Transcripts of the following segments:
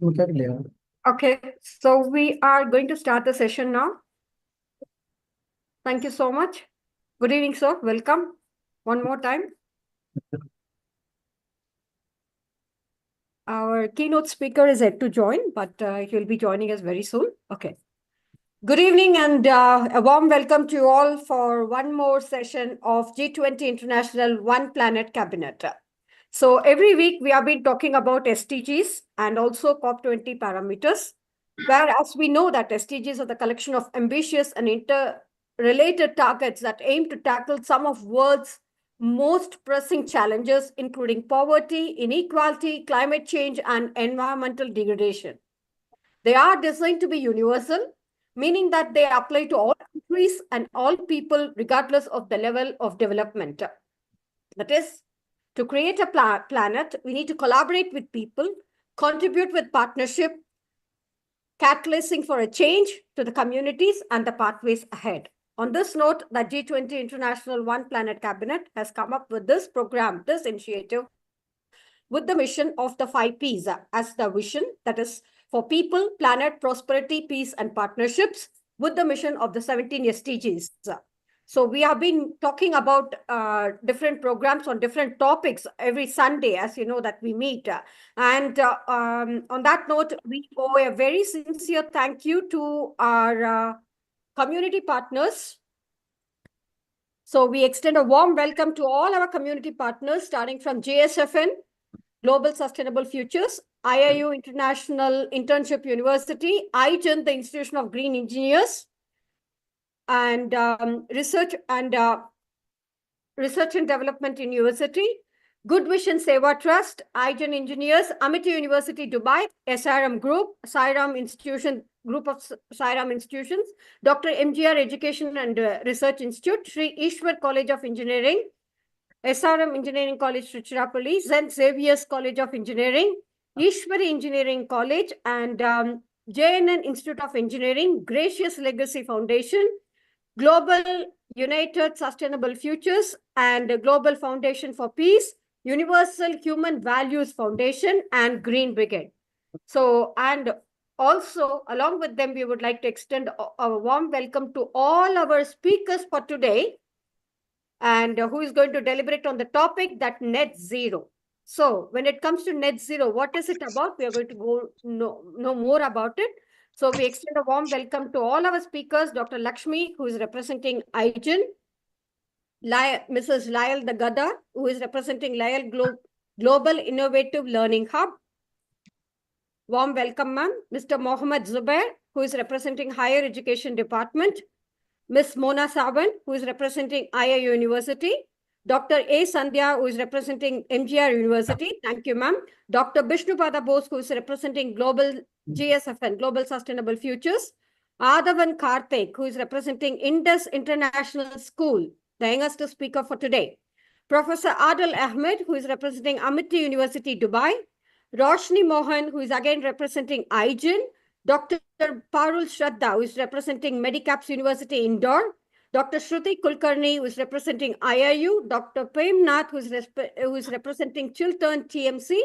Okay, so we are going to start the session now. Thank you so much. Good evening, sir. Welcome. One more time. Our keynote speaker is yet to join, but he will be joining us very soon. Okay. Good evening and a warm welcome to you all for one more session of G20 International One Planet Cabinet. So every week we have been talking about SDGs and also COP20 parameters, whereas we know that SDGs are the collection of ambitious and interrelated targets that aim to tackle some of world's most pressing challenges, including poverty, inequality, climate change, and environmental degradation. They are designed to be universal, meaning that they apply to all countries and all people, regardless of the level of development. That is, to create a planet, we need to collaborate with people, contribute with partnership, catalyzing for a change to the communities and the pathways ahead. On this note, the G20 International One Planet Cabinet has come up with this program, this initiative, with the mission of the 5 Ps as the vision, that is for people, planet, prosperity, peace, and partnerships, with the mission of the 17 SDGs. So we have been talking about different programs on different topics every Sunday, as you know, that we meet. And on that note, we owe a very sincere thank you to our community partners. So we extend a warm welcome to all our community partners, starting from JSFN, Global Sustainable Futures, IIU International Internship University, IGEN, the Institution of Green Engineers, and Research and Development University, Good Vision Seva Trust, IGEN Engineers, Amity University Dubai, SRM Group, SIRAM Institution, Group of SIRAM Institutions, Dr. MGR Education and Research Institute, Sri Ishwar College of Engineering, SRM Engineering College, Tiruchirappalli, St. Xavier's College of Engineering, Ishwari Engineering College, and JNN Institute of Engineering, Gracious Legacy Foundation, Global United Sustainable Futures, and Global Foundation for Peace, Universal Human Values Foundation, and Green Brigade. So, and also, along with them, we would like to extend a warm welcome to all our speakers for today, and who is going to deliberate on the topic that net zero. So when it comes to net zero, what is it about? We are going to go know more about it. So we extend a warm welcome to all our speakers, Dr. Lakshmi, who is representing IGEN, Mrs. Lyall Dagada, who is representing Lyall Global Innovative Learning Hub. Warm welcome, ma'am. Mr. Mohammed Zubair, who is representing Higher Education Department. Ms. Mona Saban, who is representing IIU University. Dr. A. Sandhya, who is representing MGR University. Thank you, ma'am. Dr. Bishnupada Bose, who is representing Global GSFN, Global Sustainable Futures. Adhavan Karthik, who is representing Indus International School, the youngest speaker for today. Professor Adil Ahmed, who is representing Amity University, Dubai. Roshni Mohan, who is again representing IGEN. Dr. Parul Shraddha, who is representing Medicaps University, Indore. Dr. Shruti Kulkarni, who is representing IIU. Dr. Prem Nath, who is representing Chiltern TMC.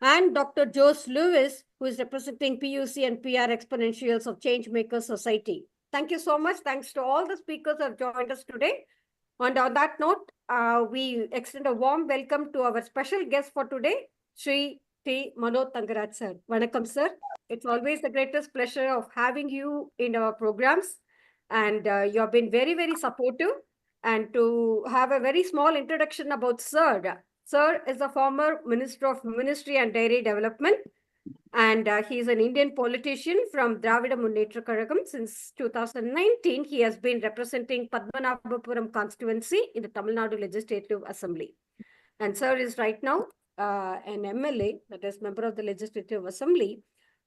And Dr. Jose Lewis, who is representing PUC and PR Exponentials of Changemakers Society. Thank you so much. Thanks to all the speakers who have joined us today. And on that note, we extend a warm welcome to our special guest for today, Sri T. Manoj Thangaraj sir. Vanakkam, sir. It's always the greatest pleasure of having you in our programs. And you have been very, very supportive. And to have a very small introduction about Sir. Sir is a former Minister of Ministry and Dairy Development. And he is an Indian politician from Dravida Munnetra Kazhagam. Since 2019, he has been representing Padmanabhapuram constituency in the Tamil Nadu Legislative Assembly. And Sir is right now an MLA, that is Member of the Legislative Assembly.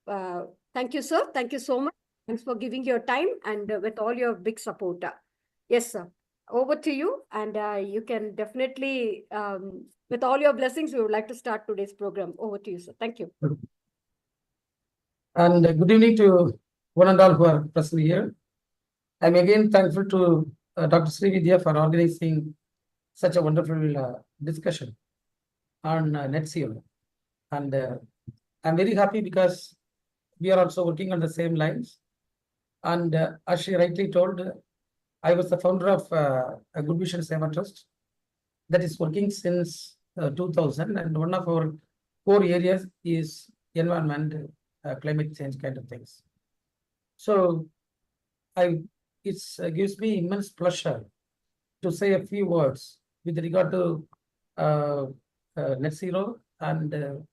Thank you, sir. Thank you so much. Thanks for giving your time and with all your big support. Yes, sir. Over to you. And you can definitely, with all your blessings, we would like to start today's program. Over to you, sir. Thank you. And good evening to one and all who are present here. I'm again thankful to Dr. Srividya for organizing such a wonderful discussion on net zero. And I'm very happy because we are also working on the same lines. And as she rightly told, I was the founder of a Good Vision Seva Trust that is working since 2000. And one of our core areas is environment, climate change kind of things. So it gives me immense pleasure to say a few words with regard to net zero and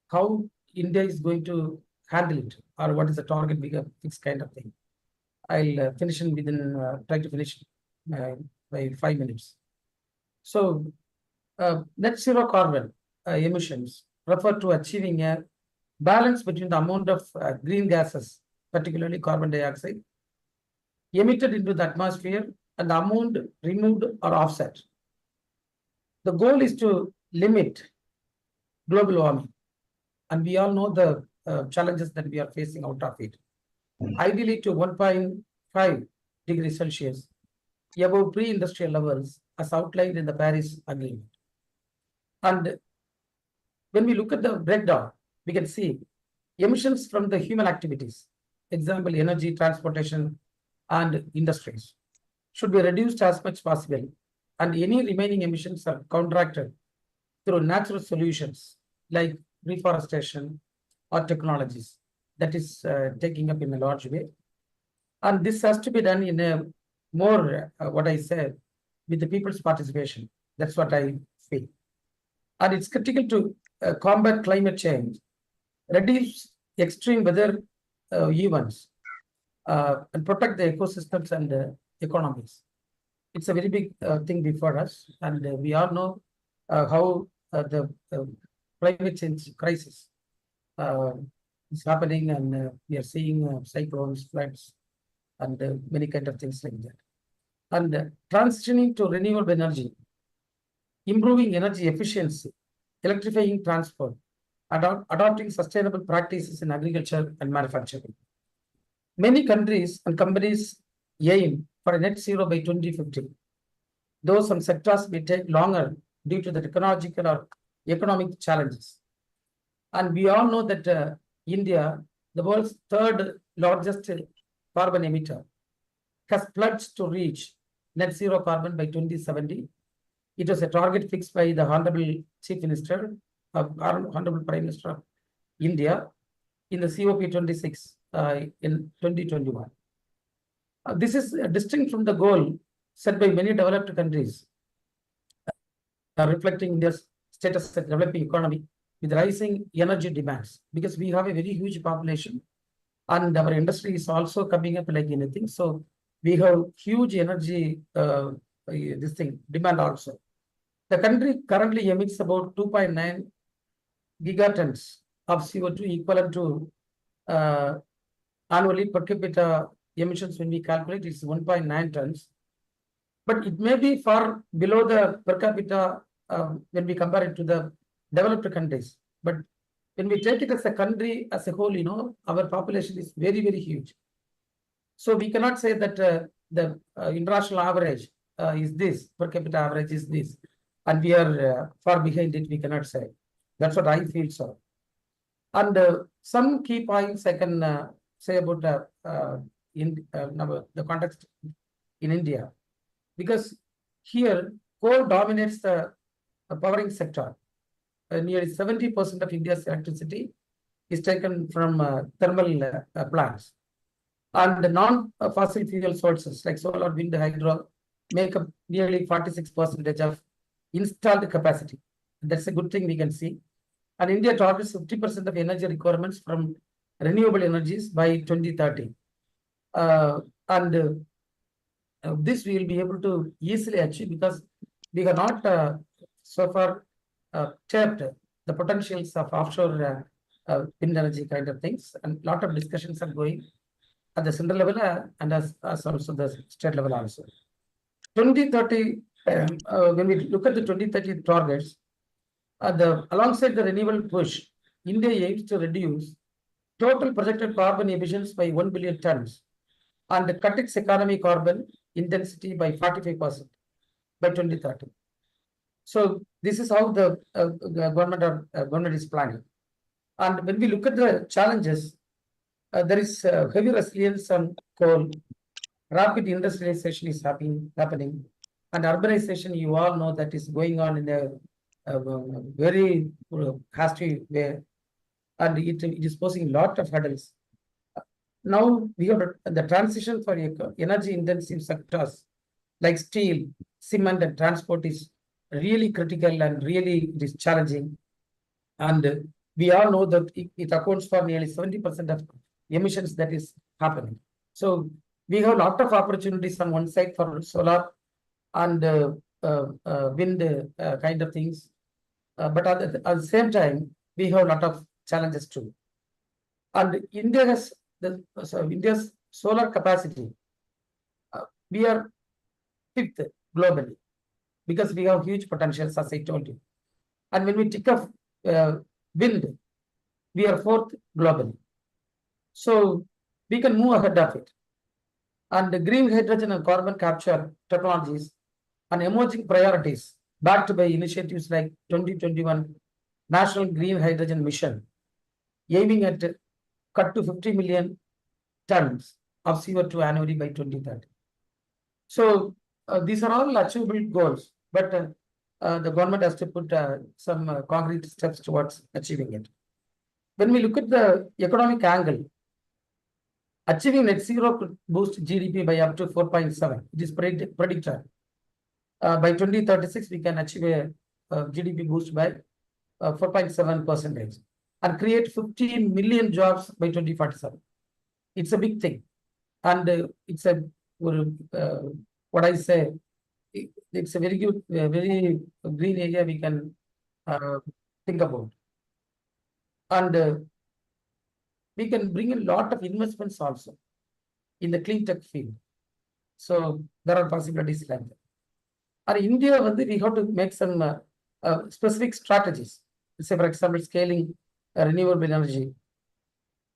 how India is going to handle it, or what is the target we have fixed kind of thing. I'll finish in within, try to finish by 5 minutes. So net zero carbon emissions refer to achieving a balance between the amount of green gases, particularly carbon dioxide, emitted into the atmosphere and the amount removed or offset. The goal is to limit global warming, and we all know the challenges that we are facing out of it. Ideally to 1.5 degrees Celsius above pre-industrial levels as outlined in the Paris Agreement. And when we look at the breakdown, we can see emissions from the human activities, example, energy, transportation, and industries, should be reduced as much possible, and any remaining emissions are counteracted through natural solutions like reforestation or technologies that is taking up in a large way. And this has to be done in a more, what I said, with the people's participation. That's what I feel. And it's critical to combat climate change, reduce extreme weather events, and protect the ecosystems and economies. It's a very big thing before us, and we all know how the climate change crisis is happening, and we are seeing cyclones, floods, and many kind of things like that. And transitioning to renewable energy, improving energy efficiency, electrifying transport, adopting sustainable practices in agriculture and manufacturing. Many countries and companies aim for a net zero by 2050, though some sectors may take longer due to the technological or economic challenges. And we all know that India, the world's third largest carbon emitter, has pledged to reach net zero carbon by 2070. It was a target fixed by the Honorable Chief Minister, Honorable Prime Minister of India in the COP26 in 2021. This is distinct from the goal set by many developed countries, reflecting India's status as a developing economy with rising energy demands, because we have a very huge population and our industry is also coming up like anything. So we have huge energy demand also. The country currently emits about 2.9 gigatons of CO2, equivalent to annually per capita emissions. When we calculate, it's 1.9 tons. But it may be far below the per capita when we compare it to the developed countries. But when we take it as a country as a whole, our population is very, very huge. So we cannot say that the international average is this, per capita average is this, and we are far behind it. We cannot say. That's what I feel so. And some key points I can say about the context in India, because here coal dominates the powering sector. Nearly 70% of India's electricity is taken from thermal plants. And the non-fossil fuel sources like solar, wind, hydro make up nearly 46% of installed capacity. That's a good thing we can see. And India targets 50% of energy requirements from renewable energies by 2030. This we will be able to easily achieve because we have not so far tapped the potentials of offshore wind energy kind of things, and a lot of discussions are going at the central level and as also the state level also. 2030, when we look at the 2030 targets, alongside the renewable push, India aims to reduce total projected carbon emissions by 1 billion tons and cut its economy carbon intensity by 45% by 2030. So this is how the government is planning. And when we look at the challenges, there is heavy resilience on coal, rapid industrialization is happening, and urbanization, you all know that is going on in a very hasty way, and it is posing a lot of hurdles. Now we have the transition for energy intensive sectors like steel, cement, and transport is really critical and really it is challenging. And we all know that it accounts for nearly 70% of emissions that is happening. So we have a lot of opportunities on one side for solar and wind kind of things. But at the same time, we have a lot of challenges too. And India has India's solar capacity. We are fifth globally because we have huge potentials, as I told you. And when we take off wind, we are fourth globally. So we can move ahead of it. And the green hydrogen and carbon capture technologies and emerging priorities backed by initiatives like 2021 National Green Hydrogen Mission, aiming at cut to 50 million tons of CO2 annually by 2030. So these are all achievable goals, but the government has to put some concrete steps towards achieving it. When we look at the economic angle, achieving net zero could boost GDP by up to 4.7. It is predicted. By 2036, we can achieve a GDP boost by 4.7% and create 15 million jobs by 2047. It's a big thing. And it's a, what I say, it's a very good, very green area we can think about. And we can bring a lot of investments also in the clean tech field. So there are possibilities like that. And India, we have to make some specific strategies. Say, for example, scaling renewable energy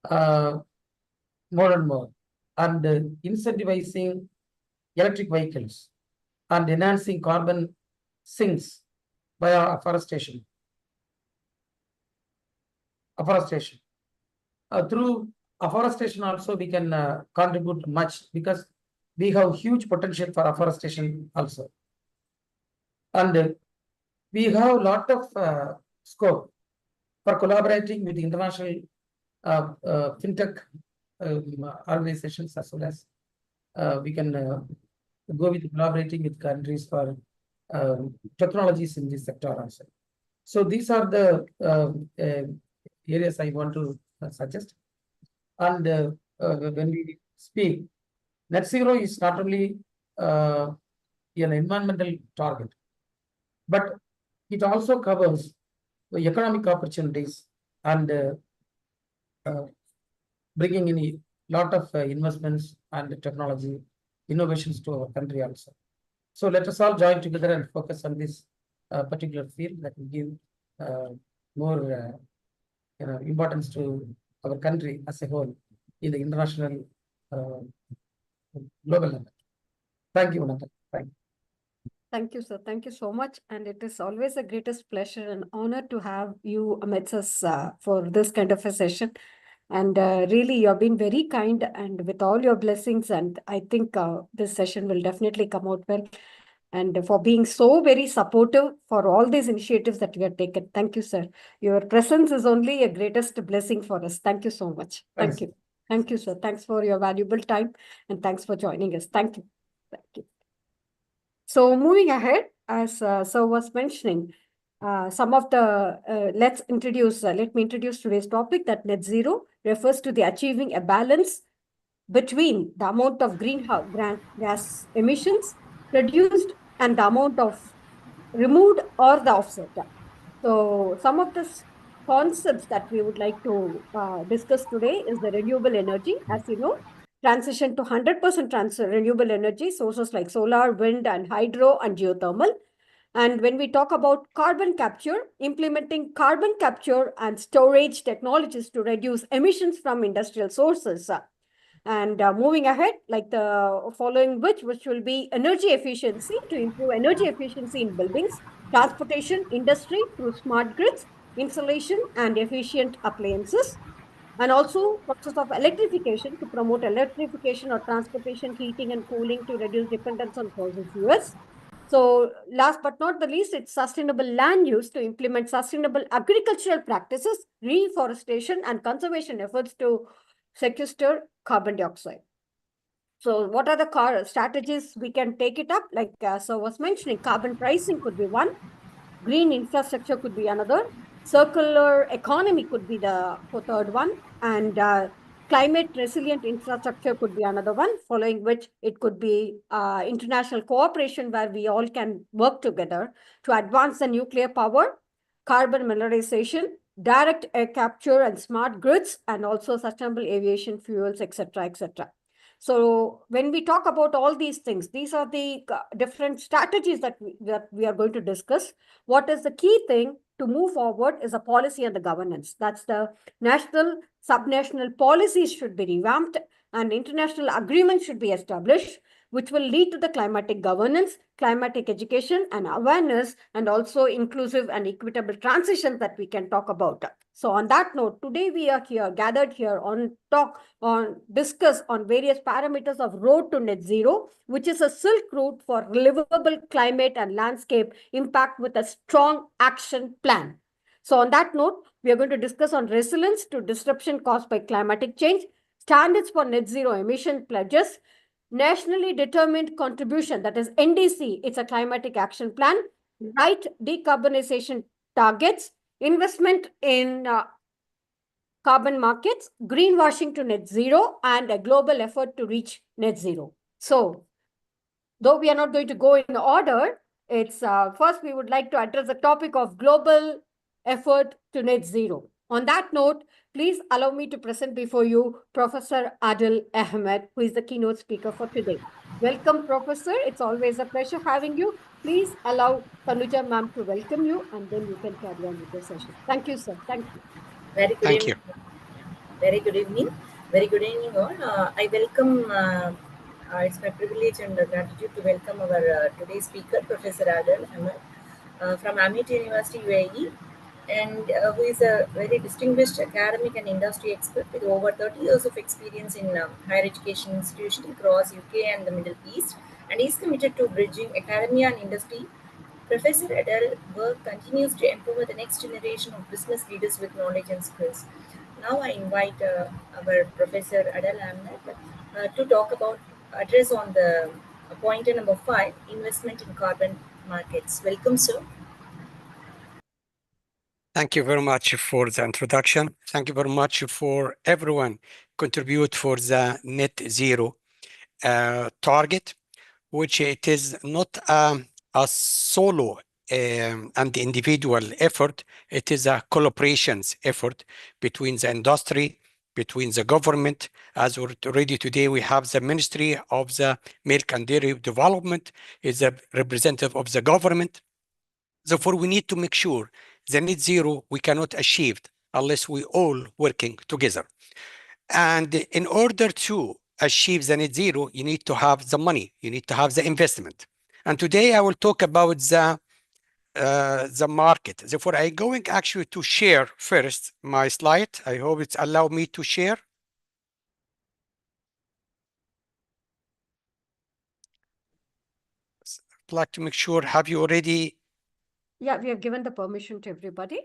more and more, and incentivizing electric vehicles and enhancing carbon sinks via afforestation. Through afforestation also we can contribute much because we have huge potential for afforestation also. And we have a lot of scope for collaborating with international fintech organizations, as well as we can go with collaborating with countries for technologies in this sector also. So these are the areas I want to suggest. And when we speak, net zero is not only an environmental target, but it also covers the economic opportunities and bringing in a lot of investments and technology innovations to our country also. So let us all join together and focus on this particular field that will give more importance to our country as a whole in the international global level. Thank you, Nathan. Thank you. Thank you, sir. Thank you so much. And it is always a greatest pleasure and honor to have you amidst us for this kind of a session. And really, you have been very kind and with all your blessings. And I think this session will definitely come out well. And for being so very supportive for all these initiatives that we have taken. Thank you, sir. Your presence is only a greatest blessing for us. Thank you so much. Thanks. Thank you. Thank you, sir. Thanks for your valuable time. And thanks for joining us. Thank you. Thank you. So moving ahead, as sir was mentioning, some of the, let me introduce today's topic, that net zero refers to the achieving a balance between the amount of greenhouse gas emissions produced and the amount of removed or the offset. So some of the concepts that we would like to discuss today is the renewable energy. As you know, transition to 100% renewable energy sources like solar, wind, and hydro and geothermal. And when we talk about carbon capture, implementing carbon capture and storage technologies to reduce emissions from industrial sources. And moving ahead, like the following which will be energy efficiency to improve energy efficiency in buildings, transportation, industry through smart grids, insulation, and efficient appliances. And also process of electrification to promote electrification or transportation, heating and cooling to reduce dependence on fossil fuels. So last but not the least, it's sustainable land use to implement sustainable agricultural practices, reforestation and conservation efforts to sequester carbon dioxide. So what are the strategies we can take it up? Like so was mentioning, carbon pricing could be one, green infrastructure could be another, circular economy could be the third one, and climate resilient infrastructure could be another one, following which it could be international cooperation where we all can work together to advance the nuclear power, carbon mineralization, direct air capture and smart grids, and also sustainable aviation fuels, etc., etc. So when we talk about all these things, these are the different strategies that we are going to discuss. What is the key thing to move forward is a policy and the governance. That's the national, subnational policies should be revamped and international agreements should be established, which will lead to the climatic governance, climatic education and awareness, and also inclusive and equitable transition that we can talk about. So on that note, today we are here, gathered here on discuss on various parameters of road to net zero, which is a silk route for livable climate and landscape impact with a strong action plan. So on that note, we are going to discuss on resilience to disruption caused by climatic change, standards for net zero emission pledges, nationally determined contribution, that is NDC, it's a climatic action plan, right decarbonization targets, investment in carbon markets, greenwashing to net zero, and a global effort to reach net zero. So, though we are not going to go in order, it's first we would like to address the topic of global effort to net zero. On that note, please allow me to present before you Professor Adil Ahmed, who is the keynote speaker for today. Welcome, Professor. It's always a pleasure having you. Please allow Tanuja ma'am to welcome you, and then you can carry on with the session. Thank you, sir. Thank you. Very good Thank evening. you. Very good evening. Very good evening all. I welcome, it's my privilege and gratitude to welcome our today's speaker, Professor Adil Ahmed from Amit University, UAE, and who is a very distinguished academic and industry expert with over 30 years of experience in higher education institutions across UK and the Middle East, and is committed to bridging academia and industry. Professor Adil's work continues to empower the next generation of business leaders with knowledge and skills. Now I invite our Professor Adil Ahmed to talk about address on the pointer number 5, investment in carbon markets. Welcome, sir. Thank you very much for the introduction. Thank you very much for everyone contribute for the net zero target, which it is not a solo and individual effort. It is a collaborations effort between the industry, between the government. As already today, we have the Ministry of the Milk and Dairy Development is a representative of the government. Therefore, we need to make sure the net zero we cannot achieve unless we all working together. And in order to achieve the net zero, you need to have the money, you need to have the investment. And today I will talk about the market. Therefore, I'm going actually to share first my slide. I hope it's allow me to share. I'd like to make sure, have you already? Yeah, we have given the permission to everybody.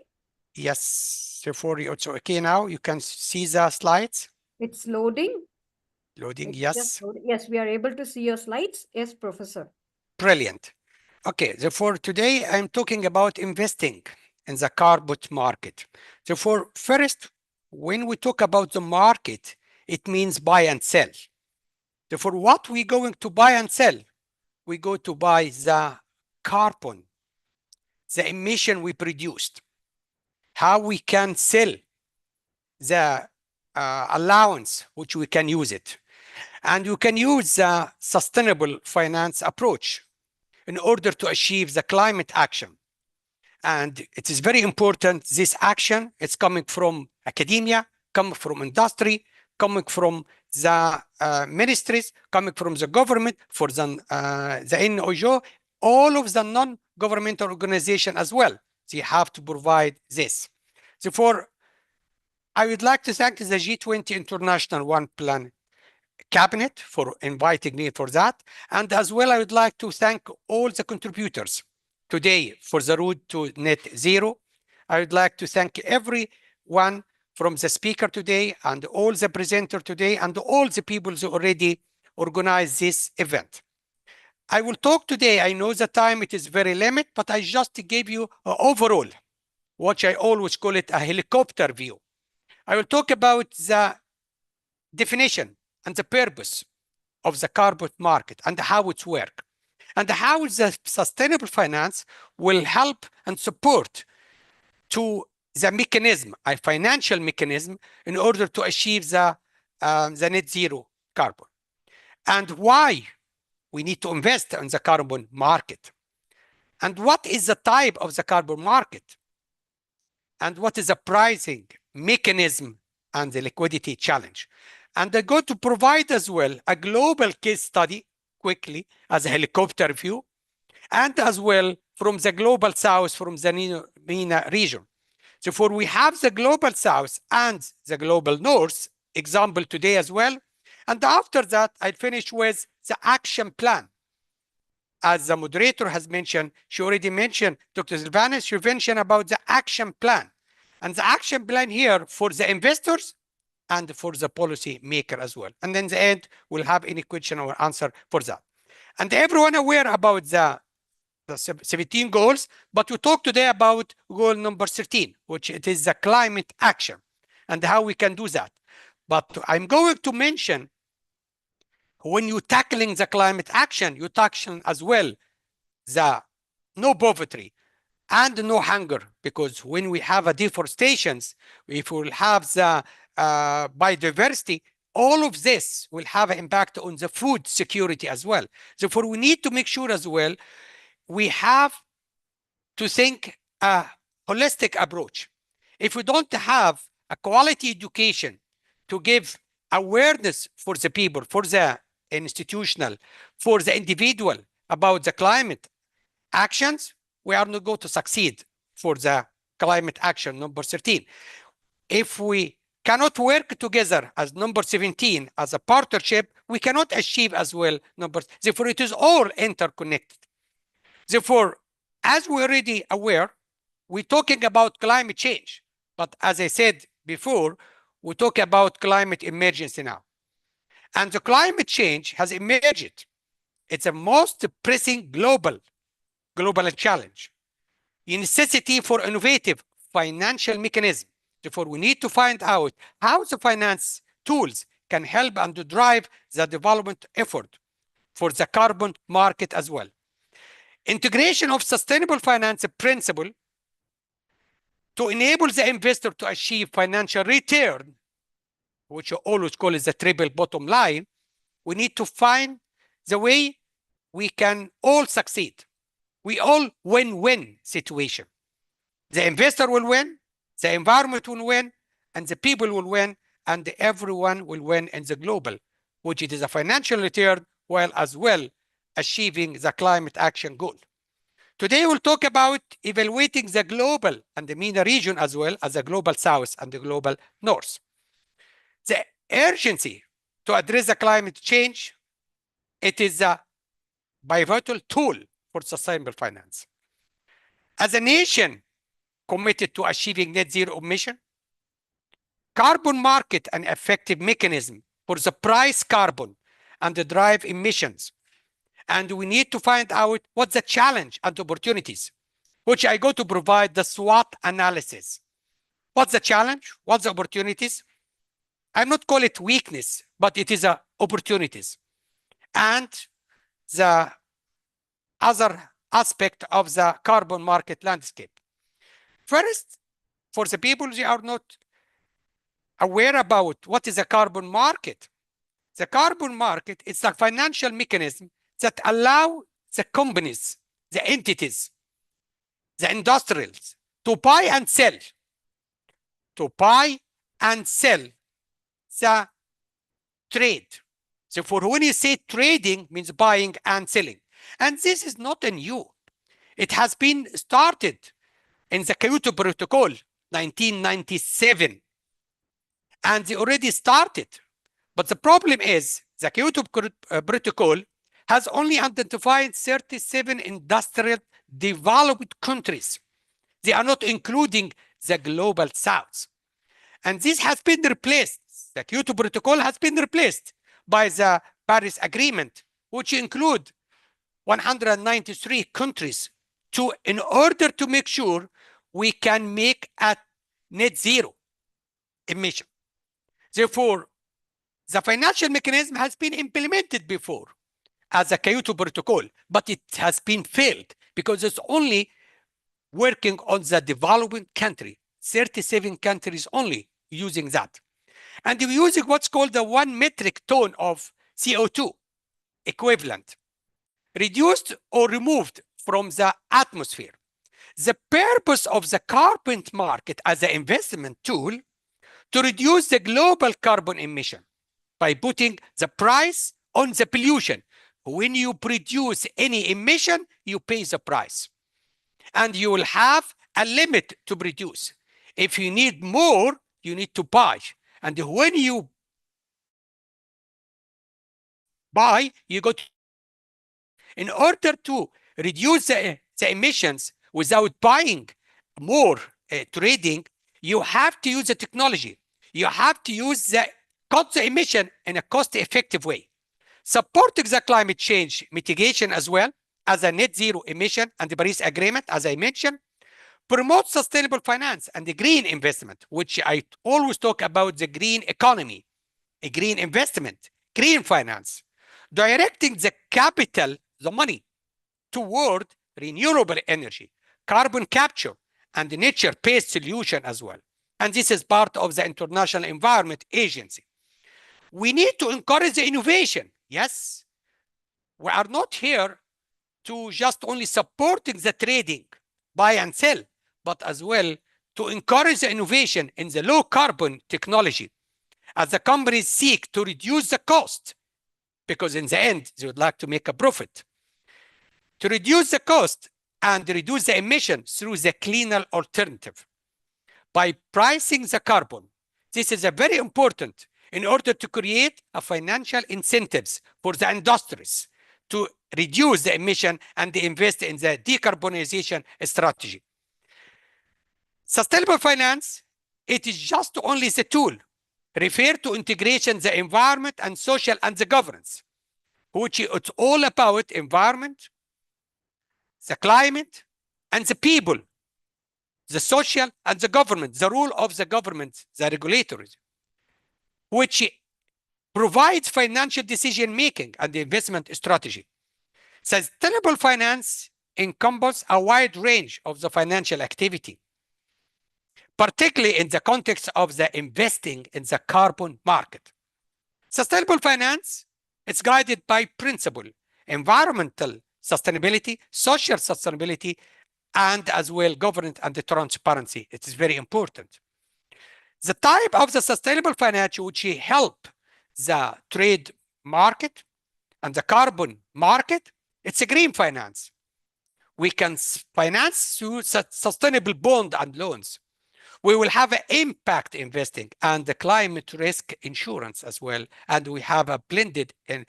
Yes, therefore it's okay now. You can see the slides. It's loading. Loading, It's yes. loading. Yes, we are able to see your slides. Yes, Professor. Brilliant. Okay, therefore today I'm talking about investing in the carbon market. Therefore, first, when we talk about the market, it means buy and sell. Therefore, what we going to buy and sell? We go to buy the carbon, the emission we produced, how we can sell the allowance, which we can use it. And you can use the sustainable finance approach in order to achieve the climate action. And it is very important, this action is coming from academia, coming from industry, coming from the ministries, coming from the government, for the NGO, all of the non-governmental organization as well. They have to provide this. Therefore, I would like to thank the G20 International One Planet Cabinet for inviting me for that. And as well, I would like to thank all the contributors today for the road to net zero. I would like to thank everyone from the speaker today and all the presenter today and all the people who already organized this event. I will talk today. I know the time it is very limited, but I just gave you an overall, what I always call it a helicopter view. I will talk about the definition and the purpose of the carbon market and how it works, and how the sustainable finance will help and support to the mechanism, a financial mechanism, in order to achieve the net zero carbon, and why we need to invest in the carbon market, and what is the type of the carbon market, and what is the pricing mechanism and the liquidity challenge. And they're going to provide as well a global case study quickly as a helicopter view, and as well from the global south, from the MENA region. Therefore, we have the global south and the global north example today as well. And after that, I'll finish with the action plan. As the moderator has mentioned, she already mentioned, Dr. Silvanos, she mentioned about the action plan. And the action plan here for the investors and for the policy maker as well. And then in the end, we'll have any question or answer for that. And everyone aware about the 17 goals, but we talk today about goal number 13, which it is the climate action and how we can do that. But I'm going to mention when you're tackling the climate action, you tackle as well the no poverty and no hunger, because when we have a deforestations, if we'll have the biodiversity, all of this will have an impact on the food security as well. Therefore, we need to make sure as well we have to think a holistic approach. If we don't have a quality education to give awareness for the people, for the institutional, for the individual about the climate actions, we are not going to succeed for the climate action number 13. If we cannot work together as number 17 as a partnership, we cannot achieve as well numbers. Therefore, it is all interconnected. Therefore, as we're already aware, we're talking about climate change. But as I said before, we talk about climate emergency now. And the climate change has emerged. It's the most pressing global challenge. The necessity for innovative financial mechanism. Therefore, we need to find out how the finance tools can help and to drive the development effort for the carbon market as well. Integration of sustainable finance principle to enable the investor to achieve financial return, which you always call is the triple bottom line. We need to find the way we can all succeed. We all win-win situation. The investor will win, the environment will win, and the people will win, and everyone will win in the global, which it is a financial return, while as well achieving the climate action goal. Today, we'll talk about evaluating the global and the MENA region as well as the global south and the global north. The urgency to address the climate change, it is a pivotal tool for sustainable finance. As a nation committed to achieving net zero emission, carbon market an effective mechanism for the price carbon and the drive emissions. And we need to find out what's the challenge and opportunities, which I go to provide the SWOT analysis. What's the challenge? What's the opportunities? I'm not call it weakness, but it is opportunities. And the other aspect of the carbon market landscape. First, for the people who are not aware about what is a carbon market, the carbon market is a financial mechanism that allow the companies, the entities, the industrials to buy and sell, the trade. So for when you say trading means buying and selling. And this is not a new. It has been started in the Kyoto Protocol 1997. And they already started. But the problem is the Kyoto Protocol has only identified 37 industrial developed countries. They are not including the global south. And this has been replaced. The Kyoto Protocol has been replaced by the Paris Agreement, which include 193 countries in order to make sure we can make a net zero emission. Therefore, the financial mechanism has been implemented before as a Kyoto Protocol, but it has been failed because it's only working on the developing country, 37 countries only using that. And we're using what's called the 1 metric ton of CO2 equivalent, reduced or removed from the atmosphere. The purpose of the carbon market as an investment tool to reduce the global carbon emission by putting the price on the pollution. When you produce any emission, you pay the price. And you will have a limit to produce. If you need more, you need to buy. And when you buy, you go to, in order to reduce the emissions without buying more trading, you have to use the technology. You have to use cut the emission in a cost-effective way. Supporting the climate change mitigation as well as a net zero emission and the Paris Agreement, as I mentioned, promote sustainable finance and the green investment, which I always talk about the green economy, a green investment, green finance, directing the capital, the money, toward renewable energy, carbon capture, and the nature-based solution as well. And this is part of the International Environment Agency. We need to encourage the innovation. Yes, we are not here to just only supporting the trading, buy and sell, but as well to encourage the innovation in the low carbon technology as the companies seek to reduce the cost, because in the end, they would like to make a profit. To reduce the cost and reduce the emissions through the cleaner alternative. By pricing the carbon, this is a very important in order to create a financial incentives for the industries to reduce the emission and invest in the decarbonization strategy. Sustainable finance, it is just only the tool. Refer to integration, the environment and social and the governance, which it's all about environment, the climate, and the people, the social and the government, the role of the government, the regulators, which provides financial decision-making and the investment strategy. Sustainable finance encompasses a wide range of the financial activity, particularly in the context of the investing in the carbon market. Sustainable finance is guided by principle, environmental sustainability, social sustainability, and as well governance and the transparency. It is very important. The type of the sustainable finance which help the trade market and the carbon market, it's a green finance. We can finance through sustainable bond and loans. We will have an impact investing and the climate risk insurance as well. And we have a blended in.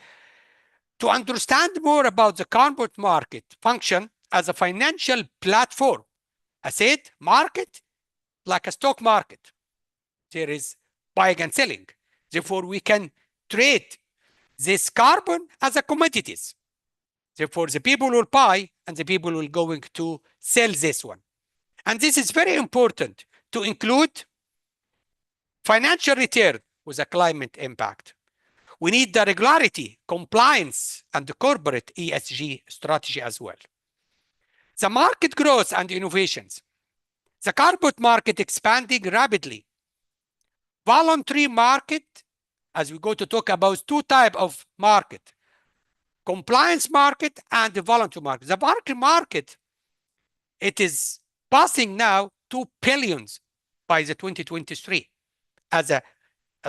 To understand more about the carbon market function as a financial platform, I said market like a stock market. There is buying and selling. Therefore, we can trade this carbon as a commodities. Therefore, the people will buy and the people will going to sell this one. And this is very important to include financial return with a climate impact. We need the regularity, compliance, and the corporate ESG strategy as well. The market growth and innovations. The carbon market expanding rapidly. Voluntary market, as we go to talk about two types of market, compliance market and the voluntary market. The voluntary market, it is passing now 2 billion by the 2023 as a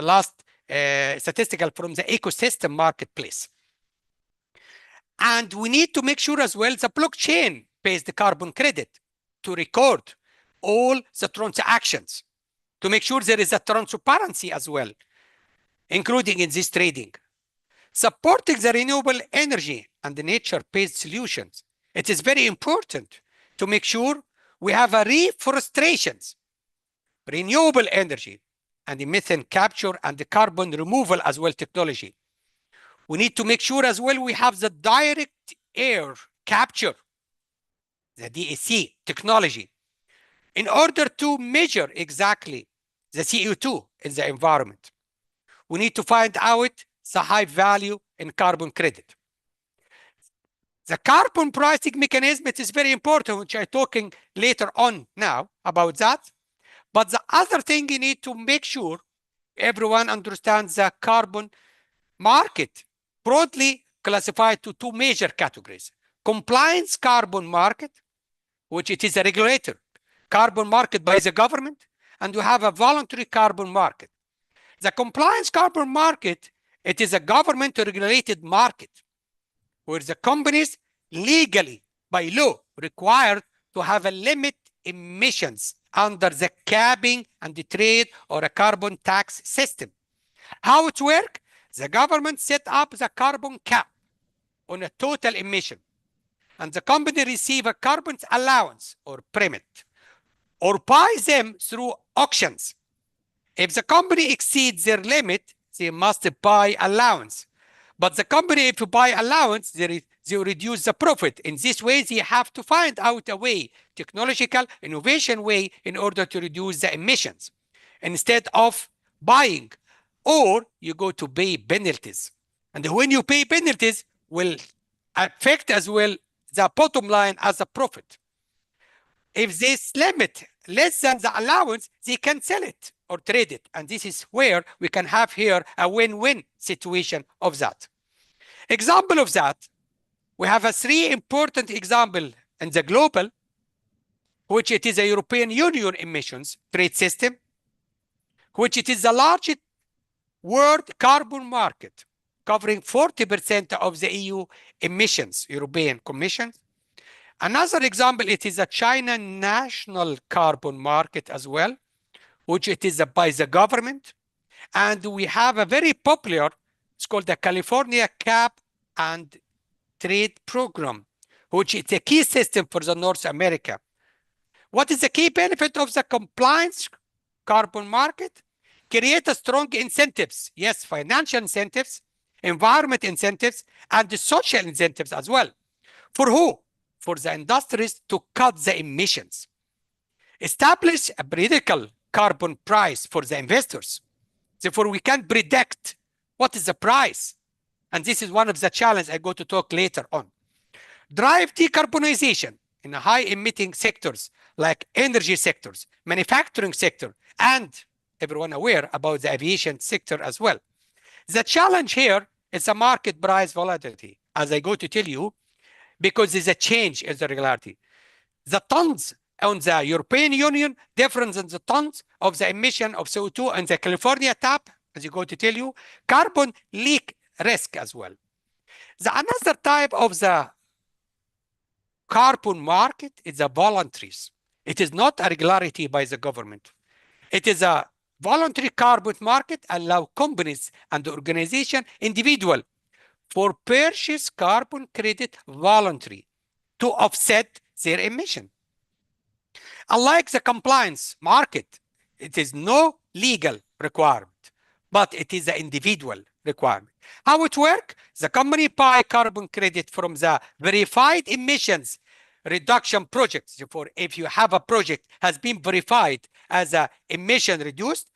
last statistical from the ecosystem marketplace. And we need to make sure as well the blockchain pays the carbon credit to record all the transactions, to make sure there is a transparency as well, including in this trading. Supporting the renewable energy and the nature-based solutions. It is very important to make sure we have a reforestation, renewable energy, and the methane capture and the carbon removal as well technology. We need to make sure as well we have the direct air capture, the DAC technology, in order to measure exactly the CO2 in the environment. We need to find out the high value in carbon credit. The carbon pricing mechanism, it is very important, which I'm talking later on now about that. But the other thing you need to make sure everyone understands the carbon market, broadly classified to two major categories. Compliance carbon market, which it is a regulator, carbon market by the government, and you have a voluntary carbon market. The compliance carbon market, it is a government-regulated market where the companies legally, by law, required to have a limit emissions under the capping and the trade or a carbon tax system. How it works? The government set up the carbon cap on a total emission, and the company receive a carbon allowance or permit, or buy them through auctions. If the company exceeds their limit, they must buy allowance. But the company, if you buy allowance, they reduce the profit. In this way, they have to find out a way, technological innovation way, in order to reduce the emissions instead of buying. Or you go to pay penalties. And when you pay penalties, will affect as well the bottom line as a profit. If this limit less than the allowance, they can sell it or trade it. And this is where we can have here a win-win situation of that. Example of that, we have a three important example in the global, which it is a European Union emissions trade system, which it is the largest world carbon market, covering 40% of the EU emissions, European Commission. Another example, it is a China national carbon market as well, which it is by the government. And we have a very popular, it's called the California Cap and Trade Program, which is a key system for the North America. What is the key benefit of the compliance carbon market? Create a strong incentives, yes, financial incentives, environment incentives, and the social incentives as well. For who? For the industries to cut the emissions. Establish a predictable carbon price for the investors. Therefore, we can predict what is the price. And this is one of the challenges I go to talk later on. Drive decarbonization in high emitting sectors like energy sectors, manufacturing sector, and everyone aware about the aviation sector as well. The challenge here is the market price volatility, as I go to tell you, because there's a change in the regularity. The tons on the European Union different than the tons of the emission of CO2 and the California TAP, as I go to tell you, carbon leak risk as well. The another type of the carbon market is the voluntaries. It is not a regularity by the government. It is a voluntary carbon market, allow companies and the organization, individual, for purchase carbon credit voluntary to offset their emission. Unlike the compliance market, it is no legal requirement, but it is an individual requirement. How it works? The company buy carbon credit from the verified emissions reduction projects. Therefore, if you have a project has been verified as a emission reduced,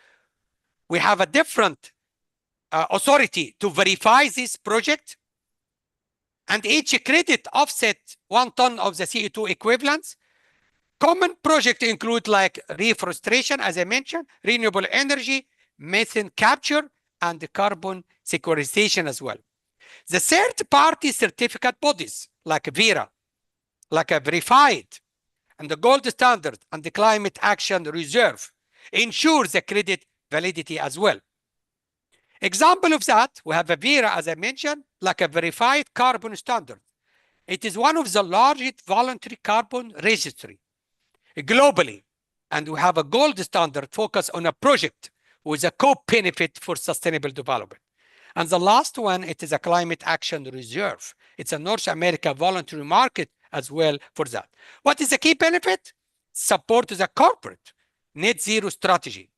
we have a different authority to verify this project, and each credit offset 1 ton of the CO2 equivalents. Common projects include like reforestation, as I mentioned, renewable energy, methane capture, and the carbon sequestration as well. The third-party certificate bodies like Verra, like a verified, and the gold standard and the climate action reserve ensure the credit validity as well. Example of that, we have a Verra, as I mentioned, like a verified carbon standard. It is one of the largest voluntary carbon registry globally. and we have a gold standard focus on a project with a co-benefit for sustainable development. And the last one, it is a climate action reserve. It's a North America voluntary market as well for that. What is the key benefit? Support the corporate net zero strategy.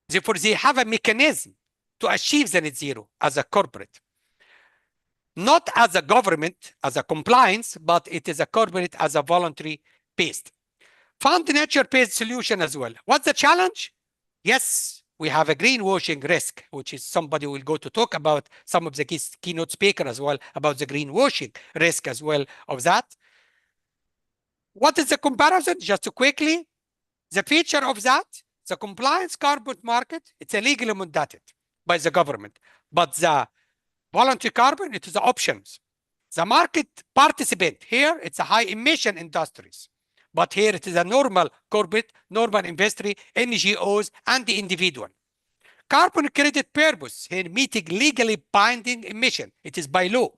Therefore, they have a mechanism to achieve the net zero as a corporate. Not as a government, as a compliance, but it is a corporate as a voluntary based. Fund nature-based solution as well. What's the challenge? Yes, we have a greenwashing risk, which is somebody will go to talk about, some of the keynote speakers as well, about the greenwashing risk as well of that. What is the comparison? Just quickly, the feature of that, the compliance carbon market, it's legally mandated by the government, but the voluntary carbon, it is the options. The market participant here, it's a high emission industries, but here it is a normal corporate, normal industry, NGOs, and the individual. Carbon credit purpose, here meeting legally binding emission, it is by law.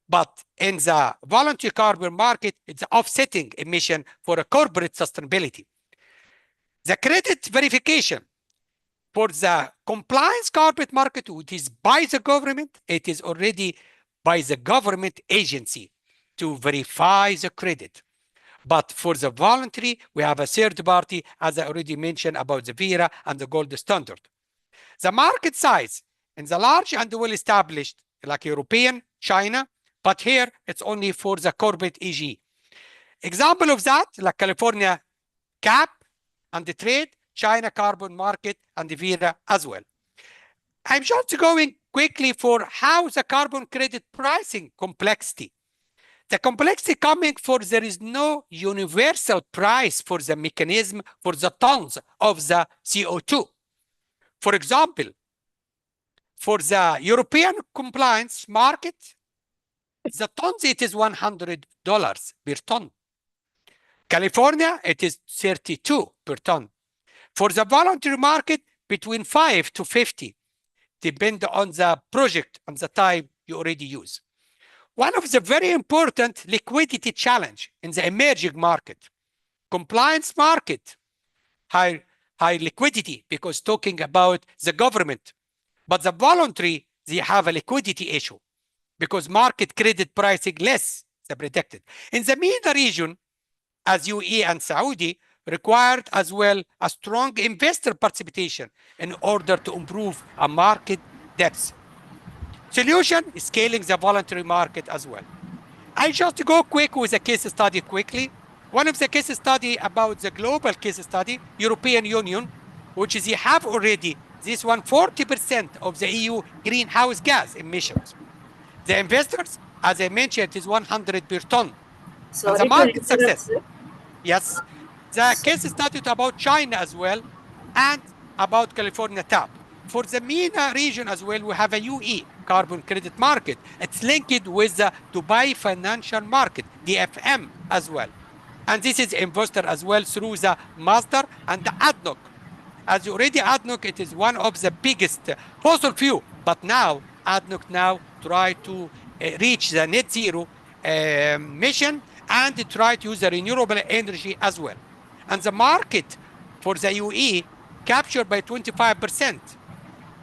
But in the voluntary carbon market, it's offsetting emission for a corporate sustainability. The credit verification for the compliance carbon market, which is by the government, it is already by the government agency to verify the credit. But for the voluntary, we have a third party, as I already mentioned about the Verra and the gold standard. The market size in the large and well-established, like European, China, but here it's only for the corporate EG. Example of that, like California cap and the trade, China carbon market, and the Verra as well. I'm just going quickly for how the carbon credit pricing complexity. The complexity coming for there is no universal price for the mechanism for the tons of the CO2. For example, for the European compliance market, the tons, it is $100 per ton. California, it is 32 per ton. For the voluntary market, between 5 to 50, depend on the project and the time you already use. One of the very important liquidity challenge in the emerging market, compliance market, high liquidity, because talking about the government, but the voluntary, they have a liquidity issue because market credit pricing less than predicted. In the MENA region, as UAE and Saudi, required as well a strong investor participation in order to improve a market depth. Solution is scaling the voluntary market as well. I just go quick with a case study quickly. One of the case study about the global case study, European Union, which is you have already this one 40% of the EU greenhouse gas emissions. The investors, as I mentioned, is 100 per ton. Sorry the market to interrupt, success. sir. Yes. The case study about China as well and about California TAP. For the MENA region as well, we have a UE carbon credit market. It's linked with the Dubai Financial Market, DFM as well. And this is investor as well through the Masdar and the ADNOC. As already ADNOC, it is one of the biggest fossil fuel, but now ADNOC now try to reach the net zero mission and try to use the renewable energy as well. And the market for the UE captured by 25%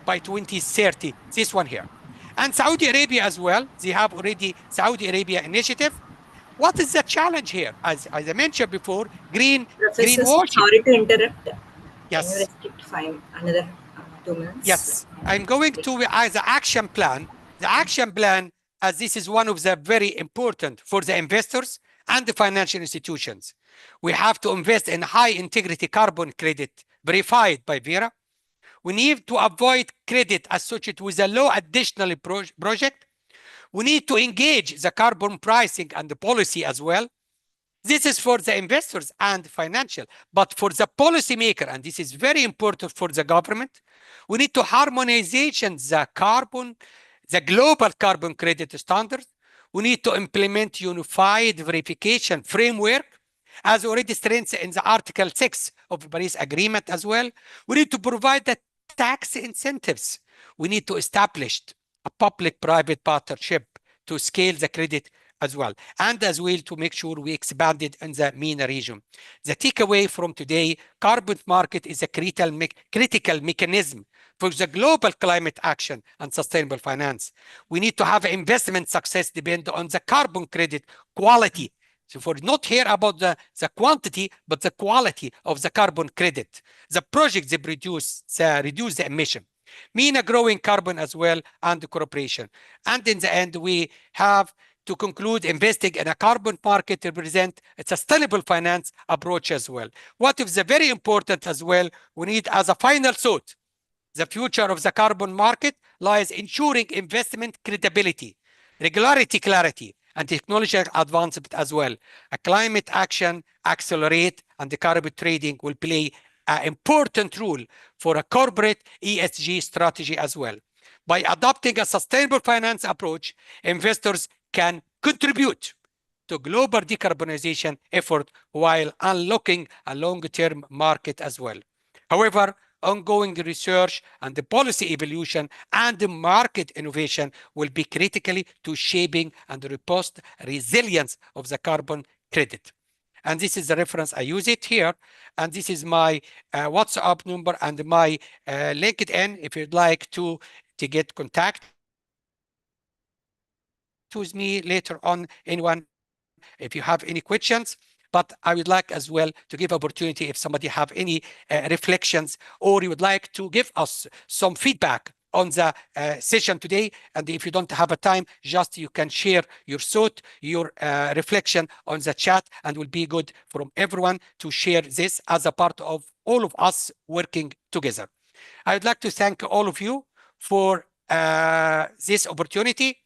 by 2030, this one here. And Saudi Arabia as well, they have already Saudi Arabia initiative. What is the challenge here? As I mentioned before, Professor, greenwashing. sorry to interrupt. Yes. Can you restrict another 2 minutes? Yes, I'm going to the action plan. The action plan, as this is one of the very important for the investors and the financial institutions. We have to invest in high integrity carbon credit verified by Verra. We need to avoid credit associated with a low additional project. We need to engage the carbon pricing and the policy as well. This is for the investors and financial, but for the policymaker, and this is very important for the government, we need to harmonization the global carbon credit standards. We need to implement unified verification framework, as already strengthened in the Article 6 of the Paris Agreement as well. We need to provide the tax incentives. We need to establish a public-private partnership to scale the credit as well, and as well to make sure we expand it in the MENA region. The takeaway from today, carbon market is a critical mechanism for the global climate action and sustainable finance. We need to have investment success depend on the carbon credit quality. So for not here about the quantity, but the quality of the carbon credit. The projects they produce, reduce the emission. MENA growing carbon as well and the cooperation. And in the end, we have to conclude investing in a carbon market to represent a sustainable finance approach as well. What is very important as well, we need as a final thought, the future of the carbon market lies ensuring investment credibility, regularity, clarity, and technological advancement as well. A climate action accelerate and the carbon trading will play an important role for a corporate ESG strategy as well. By adopting a sustainable finance approach, investors can contribute to global decarbonization effort while unlocking a long-term market as well. However, ongoing research and the policy evolution and the market innovation will be critically to shaping and robust resilience of the carbon credit. And this is the reference, I use it here. And this is my WhatsApp number and my LinkedIn if you'd like to get contact with me later on, anyone, if you have any questions. But I would like as well to give opportunity if somebody have any reflections or you would like to give us some feedback on the session today. And if you don't have a time, just you can share your thought, your reflection on the chat, and will be good from everyone to share this as a part of all of us working together. I would like to thank all of you for this opportunity.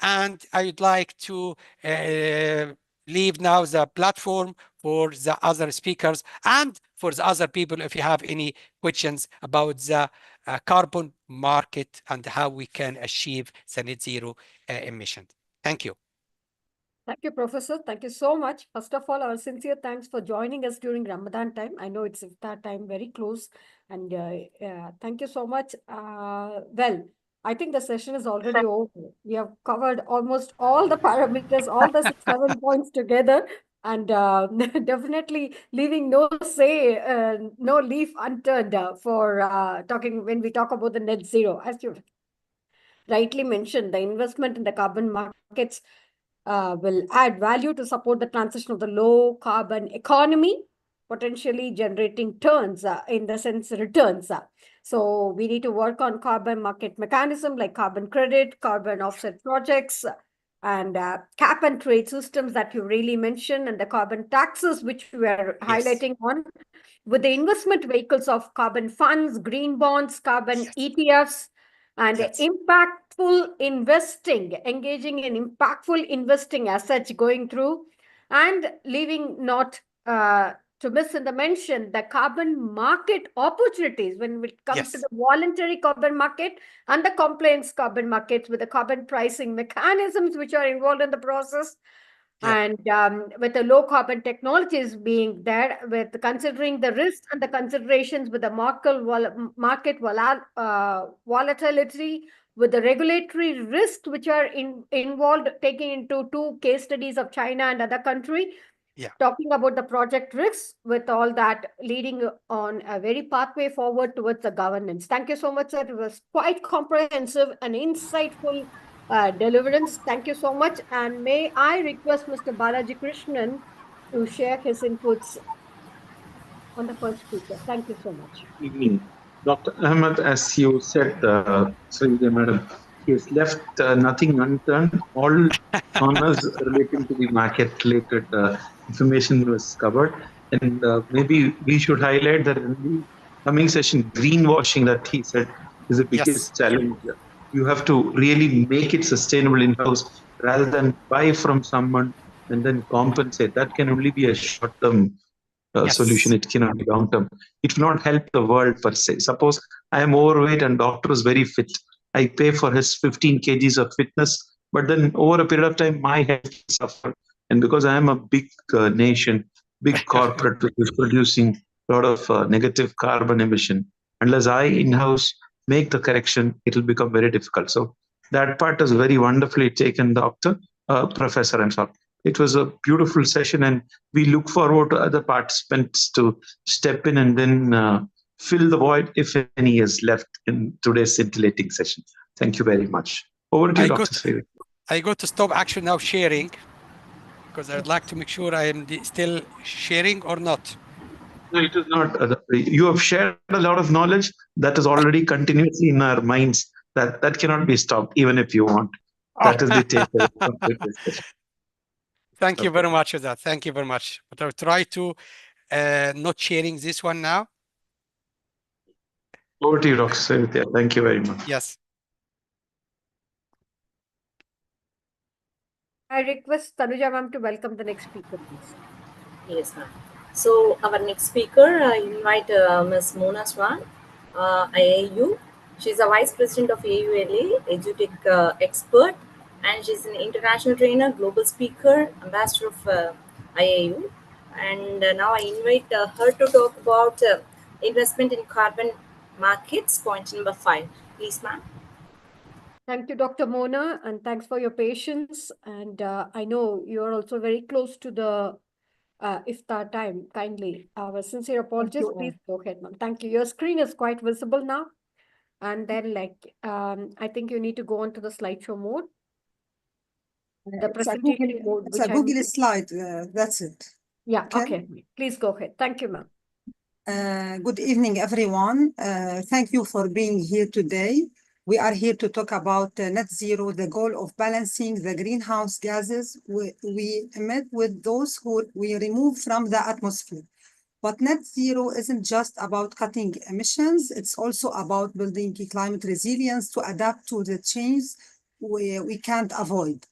And I would like to leave now the platform for the other speakers and for the other people if you have any questions about the carbon market and how we can achieve the net zero emission. Thank you. Thank you, Professor. Thank you so much. First of all, our sincere thanks for joining us during Ramadan time. I know it's that time very close. And thank you so much. Well, I think the session is already over. We have covered almost all the parameters, all the 7 points together, and definitely leaving no leaf unturned for talking when we talk about the net zero. As you rightly mentioned, the investment in the carbon markets will add value to support the transition of the low carbon economy, potentially generating returns. So we need to work on carbon market mechanism like carbon credit, carbon offset projects, and cap and trade systems that you really mentioned, and the carbon taxes, which we are highlighting on, with the investment vehicles of carbon funds, green bonds, carbon ETFs, and impactful investing, engaging in impactful investing as such going through, and leaving not to miss in the mention the carbon market opportunities when it comes to the voluntary carbon market and the compliance carbon markets with the carbon pricing mechanisms which are involved in the process. And with the low carbon technologies being there, with considering the risks and the considerations with the market volatility, with the regulatory risks which are involved, taking into 2 case studies of China and other country, talking about the project risks, with all that leading on a very pathway forward towards the governance. Thank you so much, sir. It was quite comprehensive and insightful deliverance. Thank you so much. And may I request Mr. Balaji Krishnan to share his inputs on the first speaker. Thank you so much. Good evening. Dr. Ahmed, as you said, Srividya Madam, he has left nothing unturned. All corners relating to the market-related information was covered. And maybe we should highlight that in the coming session, greenwashing that he said is the biggest challenge. You have to really make it sustainable in-house rather than buy from someone and then compensate. That can only be a short-term solution. It cannot be long-term. It will not help the world per se. Suppose I am overweight and doctor is very fit. I pay for his 15 kgs of fitness, but then over a period of time, my health will suffer. And because I am a big nation, big corporate which is producing a lot of negative carbon emission, unless I in-house make the correction, it will become very difficult. So that part is very wonderfully taken, doctor. Professor and so on. It was a beautiful session, and we look forward to other participants to step in and then fill the void, if any is left in today's scintillating session. Thank you very much. Over to you, Dr. Srivi. I got to stop actually now sharing because I'd like to make sure I am still sharing or not. No, it is not. You have shared a lot of knowledge that is already continuously in our minds. That cannot be stopped, even if you want. That is the takeaway from this discussion. Thank you very much for that. Thank you very much. But I'll try to not sharing this one now. Over to you, Dr. Srividya. Thank you very much. Yes. I request Tanuja ma'am to welcome the next speaker, please. Yes, ma'am. So our next speaker, I invite Ms. Mona Swan, IAU. She's a Vice President of AULA, EduTech expert, and she's an international trainer, global speaker, ambassador of IAU. And now I invite her to talk about investment in carbon markets, point number 5. Please, ma'am. Thank you, Dr. Mona, and thanks for your patience. And I know you're also very close to the iftar time. Kindly, our sincere apologies. Please go ahead, ma'am. Thank you. Your screen is quite visible now. And then, I think you need to go on to the slideshow mode. The presentation mode. It's a Google slide. That's it. Yeah. Okay. Please go ahead. Thank you, ma'am. Good evening, everyone. Thank you for being here today. We are here to talk about net zero, the goal of balancing the greenhouse gases we emit with those who we remove from the atmosphere. But net zero isn't just about cutting emissions. It's also about building climate resilience to adapt to the change we can't avoid.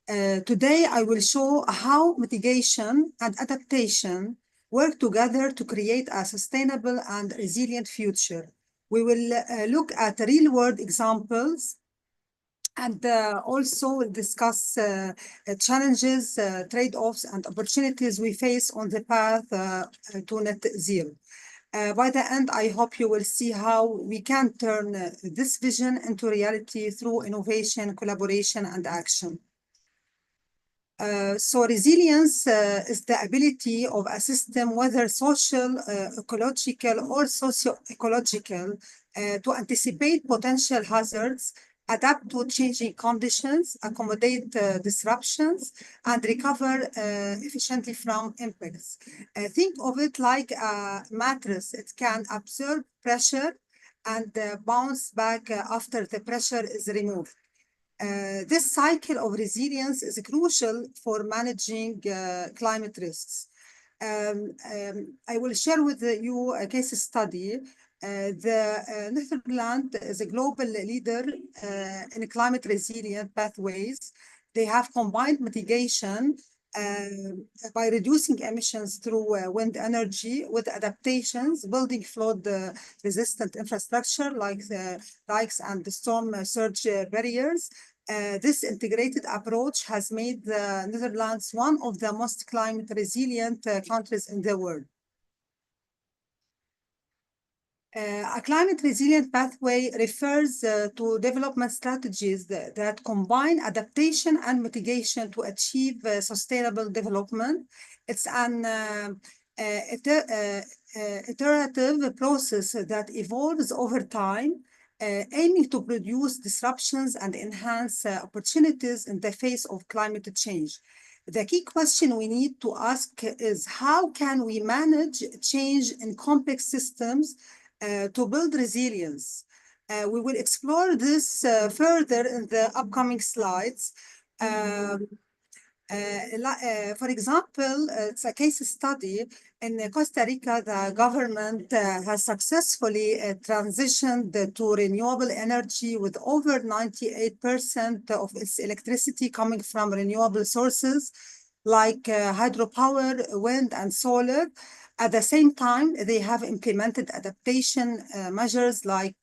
Today, I will show how mitigation and adaptation work together to create a sustainable and resilient future. We will look at real-world examples and also discuss challenges, trade-offs, and opportunities we face on the path to net zero. By the end, I hope you will see how we can turn this vision into reality through innovation, collaboration, and action. So resilience is the ability of a system, whether social, ecological, or socio-ecological, to anticipate potential hazards, adapt to changing conditions, accommodate disruptions, and recover efficiently from impacts. Think of it like a mattress. It can absorb pressure and bounce back after the pressure is removed. This cycle of resilience is crucial for managing climate risks. I will share with you a case study. The Netherlands is a global leader in climate resilient pathways. They have combined mitigation by reducing emissions through wind energy with adaptations, building flood-resistant infrastructure like the dikes and the storm surge barriers. This integrated approach has made the Netherlands one of the most climate resilient countries in the world. A climate resilient pathway refers to development strategies that combine adaptation and mitigation to achieve sustainable development. It's an iterative process that evolves over time, aiming to produce disruptions and enhance opportunities in the face of climate change. The key question we need to ask is how can we manage change in complex systems to build resilience? We will explore this further in the upcoming slides. For example, it's a case study in Costa Rica. The government has successfully transitioned to renewable energy with over 98% of its electricity coming from renewable sources like hydropower, wind, and solar. At the same time, they have implemented adaptation measures like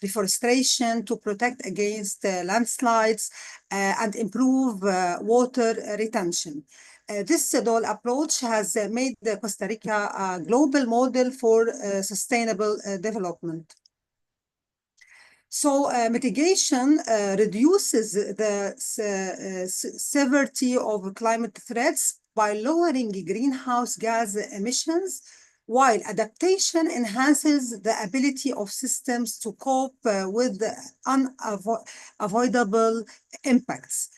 reforestation to protect against landslides and improve water retention. This dual approach has made Costa Rica a global model for sustainable development. So mitigation reduces the severity of climate threats by lowering greenhouse gas emissions, while adaptation enhances the ability of systems to cope with the unavoidable impacts.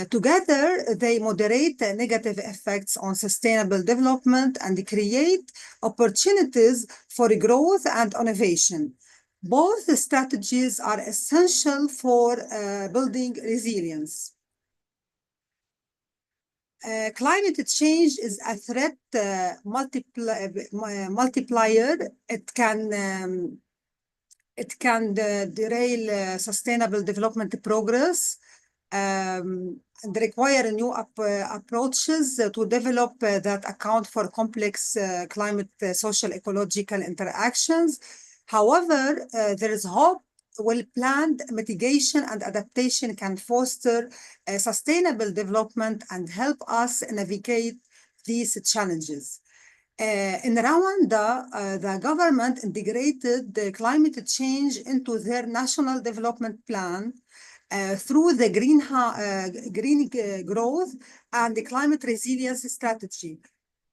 Together, they moderate the negative effects on sustainable development and create opportunities for growth and innovation. Both strategies are essential for building resilience. Climate change is a threat multiplier. It can derail sustainable development progress and require new approaches to develop that account for complex climate social ecological interactions. However, there is hope. Well-planned mitigation and adaptation can foster sustainable development and help us navigate these challenges. In Rwanda, the government integrated the climate change into their national development plan through the green growth and the climate resilience strategy.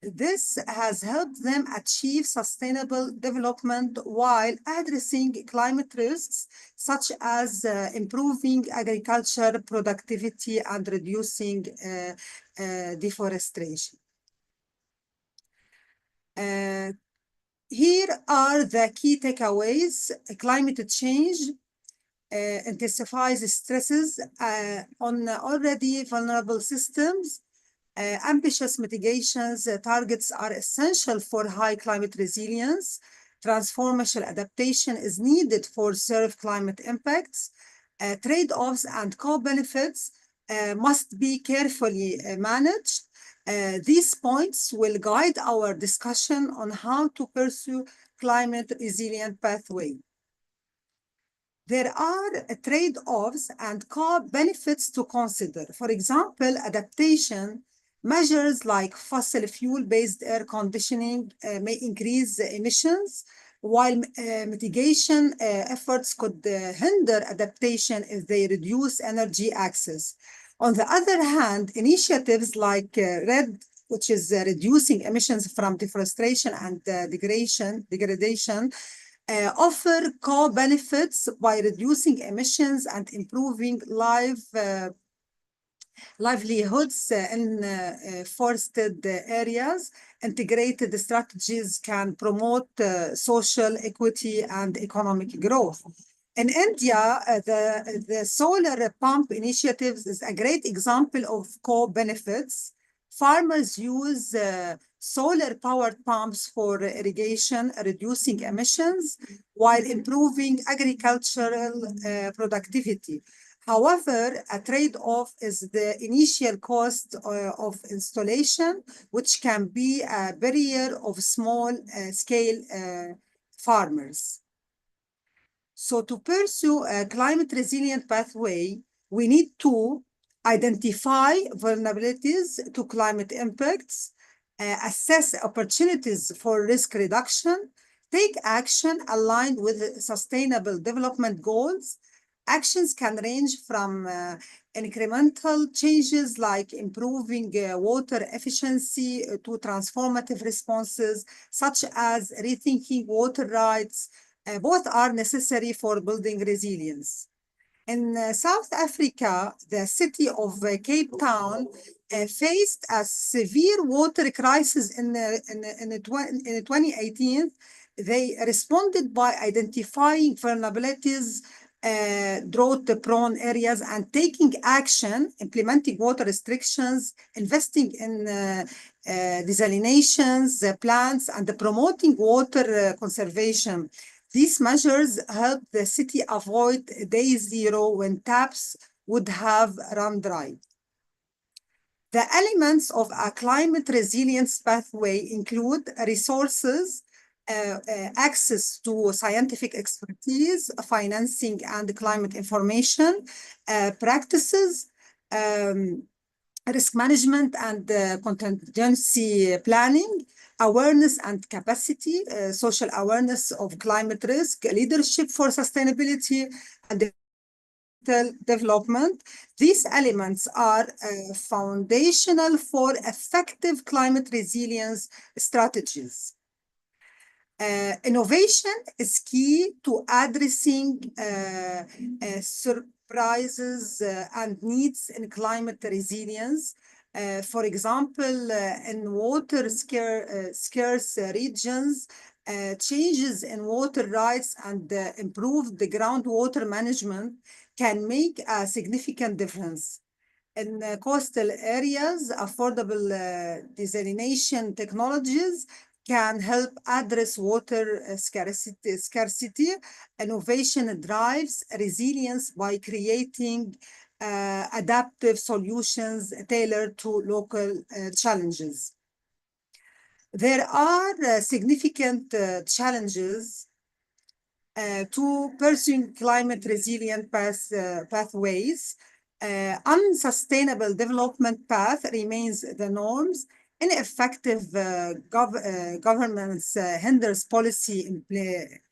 This has helped them achieve sustainable development while addressing climate risks, such as improving agriculture productivity and reducing deforestation. Here are the key takeaways. Climate change intensifies stresses on already vulnerable systems. Ambitious mitigations targets are essential for high climate resilience. Transformational adaptation is needed for serve climate impacts. Trade-offs and co-benefits must be carefully managed. These points will guide our discussion on how to pursue climate resilient pathway. There are trade-offs and co-benefits to consider. For example, adaptation measures like fossil fuel-based air conditioning may increase emissions, while mitigation efforts could hinder adaptation if they reduce energy access. On the other hand, initiatives like REDD, which is reducing emissions from deforestation and degradation, offer co-benefits by reducing emissions and improving livelihoods in forested areas. Integrated strategies can promote social equity and economic growth. In India, the solar pump initiatives is a great example of co-benefits. Farmers use solar-powered pumps for irrigation, reducing emissions, while improving agricultural productivity. However, a trade-off is the initial cost of installation, which can be a barrier of small-scale farmers. So to pursue a climate-resilient pathway, we need to identify vulnerabilities to climate impacts, assess opportunities for risk reduction, take action aligned with sustainable development goals. Actions can range from incremental changes like improving water efficiency to transformative responses, such as rethinking water rights. Both are necessary for building resilience. In South Africa, the city of Cape Town faced a severe water crisis in 2018. They responded by identifying vulnerabilities, drought-prone areas, and taking action, implementing water restrictions, investing in desalinations plants, and promoting water conservation. These measures helped the city avoid day zero when taps would have run dry. The elements of a climate resilience pathway include resources, access to scientific expertise, financing and climate information, practices, risk management and contingency planning, awareness and capacity, social awareness of climate risk, leadership for sustainability, and development. These elements are foundational for effective climate resilience strategies. Innovation is key to addressing surprises and needs in climate resilience. For example, in water scarce regions, changes in water rights and improved groundwater management can make a significant difference. In coastal areas, affordable desalination technologies can help address water scarcity. Innovation drives resilience by creating adaptive solutions tailored to local challenges. There are significant challenges to pursuing climate resilient pathways. Unsustainable development path remains the norms. Ineffective governance hinders policy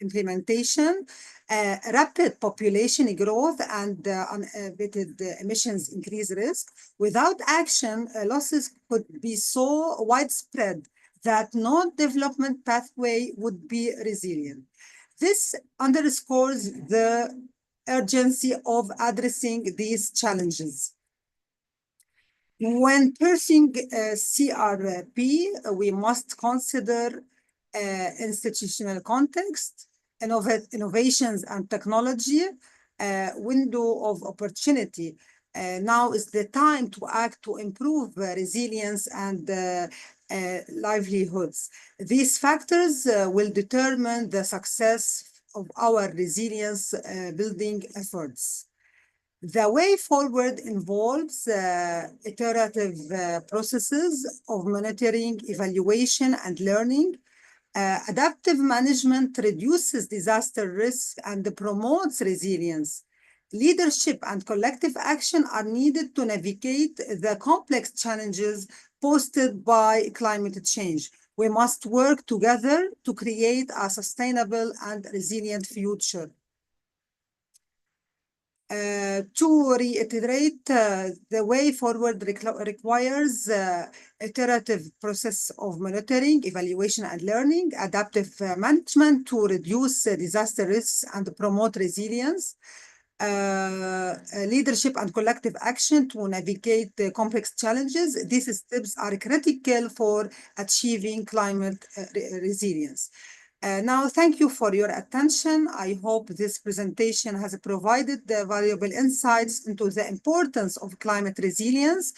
implementation. Rapid population growth and unabated emissions increase risk. Without action, losses could be so widespread that no development pathway would be resilient. This underscores the urgency of addressing these challenges. When pursuing CRP, we must consider institutional context, innovations and technology, window of opportunity. Now is the time to act to improve resilience and livelihoods. These factors will determine the success of our resilience building efforts. The way forward involves iterative processes of monitoring, evaluation, and learning. Adaptive management reduces disaster risk and promotes resilience. Leadership and collective action are needed to navigate the complex challenges posed by climate change. We must work together to create a sustainable and resilient future. To reiterate, the way forward requires iterative process of monitoring, evaluation, and learning, adaptive management to reduce disaster risks and promote resilience, leadership and collective action to navigate the complex challenges. These steps are critical for achieving climate resilience. Now, thank you for your attention. I hope this presentation has provided valuable insights into the importance of climate resilience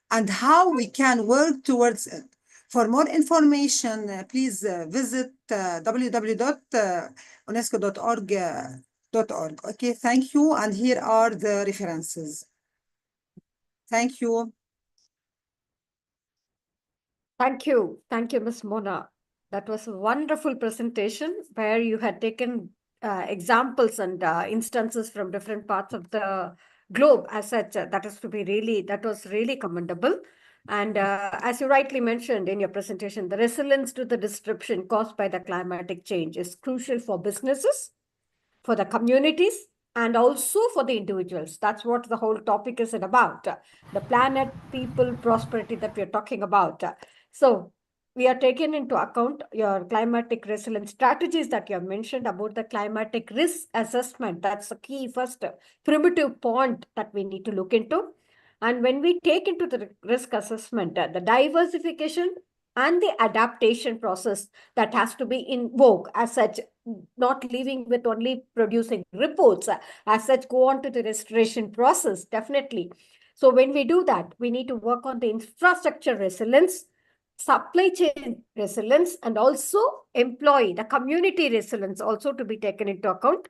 and how we can work towards it. For more information, please visit www.unesco.org. Okay, thank you. And here are the references. Thank you. Thank you. Thank you, Ms. Mona. That was a wonderful presentation where you had taken examples and instances from different parts of the globe as such. That was really commendable. And as you rightly mentioned in your presentation, the resilience to the disruption caused by the climatic change is crucial for businesses, for the communities, and also for the individuals. That's what the whole topic is about. The planet, people, prosperity that we're talking about. So we are taking into account your climatic resilience strategies that you have mentioned about the climatic risk assessment. That's the key first primitive point that we need to look into. And when we take into the risk assessment, the diversification and the adaptation process that has to be in vogue as such, not leaving with only producing reports, as such go on to the restoration process, definitely. So when we do that, we need to work on the infrastructure resilience, supply chain resilience, and also the community resilience also to be taken into account.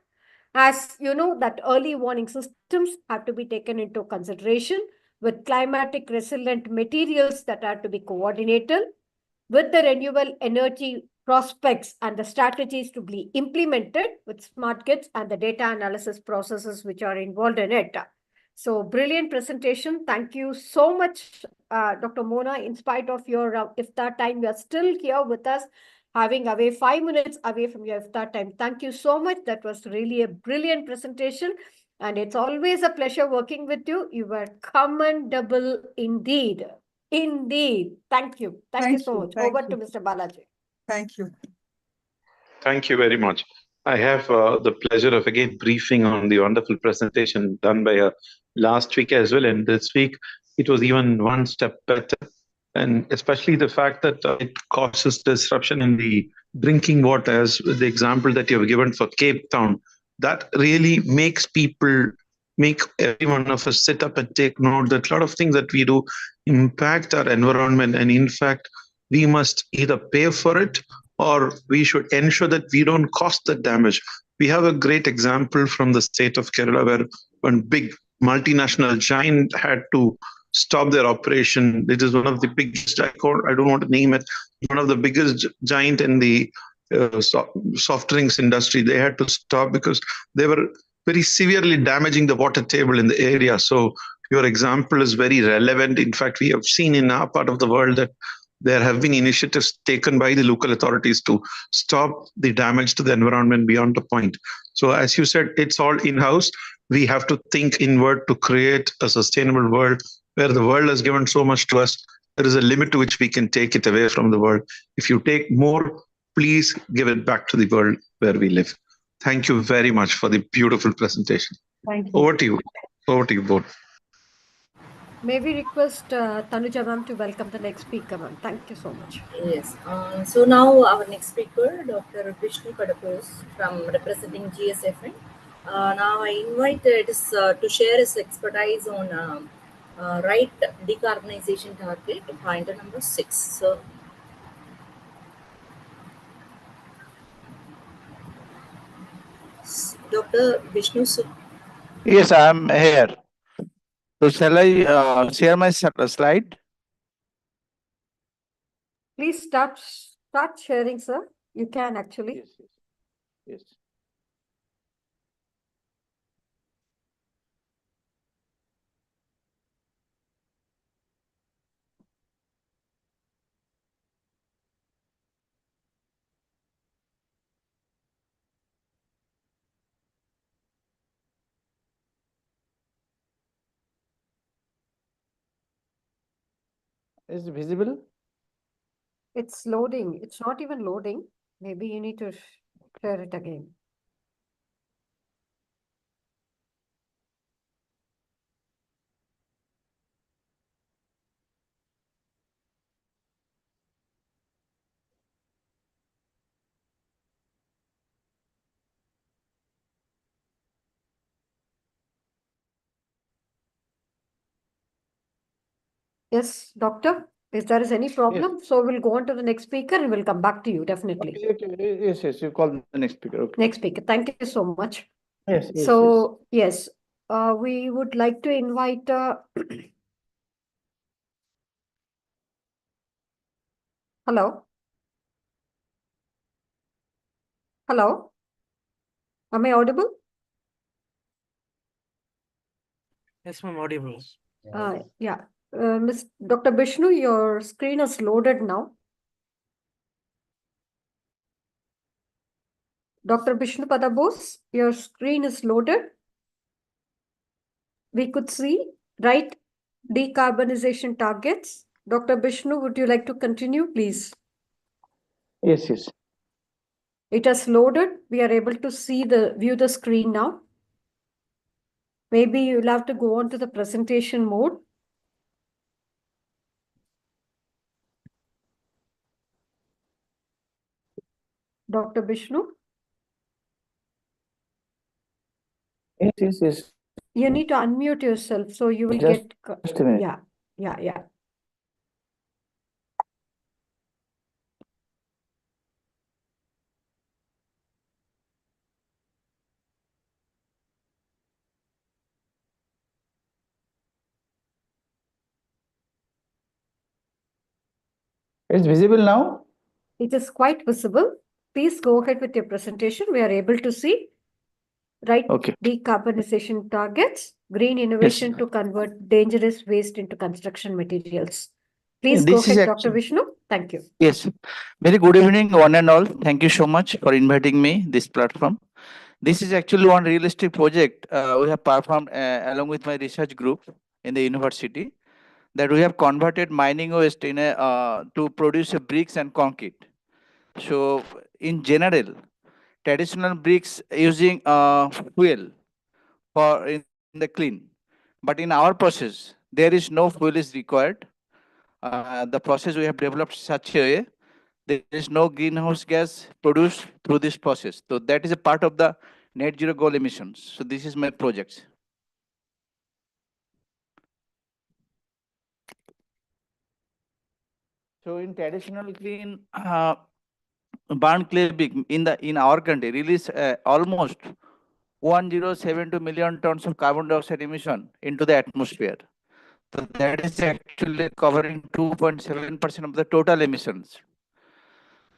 As you know, that early warning systems have to be taken into consideration with climatic resilient materials that are to be coordinated with the renewable energy prospects and the strategies to be implemented with smart grids and the data analysis processes which are involved in it. So brilliant presentation. Thank you so much, Dr. Mona. In spite of your iftar time, you are still here with us, having away 5 minutes away from your iftar time. Thank you so much. That was really a brilliant presentation. And it's always a pleasure working with you. You were commendable indeed. Indeed. Thank you. Thank you so much. Over to Mr. Balaji. Thank you. Thank you very much. I have the pleasure of again briefing on the wonderful presentation done by last week as well. And this week, it was even one step better. And especially the fact that it causes disruption in the drinking water, as the example that you have given for Cape Town, that really makes people, make every one of us sit up and take note that a lot of things that we do impact our environment. And in fact, we must either pay for it or we should ensure that we don't cause the damage. We have a great example from the state of Kerala where one big multinational giant had to stop their operation. It is one of the biggest, I don't want to name it, one of the biggest giant in the soft drinks industry. They had to stop because they were very severely damaging the water table in the area. So your example is very relevant. In fact, we have seen in our part of the world that there have been initiatives taken by the local authorities to stop the damage to the environment beyond the point. So as you said, it's all in-house. We have to think inward to create a sustainable world where the world has given so much to us. There is a limit to which we can take it away from the world. If you take more, please give it back to the world where we live. Thank you very much for the beautiful presentation. Thank you. Over to you. Over to you both. May we request Tanuja ma'am to welcome the next speaker, ma'am. Thank you so much. Yes. So now our next speaker, Dr. Vishnu Padapose, from representing GSFN. Now I invite to share his expertise on right decarbonization target, pointer number 6. So, Dr. Vishnu. Yes, I am here. So shall I share my slide? Please start sharing, sir. You can actually. Yes. Is it visible? It's loading. It's not even loading. Maybe you need to share it again. Yes, doctor. If there is any problem, so we'll go on to the next speaker and we'll come back to you, definitely. Okay. Yes, you call the next speaker. Okay. Next speaker. Thank you so much. Yes. So, yes, we would like to invite hello. Hello. Am I audible? Yes, ma'am, audible. Yeah. Miss Dr. Vishnu, your screen is loaded now. Dr. Vishnu Padapose, your screen is loaded. We could see, right, decarbonization targets. Dr. Vishnu, would you like to continue, please? Yes. It has loaded. We are able to view the screen now. Maybe you'll have to go on to the presentation mode. Dr. Vishnu? Yes. You need to unmute yourself, so you will Just a minute. Yeah. It's visible now? It is quite visible. Please go ahead with your presentation. We are able to see. Right Okay. decarbonization targets, green innovation to convert dangerous waste into construction materials. Please go This is ahead, Dr. actually, Vishnu. Thank you. yes. Very good evening, one and all. Thank you so much for inviting me this platform. This is actually one realistic project we have performed along with my research group in the university, that we have converted mining waste in a to produce a bricks and concrete. So in general, traditional bricks using fuel for in the clean, but in our process there is no fuel is required. The process we have developed such a way there is no greenhouse gas produced through this process. So that is a part of the net zero goal emissions. So this is my projects. So in traditional clean burn clay brick in our country release almost 1072 million tons of carbon dioxide emission into the atmosphere. So that is actually covering 2.7% of the total emissions.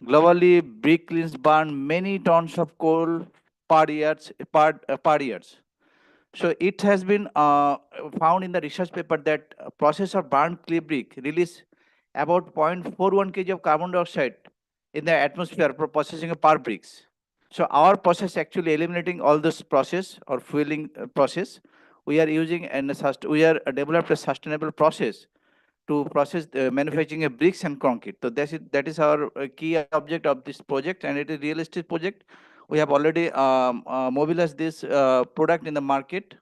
Globally, brick kilns burn many tons of coal per years. So it has been found in the research paper that process of burnt clay brick release about 0.41 kg of carbon dioxide in the atmosphere for processing of per bricks. So our process actually eliminating all this process or fueling process. We are using and we are developed a sustainable process to process manufacturing of bricks and concrete. So that is our key object of this project, and it is a realistic project. We have already mobilized this product in the market.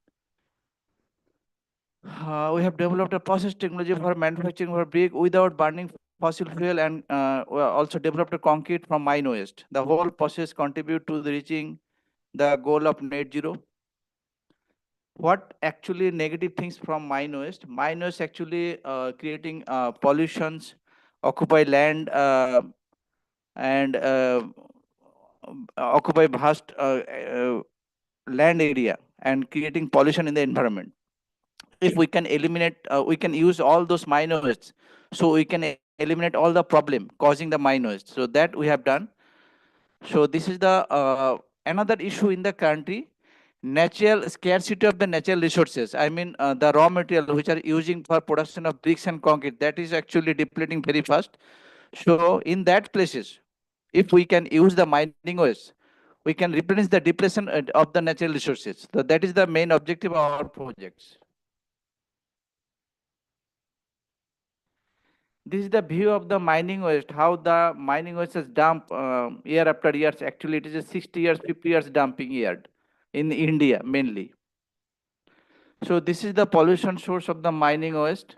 We have developed a process technology for manufacturing for brick without burning fossil fuel, and we also developed a concrete from mine waste. The whole process contribute to reaching the goal of net zero. What actually negative things from mine waste? Mine waste actually creating pollutions, occupy land and occupy vast land area and creating pollution in the environment. If we can eliminate, we can use all those mine waste, so we can eliminate all the problem causing the mine waste. So that we have done. So this is the another issue in the country. Natural scarcity of the natural resources. I mean, the raw material which are using for production of bricks and concrete, that is actually depleting very fast. So in that places, if we can use the mining waste, we can replenish the depletion of the natural resources. So that is the main objective of our projects. This is the view of the mining waste, how the mining waste is dumped year after year. Actually, it is a 60 years, 50 years dumping year in India mainly. So this is the pollution source of the mining waste: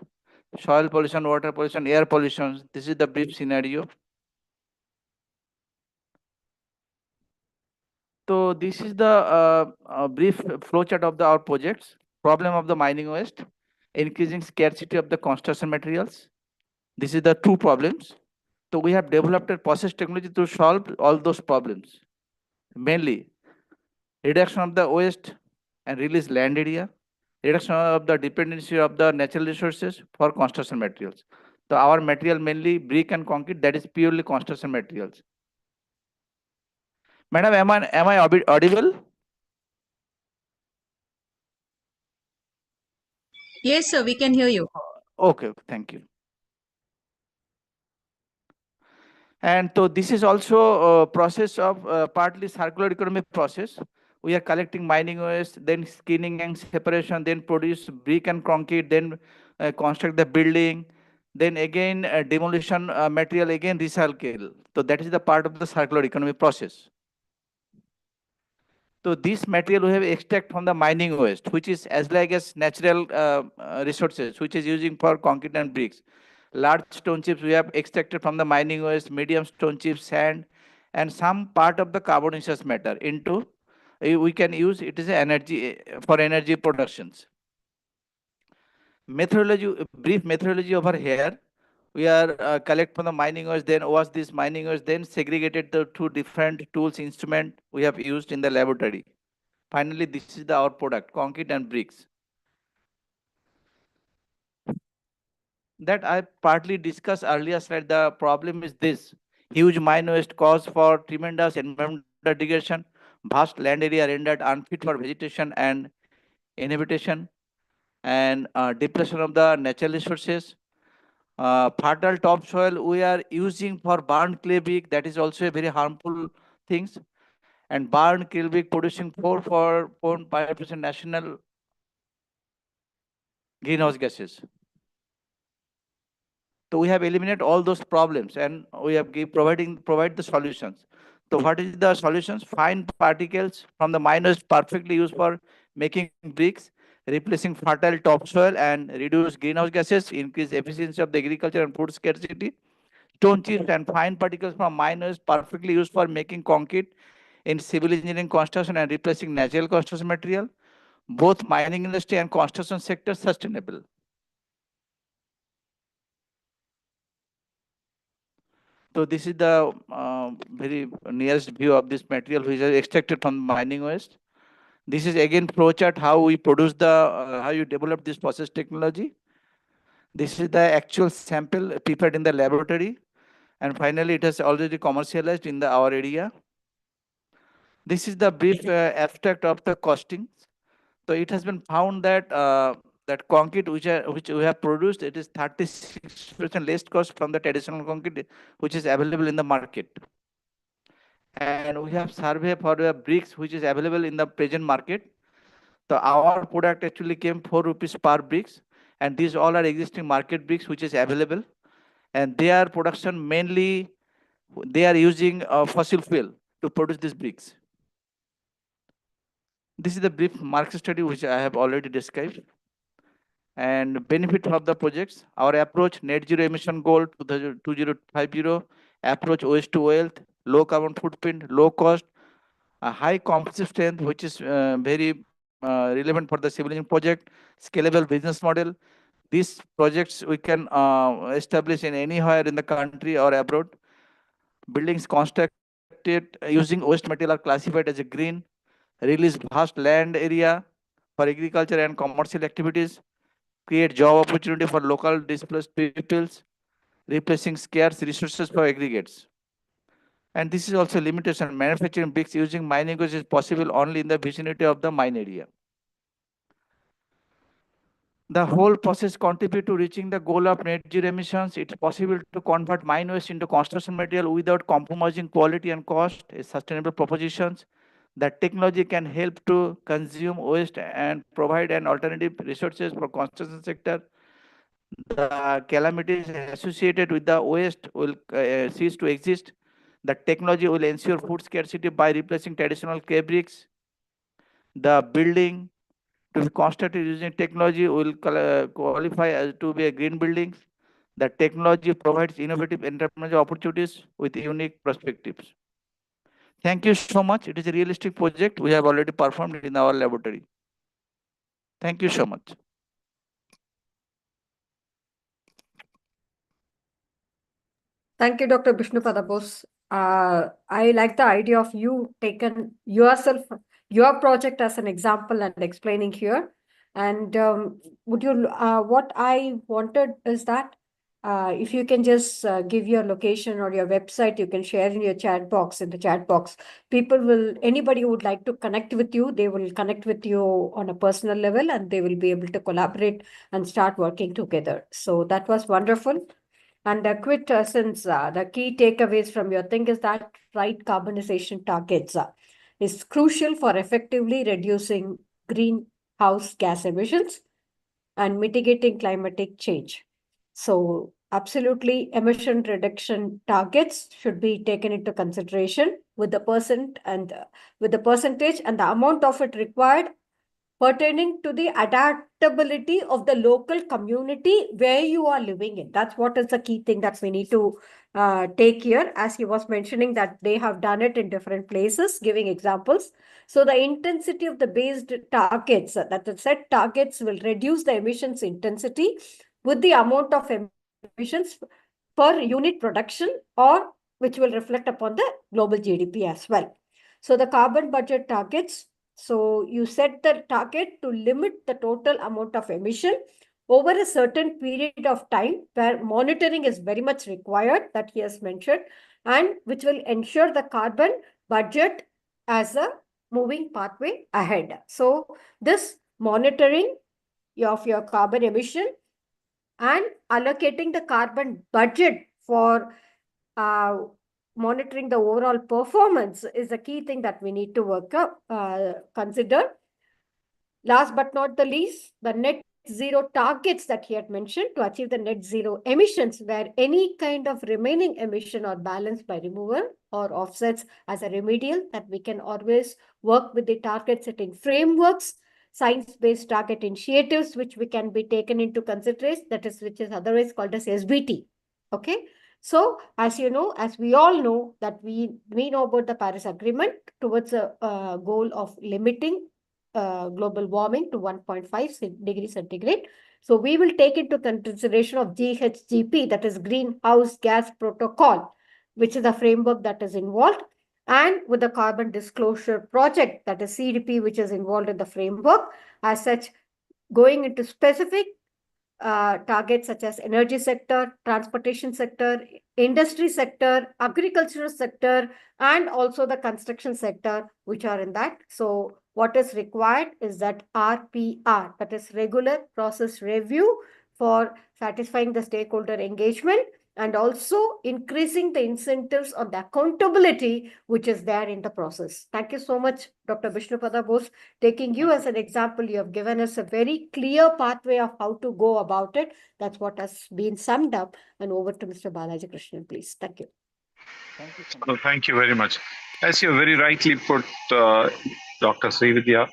soil pollution, water pollution, air pollution. This is the brief scenario. So this is the brief flowchart of our projects. Problem of the mining waste: increasing scarcity of the construction materials. This is the two problems. So we have developed a process technology to solve all those problems. Mainly, reduction of the waste and release land area, reduction of the dependency of the natural resources for construction materials. So our material mainly brick and concrete, that is purely construction materials. Madam, am I audible? Yes, sir, we can hear you. Okay, thank you. And so this is also a process of partly circular economy process. We are collecting mining waste, then skinning and separation, then produce brick and concrete, then construct the building, then again demolition material, again recycle. So that is the part of the circular economy process. So this material we have extract from the mining waste, which is as like as natural resources, which is using for concrete and bricks. Large stone chips we have extracted from the mining waste, medium stone chips, sand, and some part of the carbonaceous matter into we can use it as energy for energy productions. Methodology, brief methodology over here. We are collect from the mining waste, then wash this mining waste, then segregated the two different tools, instrument we have used in the laboratory. Finally, this is our product, concrete and bricks. That I partly discussed earlier slide. The problem is this: huge mine waste cause for tremendous environmental degradation. vast land area rendered unfit for vegetation and inhabitation, and depletion of the natural resources. Fertile topsoil we are using for burnt clay brick, that is also a very harmful things. And burnt clay brick producing 4.5% national greenhouse gases. So we have eliminated all those problems and we have provide the solutions. So what is the solutions? Fine particles from the mine waste perfectly used for making bricks, replacing fertile topsoil and reduce greenhouse gases, increase efficiency of the agriculture and food scarcity. Stone chips and fine particles from mine waste perfectly used for making concrete in civil engineering construction and replacing natural construction material. Both mining industry and construction sector sustainable. So this is the very nearest view of this material which is extracted from mining waste. This is again flowchart how we produce the, how you develop this process technology. This is the actual sample prepared in the laboratory. And finally, it has already commercialized in our area. This is the brief abstract of the costing. So it has been found that that concrete which we have produced, it is 36% less cost from the traditional concrete which is available in the market. And we have survey for the bricks which is available in the present market. So our product actually came 4 rupees per bricks, and these all are existing market bricks which is available. And their production mainly, they are using fossil fuel to produce these bricks. This is the brief market study which I have already described. And benefit of the projects, our approach, net zero emission goal 2050, approach waste to wealth, low carbon footprint, low cost, a high competitive strength, which is very relevant for the civil engineering project, scalable business model. These projects we can establish in anywhere in the country or abroad. Buildings constructed using waste material are classified as a green, release vast land area for agriculture and commercial activities, create job opportunity for local displaced peoples, replacing scarce resources for aggregates. And this is also limitation. Manufacturing bricks using mining waste is possible only in the vicinity of the mine area. The whole process contributes to reaching the goal of net zero emissions. It's possible to convert mine waste into construction material without compromising quality and cost, sustainable propositions. That technology can help to consume waste and provide an alternative resources for construction sector. The calamities associated with the waste will cease to exist. The technology will ensure food scarcity by replacing traditional clay bricks. The building to be constructed using technology will qualify as to be a green building. The technology provides innovative entrepreneurial opportunities with unique perspectives. Thank you so much. It is a realistic project. We have already performed it in our laboratory. Thank you so much. Thank you, Dr. Bishnupada Bose. I like the idea of you taken yourself, your project as an example and explaining here. And would you, what I wanted is that if you can just give your location or your website, you can share in your chat box, in the chat box. People will, anybody who would like to connect with you, they will connect with you on a personal level and they will be able to collaborate and start working together. So that was wonderful. And since the key takeaways from your thing is that right carbonization targets is crucial for effectively reducing greenhouse gas emissions and mitigating climatic change. So absolutely emission reduction targets should be taken into consideration with the percentage and the amount of it required pertaining to the adaptability of the local community where you are living in. That's what is the key thing that we need to take here, as he was mentioning that they have done it in different places, giving examples. So the intensity of the based targets, that the set targets will reduce the emissions intensity with the amount of emissions per unit production, or which will reflect upon the global GDP as well. So the carbon budget targets, so you set the target to limit the total amount of emission over a certain period of time where monitoring is very much required, that he has mentioned, and which will ensure the carbon budget as a moving pathway ahead. So this monitoring of your carbon emission and allocating the carbon budget for monitoring the overall performance is a key thing that we need to consider. Last but not the least, the net zero targets that he had mentioned to achieve the net zero emissions, where any kind of remaining emission or balanced by removal or offsets as a remedial, that we can always work with the target setting frameworks, science-based target initiatives, which we can be taken into consideration, which is otherwise called as SBT. Okay. So, as you know, as we all know, that we know about the Paris Agreement towards a goal of limiting global warming to 1.5 degrees centigrade. So we will take into consideration of GHGP, that is Greenhouse Gas Protocol, which is the framework that is involved, and with the Carbon Disclosure Project, that is CDP, which is involved in the framework. As such, going into specific targets such as energy sector, transportation sector, industry sector, agricultural sector, and also the construction sector, which are in that. So what is required is that RPR, that is regular process review, for satisfying the stakeholder engagement and also increasing the incentives on the accountability which is there in the process. Thank you so much, Dr. Vishnupada Bose. Taking you as an example, you have given us a very clear pathway of how to go about it. That's what has been summed up. And over to Mr. Balaji Krishnan, please. Thank you. Thank you so much. Well, thank you very much. As you very rightly put, Dr. Srividya,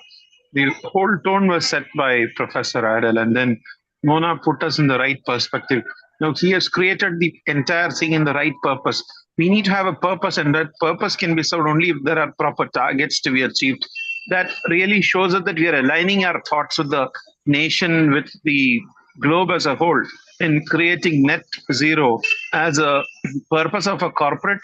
the whole tone was set by Professor Adel, and then Mona put us in the right perspective. Now, he has created the entire thing in the right purpose. We need to have a purpose, and that purpose can be served only if there are proper targets to be achieved. That really shows us that we are aligning our thoughts with the nation, with the globe as a whole, in creating net zero as a purpose of a corporate,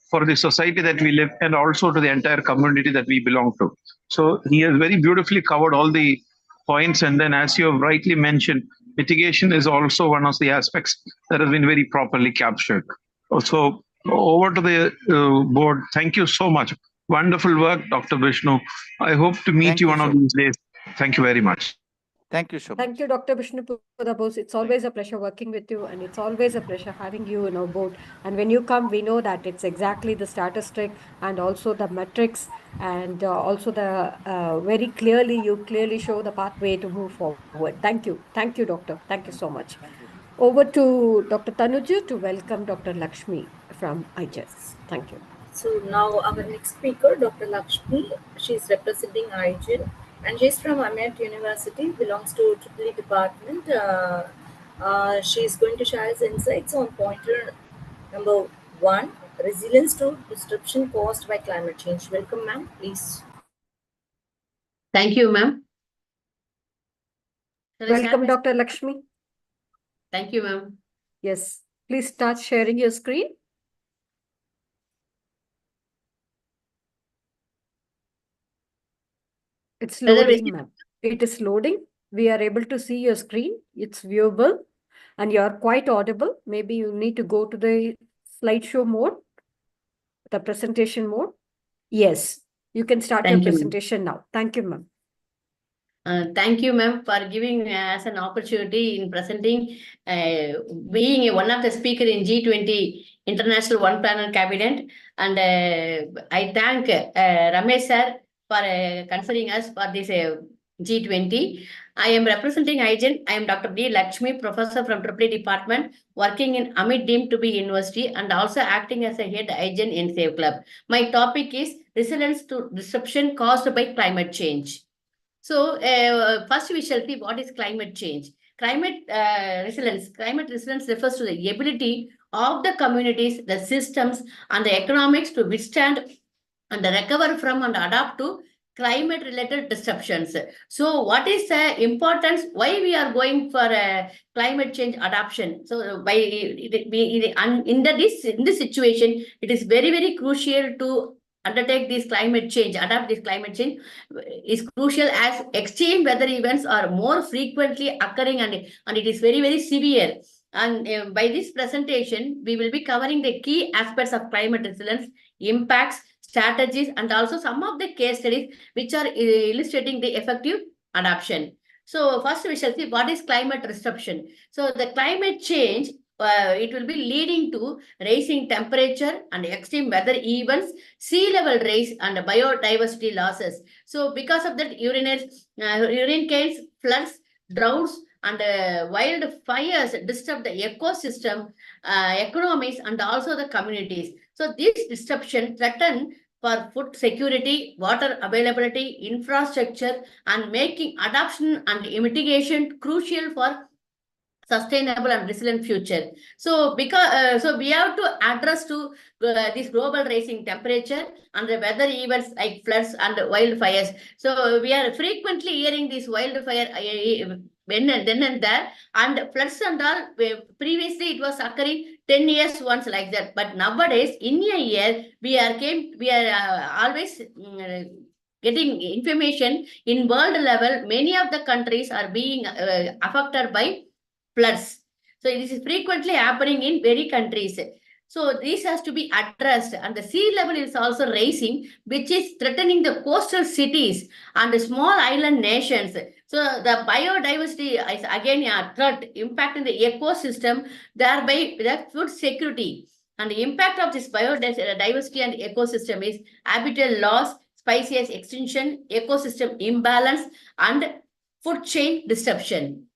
for the society that we live, and also to the entire community that we belong to. So he has very beautifully covered all the points. And then, as you have rightly mentioned, mitigation is also one of the aspects that has been very properly captured. So over to the board. Thank you so much. Wonderful work, Dr. Vishnu. I hope to meet you one of these days. Thank you very much. Thank you so much. Thank you, Dr. Vishnupada Bose. It's always a pleasure working with you, and it's always a pleasure having you in our board. And when you come, we know that it's exactly the statistic and also the metrics, and also the very clearly, you clearly show the pathway to move forward. Thank you. Thank you, Doctor. Thank you so much. Over to Dr. Tanuja to welcome Dr. Lakshmi from IGES. Thank you. So now our next speaker, Dr. Lakshmi, she is representing IGEN, and she is from Amit University, belongs to EEE department. She is going to share his insights on pointer number 1, resilience to disruption caused by climate change. Welcome, ma'am, please. Thank you, ma'am. Welcome, Dr. Lakshmi. Thank you, ma'am. Yes, please start sharing your screen. It's loading, ma'am. It is loading. We are able to see your screen. It's viewable and you're quite audible. Maybe you need to go to the slideshow mode, the presentation mode. Yes, you can start your presentation now. Thank you, ma'am. Thank you, ma'am, for giving us an opportunity in presenting, being one of the speaker in G20 International One Panel Cabinet. And I thank Ramesh sir for considering us for this G20. I am representing IGEN. I am Dr. D. Lakshmi, professor from EEE department, working in Amit deemed to be university and also acting as a head IGEN in Save Club. My topic is resilience to disruption caused by climate change. So first we shall see what is climate change. Climate resilience refers to the ability of the communities, the systems, and the economics to withstand and recover from and adapt to climate-related disruptions. So what is the importance, why we are going for climate change adaptation? So by in this situation, it is very, very crucial to undertake this climate change, adapt this climate change is crucial as extreme weather events are more frequently occurring and it is very, very severe. And by this presentation, we will be covering the key aspects of climate resilience, impacts, strategies, and also some of the case studies which are illustrating the effective adoption. So first we shall see what is climate disruption. So the climate change, it will be leading to rising temperature and extreme weather events, sea level rise, and biodiversity losses. So because of that, hurricanes, floods, droughts, and wildfires disturb the ecosystem, economies, and also the communities. So this disruption threaten for food security, water availability, infrastructure, and making adoption and mitigation crucial for sustainable and resilient future. So because so we have to address to this global rising temperature and the weather events like floods and wildfires. So we are frequently hearing this wildfire when and then and there, and floods and all. Previously it was occurring 10 years once like that, but nowadays in a year we are always getting information in world level. Many of the countries are being affected by floods. So this is frequently happening in many countries. So this has to be addressed, and the sea level is also rising, which is threatening the coastal cities and the small island nations. So the biodiversity is again a threat, impacting the ecosystem, thereby the food security. And the impact of this biodiversity and ecosystem is habitat loss, species extinction, ecosystem imbalance, and food chain disruption.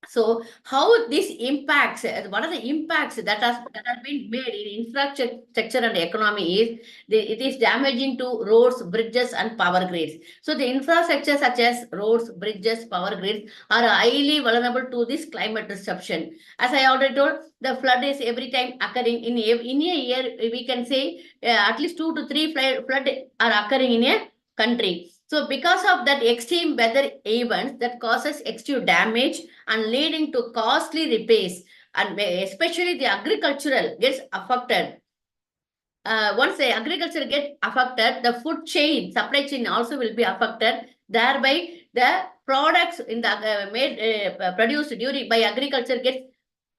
So how this impacts, what are the impacts that have been made in infrastructure and economy is, it is damaging to roads, bridges, and power grids. So the infrastructure such as roads, bridges, power grids are highly vulnerable to this climate disruption. As I already told, the flood is every time occurring in a year. We can say at least 2 to 3 flood are occurring in a country. So because of that extreme weather events that causes extreme damage and leading to costly repairs, and especially the agricultural gets affected. Once the agriculture gets affected, the food chain, supply chain also will be affected. Thereby, the products in the produced during by agriculture gets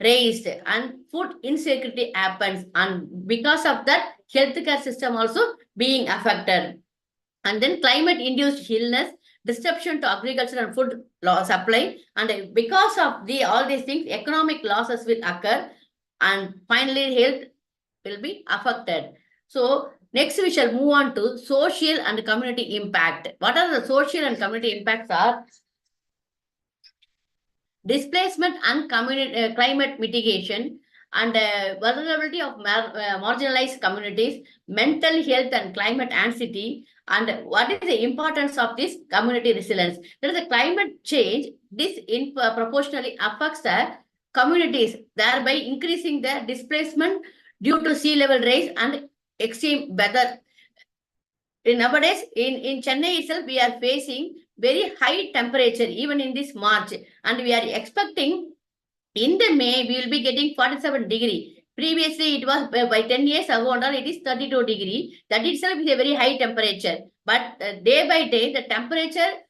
raised, and food insecurity happens. And because of that, healthcare system also being affected. And then climate-induced illness, disruption to agriculture and food supply, and because of all these things, economic losses will occur, and finally health will be affected. So next we shall move on to social and community impact. What are the social and community impacts are? Displacement and climate mitigation, and vulnerability of marginalized communities, mental health and climate anxiety, and what is the importance of this community resilience? There is a climate change. This proportionally affects the communities, thereby increasing the displacement due to sea level rise and extreme weather. Nowadays, in Chennai itself, we are facing very high temperature even in this March, and we are expecting in the May we will be getting 47 degree. Previously, it was by 10 years ago, it is 32 degree. That itself is a very high temperature. But day by day, the temperature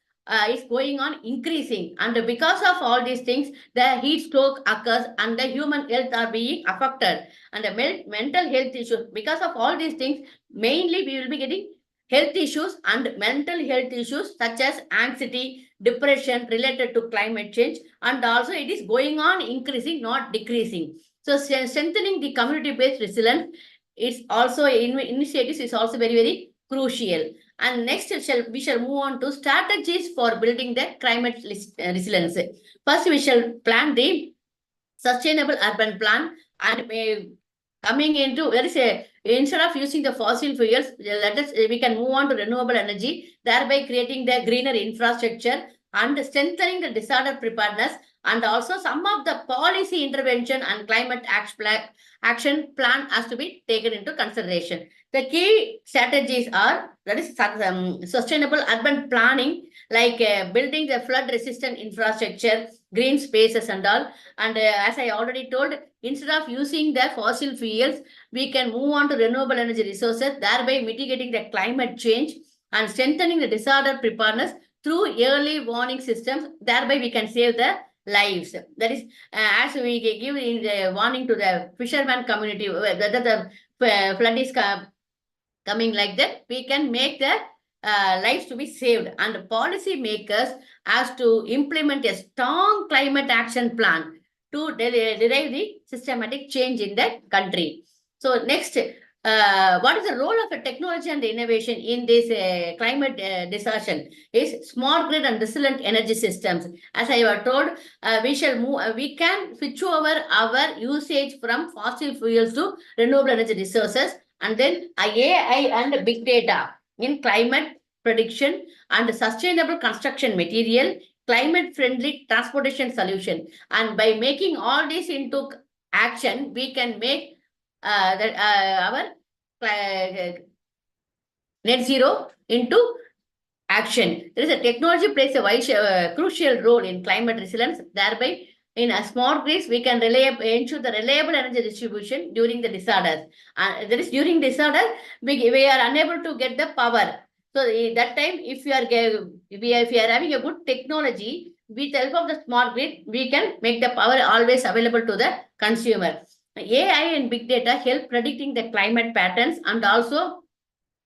is going on increasing. And because of all these things, the heat stroke occurs and the human health are being affected. And the mental health issues, because of all these things, mainly we will be getting health issues and mental health issues such as anxiety, depression related to climate change. And also it is going on increasing, not decreasing. So strengthening the community-based resilience is also initiatives is also very, very crucial. And next we shall move on to strategies for building the climate resilience. First, we shall plan the sustainable urban plan, and coming into instead of using the fossil fuels, we can move on to renewable energy, thereby creating the greener infrastructure and strengthening the disaster preparedness. And also some of the policy intervention and climate action plan has to be taken into consideration. The key strategies are, that is sustainable urban planning, like building the flood resistant infrastructure, green spaces and all. And as I already told, instead of using the fossil fuels, we can move on to renewable energy resources, thereby mitigating the climate change and strengthening the disaster preparedness through early warning systems. Thereby we can save the lives. That is, as we give in the warning to the fisherman community, whether the flood is coming like that, we can make the lives to be saved. And policy makers has to implement a strong climate action plan to derive the systematic change in the country. So next, what is the role of technology and innovation in this climate discussion is smart grid and resilient energy systems. As I have told, we can switch over our usage from fossil fuels to renewable energy resources, and then AI and big data in climate prediction and sustainable construction material, climate-friendly transportation solution. And by making all this into action, we can make our net zero into action. There is a technology plays a crucial role in climate resilience. Thereby, in a small grids, we can ensure the reliable energy distribution during the disorders. During disorder, we are unable to get the power. So that time, if you are having a good technology, with the help of the smart grid, we can make the power always available to the consumer. AI and big data help predicting the climate patterns and also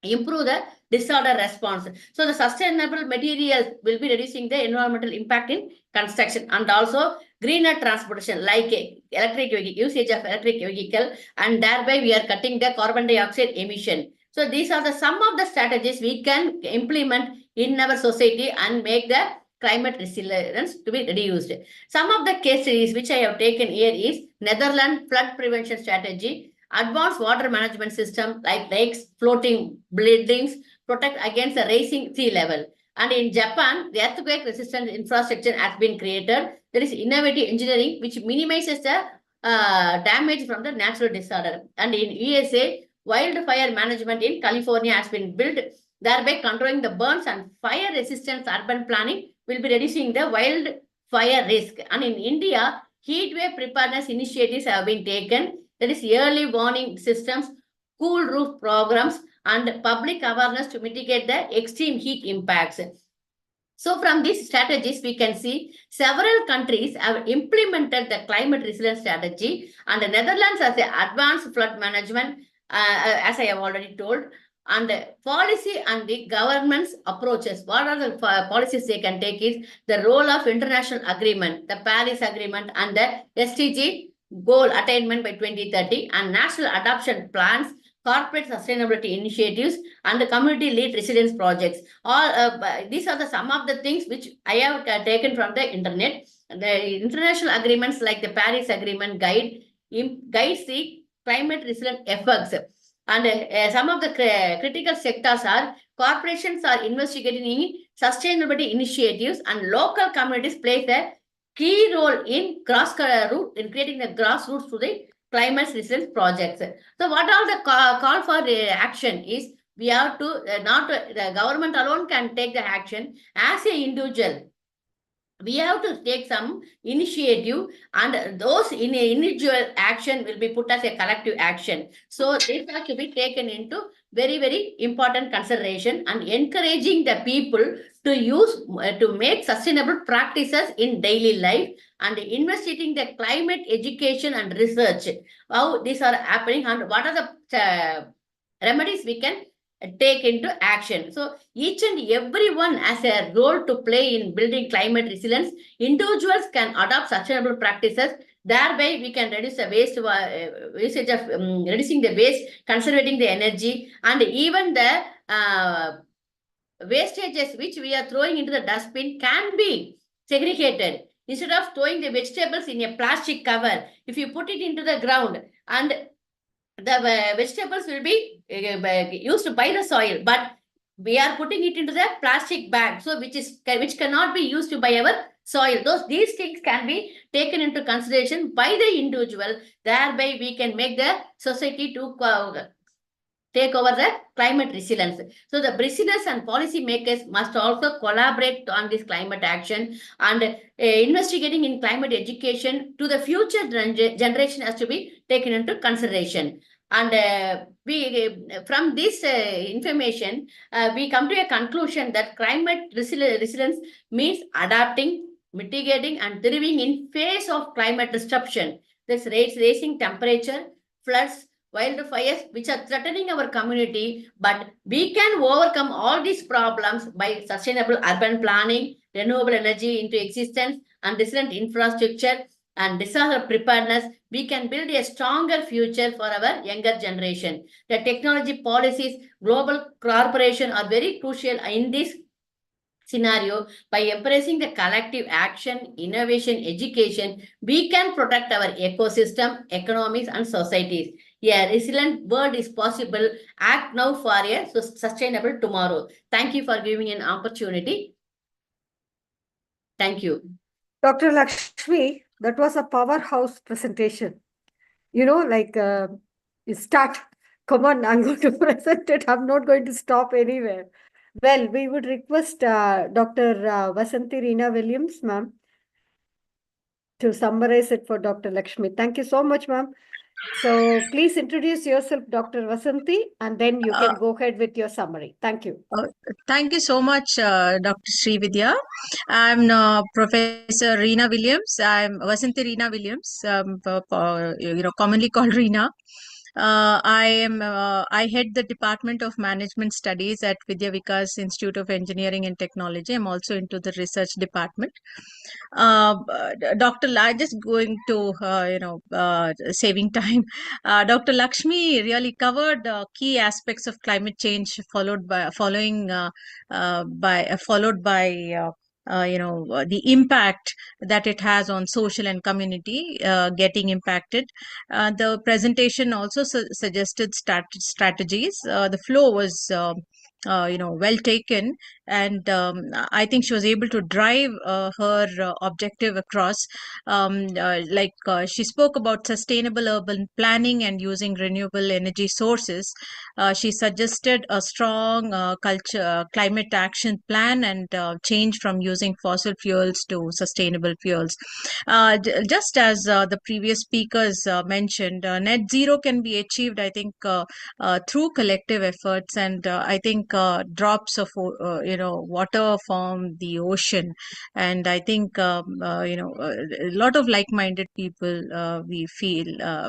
improve the disorder response. So the sustainable materials will be reducing the environmental impact in construction, and also greener transportation like electric usage of electric vehicle, and thereby we are cutting the carbon dioxide emission. So these are the some of the strategies we can implement in our society and make the climate resilience to be reduced. Some of the case studies which I have taken here is Netherlands flood prevention strategy, advanced water management system like lakes, floating buildings, protect against the rising sea level. And in Japan, the earthquake resistant infrastructure has been created. There is innovative engineering which minimizes the damage from the natural disaster. And in USA, wildfire management in California has been built, thereby controlling the burns, and fire resistance urban planning will be reducing the wildfire risk. And in India, heat wave preparedness initiatives have been taken. There is early warning systems, cool roof programs, and public awareness to mitigate the extreme heat impacts. So from these strategies, we can see several countries have implemented the climate resilience strategy, and the Netherlands has the advanced flood management, as I have already told. And the policy and the government's approaches, what are the policies they can take is the role of international agreement, the Paris Agreement, and the SDG goal attainment by 2030, and national adoption plans, corporate sustainability initiatives, and the community lead resilience projects. All these are the some of the things which I have taken from the internet. The international agreements like the Paris Agreement guides the climate resilient efforts. And some of the critical sectors are corporations are investigating in sustainability initiatives, and local communities play a key role in creating the grassroots to the climate resilience projects. So what are the call for action is we have to the government alone can take the action. As an individual, we have to take some initiative, and those in individual action will be put as a collective action. So this has to be taken into very, very important consideration, and encouraging the people to use to make sustainable practices in daily life, and investigating the climate education and research, how these are happening, and what are the remedies we can take into action. So each and everyone has a role to play in building climate resilience. Individuals can adopt sustainable practices. Thereby, we can reduce the waste usage of reducing the waste, conserving the energy, and even the wastages which we are throwing into the dustbin can be segregated. Instead of throwing the vegetables in a plastic cover, if you put it into the ground, and the vegetables will be used by the soil, but we are putting it into the plastic bag, so which cannot be used by our soil. These things can be taken into consideration by the individual. Thereby, we can make the society to take over the climate resilience. So the business and policy makers must also collaborate on this climate action, and investigating in climate education to the future generation has to be taken into consideration. And from this information, we come to a conclusion that climate resilience means adapting, mitigating, and thriving in face of climate disruption. This raising temperature, floods, wildfires which are threatening our community, but we can overcome all these problems by sustainable urban planning, renewable energy into existence, and resilient infrastructure and disaster preparedness. We can build a stronger future for our younger generation. The technology policies, global cooperation are very crucial in this scenario. By embracing the collective action, innovation, education, we can protect our ecosystem, economies, and societies. A resilient world is possible. Act now for a sustainable tomorrow. Thank you for giving an opportunity. Thank you. Dr. Lakshmi, that was a powerhouse presentation. You know, like you start, come on, I'm going to present it. I'm not going to stop anywhere. Well, we would request Dr. Vasanthi Reena Williams, ma'am, to summarize it for Dr. Lakshmi. Thank you so much, ma'am. So please introduce yourself, Dr. Vasanthi, and then you can go ahead with your summary. Thank you. Thank you so much, Dr. Srividya. I'm Professor Reena Williams. I'm Vasanthi Reena Williams, commonly called Reena. I head the Department of Management Studies at Vidya Vikas Institute of Engineering and Technology. I'm also into the research department. Dr. Just going to saving time. Dr. Lakshmi really covered key aspects of climate change, followed by the impact that it has on social and community getting impacted. The presentation also suggested strategies. The flow was well taken, and I think she was able to drive her objective across. She spoke about sustainable urban planning and using renewable energy sources. She suggested a strong climate action plan and change from using fossil fuels to sustainable fuels. Just as the previous speakers mentioned, net zero can be achieved, I think, through collective efforts, and I think drops of water form the ocean, and I think a lot of like-minded people we feel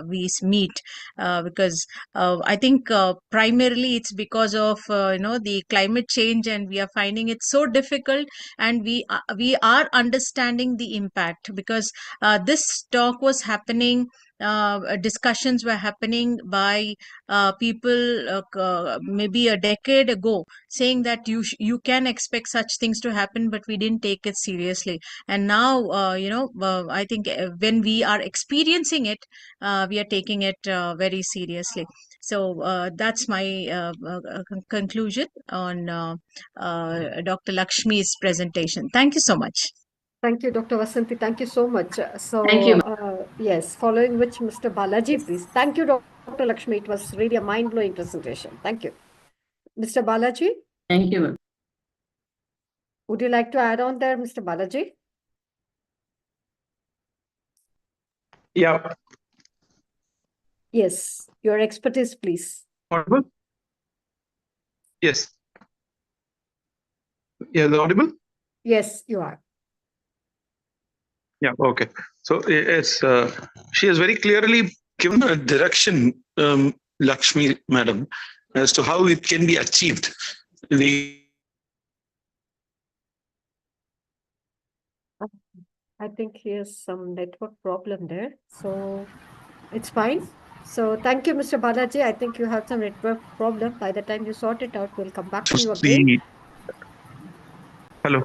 we meet because I think primarily it's because of the climate change, and we are finding it so difficult, and we are understanding the impact because this talk was happening. Discussions were happening by people maybe a decade ago, saying that you can expect such things to happen, but we didn't take it seriously. And now, I think when we are experiencing it, we are taking it very seriously. So that's my conclusion on Dr. Lakshmi's presentation. Thank you so much. Thank you, Dr. Vasanthi. Thank you so much. Thank you. Yes, following which Mr. Balaji, please. Thank you, Dr. Lakshmi. It was really a mind-blowing presentation. Thank you. Mr. Balaji? Thank you, ma'am. Would you like to add on there, Mr. Balaji? Yeah. Yes, your expertise, please. Audible? Yes. Yeah, the audible? Yes, you are. Yeah, okay. So it's she has very clearly given a direction, Lakshmi madam, as to how it can be achieved. I think he has some network problem there, so it's fine. So thank you, Mr. Balaji. I think you have some network problem. By the time you sort it out, we'll come back to you again. Hello.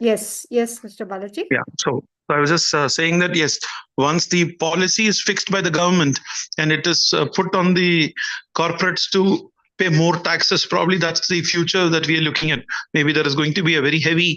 Yes, Mr. Balaji. Yeah, so I was just saying that, yes, once the policy is fixed by the government and it is put on the corporates to pay more taxes, probably that's the future that we are looking at. Maybe there is going to be a very heavy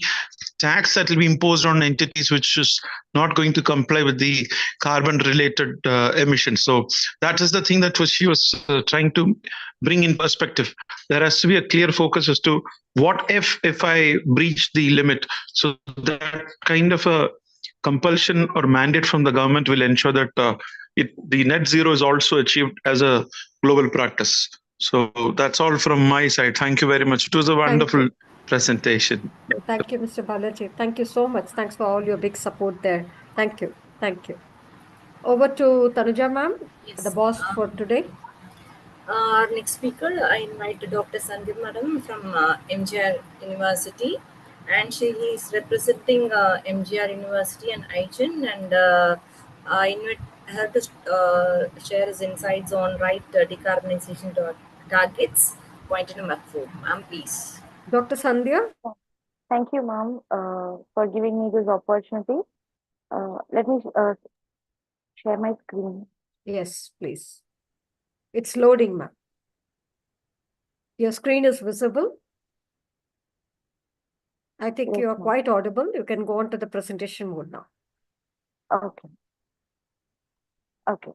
tax that will be imposed on entities which is not going to comply with the carbon related emissions. So that is the thing that she was trying to bring in perspective. There has to be a clear focus as to what if I breach the limit. So that kind of a compulsion or mandate from the government will ensure that the net zero is also achieved as a global practice. So that's all from my side. Thank you very much. It was a wonderful presentation. Thank you, Mr. Balaji. Thank you so much. Thanks for all your big support there. Thank you. Thank you. Over to Tanuja ma'am, the boss for today. Our next speaker, I invite Dr. Sandhya Madam from MGR University, and she is representing MGR University and IGEN, and I invite her to share his insights on decarbonization targets. Point number 4. Ma'am, please. Dr. Sandhya? Thank you, ma'am, for giving me this opportunity. Let me share my screen. Yes, please. It's loading, ma'am. Your screen is visible. I think Yes, you are ma'am. quite audible. You can go on to the presentation mode now. Okay. Okay.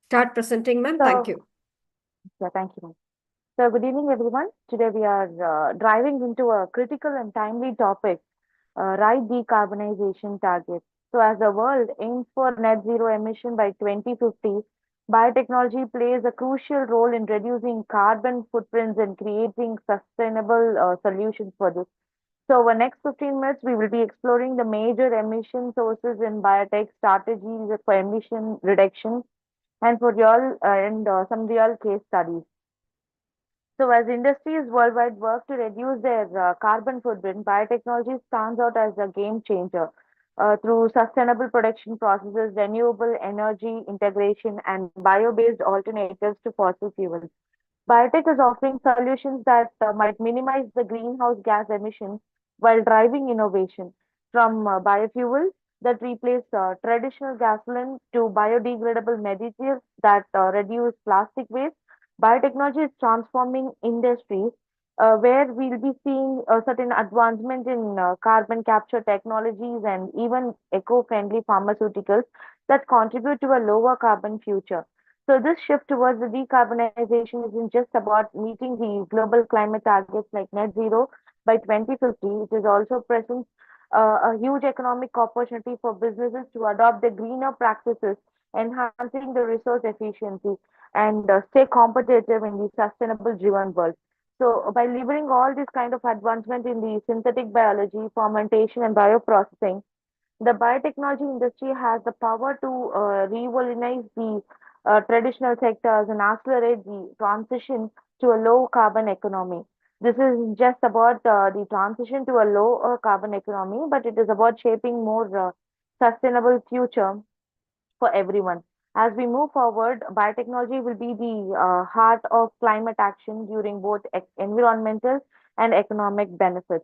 Start presenting, ma'am. Thank you. Yeah, thank you, ma'am. So, good evening, everyone. Today we are driving into a critical and timely topic, right decarbonization targets. So, as the world aims for net zero emission by 2050, biotechnology plays a crucial role in reducing carbon footprints and creating sustainable solutions for this. So, over next 15 minutes, we will be exploring the major emission sources in biotech strategies for emission reduction and for some real case studies. So, as industries worldwide work to reduce their carbon footprint, biotechnology stands out as a game changer through sustainable production processes, renewable energy integration, and bio-based alternatives to fossil fuels. Biotech is offering solutions that might minimize the greenhouse gas emissions while driving innovation, from biofuels that replace traditional gasoline to biodegradable materials that reduce plastic waste. Biotechnology is transforming industries where we'll be seeing a certain advancement in carbon capture technologies and even eco-friendly pharmaceuticals that contribute to a lower carbon future. So this shift towards the decarbonization isn't just about meeting the global climate targets like net zero by 2050. It is also presents a huge economic opportunity for businesses to adopt the greener practices, enhancing the resource efficiency and stay competitive in the sustainable driven world. So by leveraging all this kind of advancement in the synthetic biology, fermentation and bioprocessing, the biotechnology industry has the power to revolutionize the traditional sectors and accelerate the transition to a low carbon economy. This is just about the transition to a low carbon economy, but it is about shaping more sustainable future for everyone. As we move forward, biotechnology will be the heart of climate action during both environmental and economic benefits.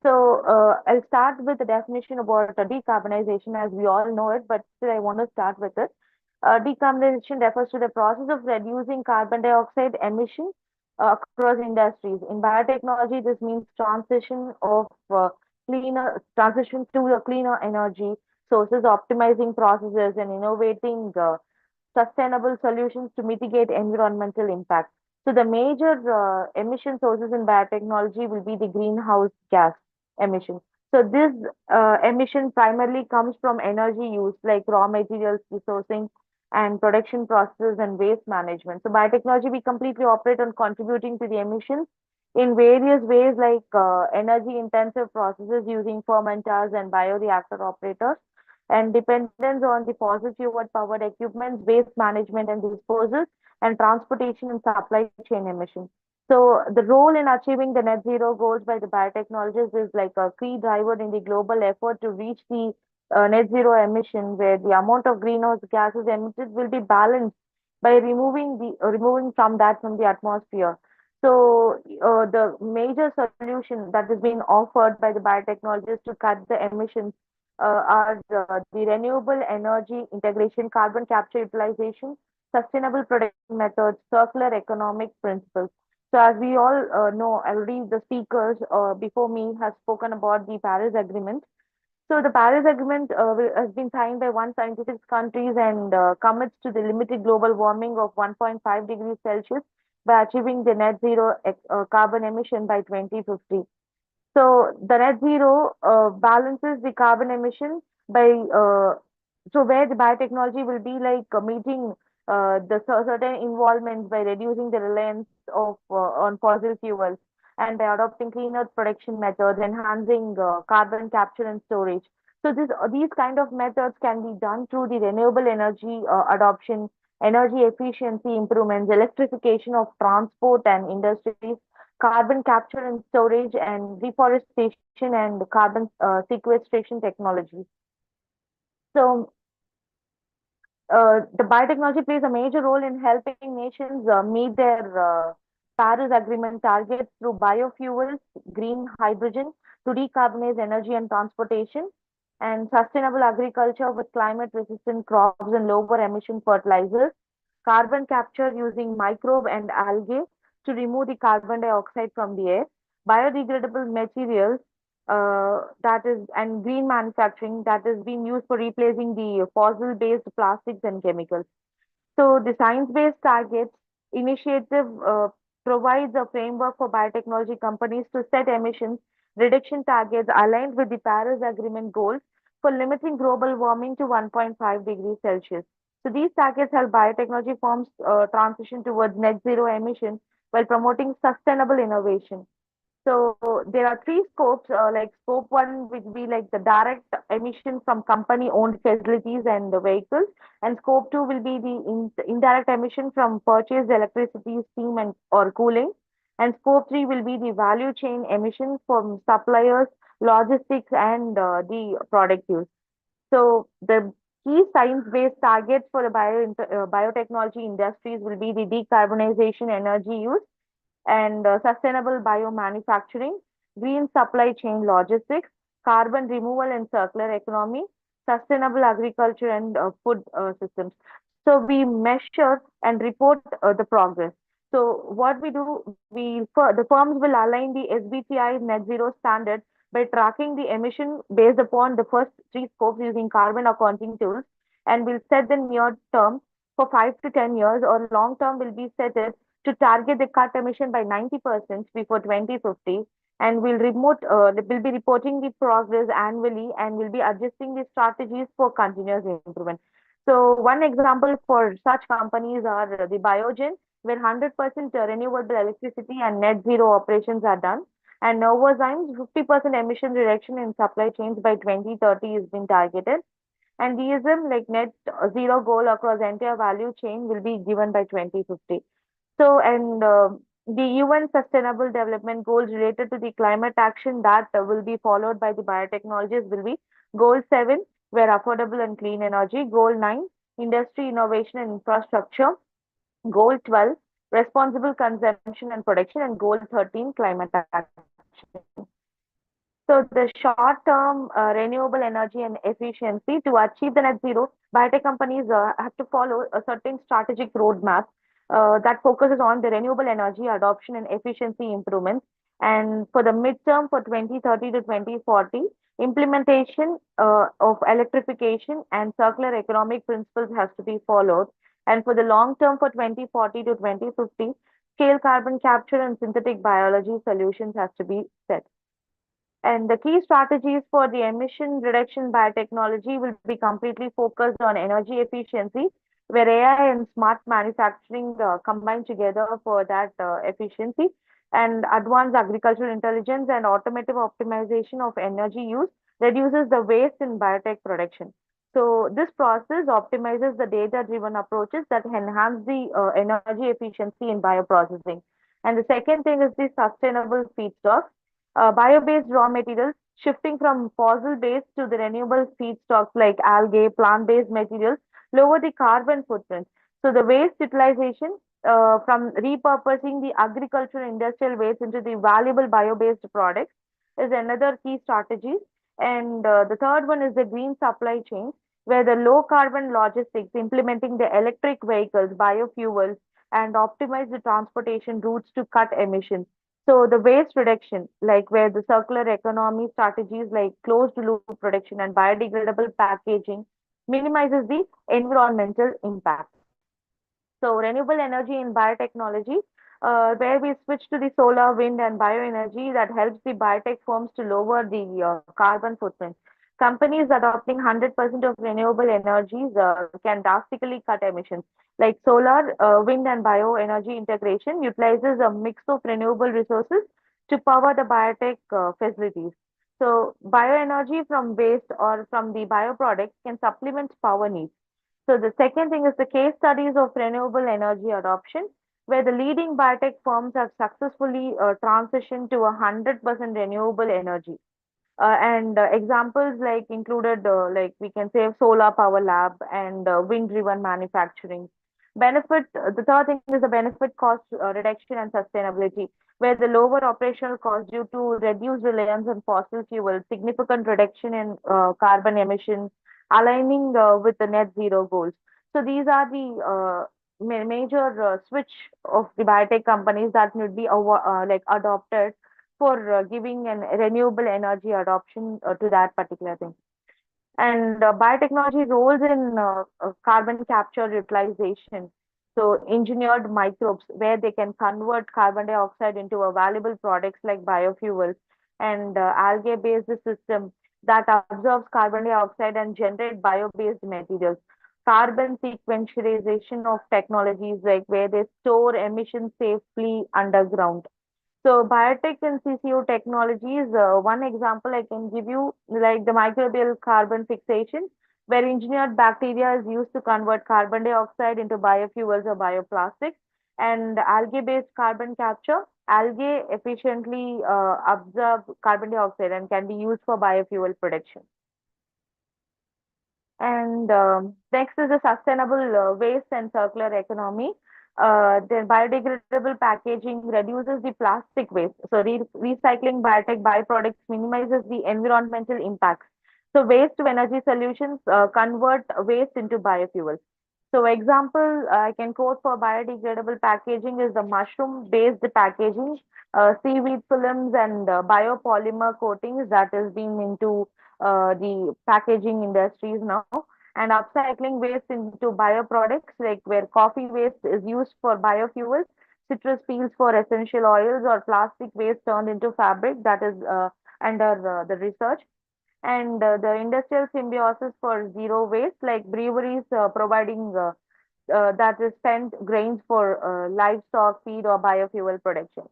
So I'll start with the definition about decarbonization as we all know it, but still I want to start with it. Decarbonization refers to the process of reducing carbon dioxide emissions across industries. In biotechnology, this means transition to a cleaner energy sources, optimizing processes, and innovating sustainable solutions to mitigate environmental impact. So the major emission sources in biotechnology will be the greenhouse gas emission. So this emission primarily comes from energy use like raw materials resourcing and production processes and waste management. So biotechnology we completely operate on contributing to the emissions in various ways like energy intensive processes using fermenters and bioreactor operators and dependence on the fossil fuel powered equipment, waste management and disposal, and transportation and supply chain emissions. So the role in achieving the net zero goals by the biotechnologists is like a key driver in the global effort to reach the net zero emission, where the amount of greenhouse gases emitted will be balanced by removing from the atmosphere. So the major solution that is being offered by the biotechnologists to cut the emissions are the renewable energy integration, carbon capture utilization, sustainable production methods, circular economic principles. So as we all know, already the speakers before me have spoken about the Paris Agreement. So the Paris Agreement has been signed by 176 countries and commits to the limited global warming of 1.5 degrees Celsius by achieving the net zero carbon emission by 2050. So the net zero balances the carbon emission by so where the biotechnology will be like meeting the certain involvement by reducing the reliance of on fossil fuels and by adopting cleaner production methods, enhancing carbon capture and storage. So these kind of methods can be done through the renewable energy adoption energy efficiency improvements, electrification of transport and industries, carbon capture and storage, and reforestation and carbon sequestration technologies. So, the biotechnology plays a major role in helping nations meet their Paris Agreement targets through biofuels, green hydrogen to decarbonize energy and transportation, and sustainable agriculture with climate-resistant crops and lower emission fertilizers, carbon capture using microbe and algae to remove the carbon dioxide from the air, biodegradable materials that is and green manufacturing that is being used for replacing the fossil-based plastics and chemicals. So the science-based targets initiative provides a framework for biotechnology companies to set emissions reduction targets aligned with the Paris Agreement goals for limiting global warming to 1.5 degrees Celsius. So these targets help biotechnology firms transition towards net zero emissions while promoting sustainable innovation. So there are three scopes, like scope one would be like the direct emission from company owned facilities and the vehicles. And scope two will be the indirect emission from purchased electricity, steam and or cooling. And scope three will be the value chain emissions from suppliers, logistics and the product use. So the key science-based targets for the biotechnology industries will be the decarbonization energy use and sustainable biomanufacturing, green supply chain logistics, carbon removal and circular economy, sustainable agriculture and food systems. So we measure and report the progress. So what we do, the firms will align the SBTi net zero standard by tracking the emission based upon the first three scopes using carbon accounting tools, and will set the near term for 5 to 10 years, or long term will be set it to target the cut emission by 90% before 2050, and will be reporting the progress annually and will be adjusting the strategies for continuous improvement. So one example for such companies are the Biogen, where 100% renewable electricity and net zero operations are done, and Novozymes 50% emission reduction in supply chains by 2030 has been targeted, and DSM like net zero goal across entire value chain will be given by 2050. So, and the UN Sustainable Development Goals related to the climate action that will be followed by the biotechnologies will be Goal 7, where affordable and clean energy, Goal 9, industry, innovation and infrastructure, Goal 12, responsible consumption and production, and Goal 13, climate action. So the short-term renewable energy and efficiency to achieve the net zero, biotech companies have to follow a certain strategic roadmap that focuses on the renewable energy adoption and efficiency improvements. And for the midterm for 2030 to 2040, implementation of electrification and circular economic principles has to be followed. And for the long term for 2040 to 2050, scale carbon capture and synthetic biology solutions has to be set. And the key strategies for the emission reduction biotechnology will be completely focused on energy efficiency, where AI and smart manufacturing combine together for that efficiency, and advanced agricultural intelligence and automative optimization of energy use reduces the waste in biotech production. So this process optimizes the data-driven approaches that enhance the energy efficiency in bioprocessing. And the second thing is the sustainable feedstocks. Bio-based raw materials shifting from fossil-based to the renewable feedstocks like algae, plant-based materials lower the carbon footprint. So the waste utilization from repurposing the agricultural industrial waste into the valuable bio-based products is another key strategy. And the third one is the green supply chain, where the low carbon logistics, implementing the electric vehicles, biofuels, and optimize the transportation routes to cut emissions. So the waste reduction, like where the circular economy strategies like closed loop production and biodegradable packaging minimizes the environmental impact. So renewable energy in biotechnology, where we switch to the solar, wind, and bioenergy that helps the biotech firms to lower the carbon footprint. Companies adopting 100% of renewable energies can drastically cut emissions. Like solar, wind, and bioenergy integration utilizes a mix of renewable resources to power the biotech facilities. So bioenergy from waste or from the bioproducts can supplement power needs. So the second thing is the case studies of renewable energy adoption, where the leading biotech firms have successfully transitioned to 100% renewable energy. And examples like included, like we can say solar power lab and wind-driven manufacturing. The third thing is the benefit cost reduction and sustainability, where the lower operational cost due to reduced reliance on fossil fuels, significant reduction in carbon emissions, aligning with the net zero goals. So these are the major switch of the biotech companies that would be like adopted for giving an renewable energy adoption to that particular thing. And biotechnology roles in carbon capture utilization. So engineered microbes where they can convert carbon dioxide into a valuable products like biofuels, and algae-based system that absorbs carbon dioxide and generate bio-based materials. Carbon sequestration of technologies like where they store emissions safely underground. So biotech and CCU technologies, one example I can give you, like the microbial carbon fixation, where engineered bacteria is used to convert carbon dioxide into biofuels or bioplastics, and algae-based carbon capture. Algae efficiently absorb carbon dioxide and can be used for biofuel production. And next is the sustainable waste and circular economy. The biodegradable packaging reduces the plastic waste. So recycling biotech byproducts minimizes the environmental impacts. So waste to energy solutions convert waste into biofuels. So example I can quote for biodegradable packaging is the mushroom-based packaging, seaweed films and biopolymer coatings that is being into the packaging industries now, and upcycling waste into bioproducts, like where coffee waste is used for biofuels, citrus peels for essential oils, or plastic waste turned into fabric that is under the research. And the industrial symbiosis for zero waste, like breweries providing that is spent grains for livestock feed or biofuel production.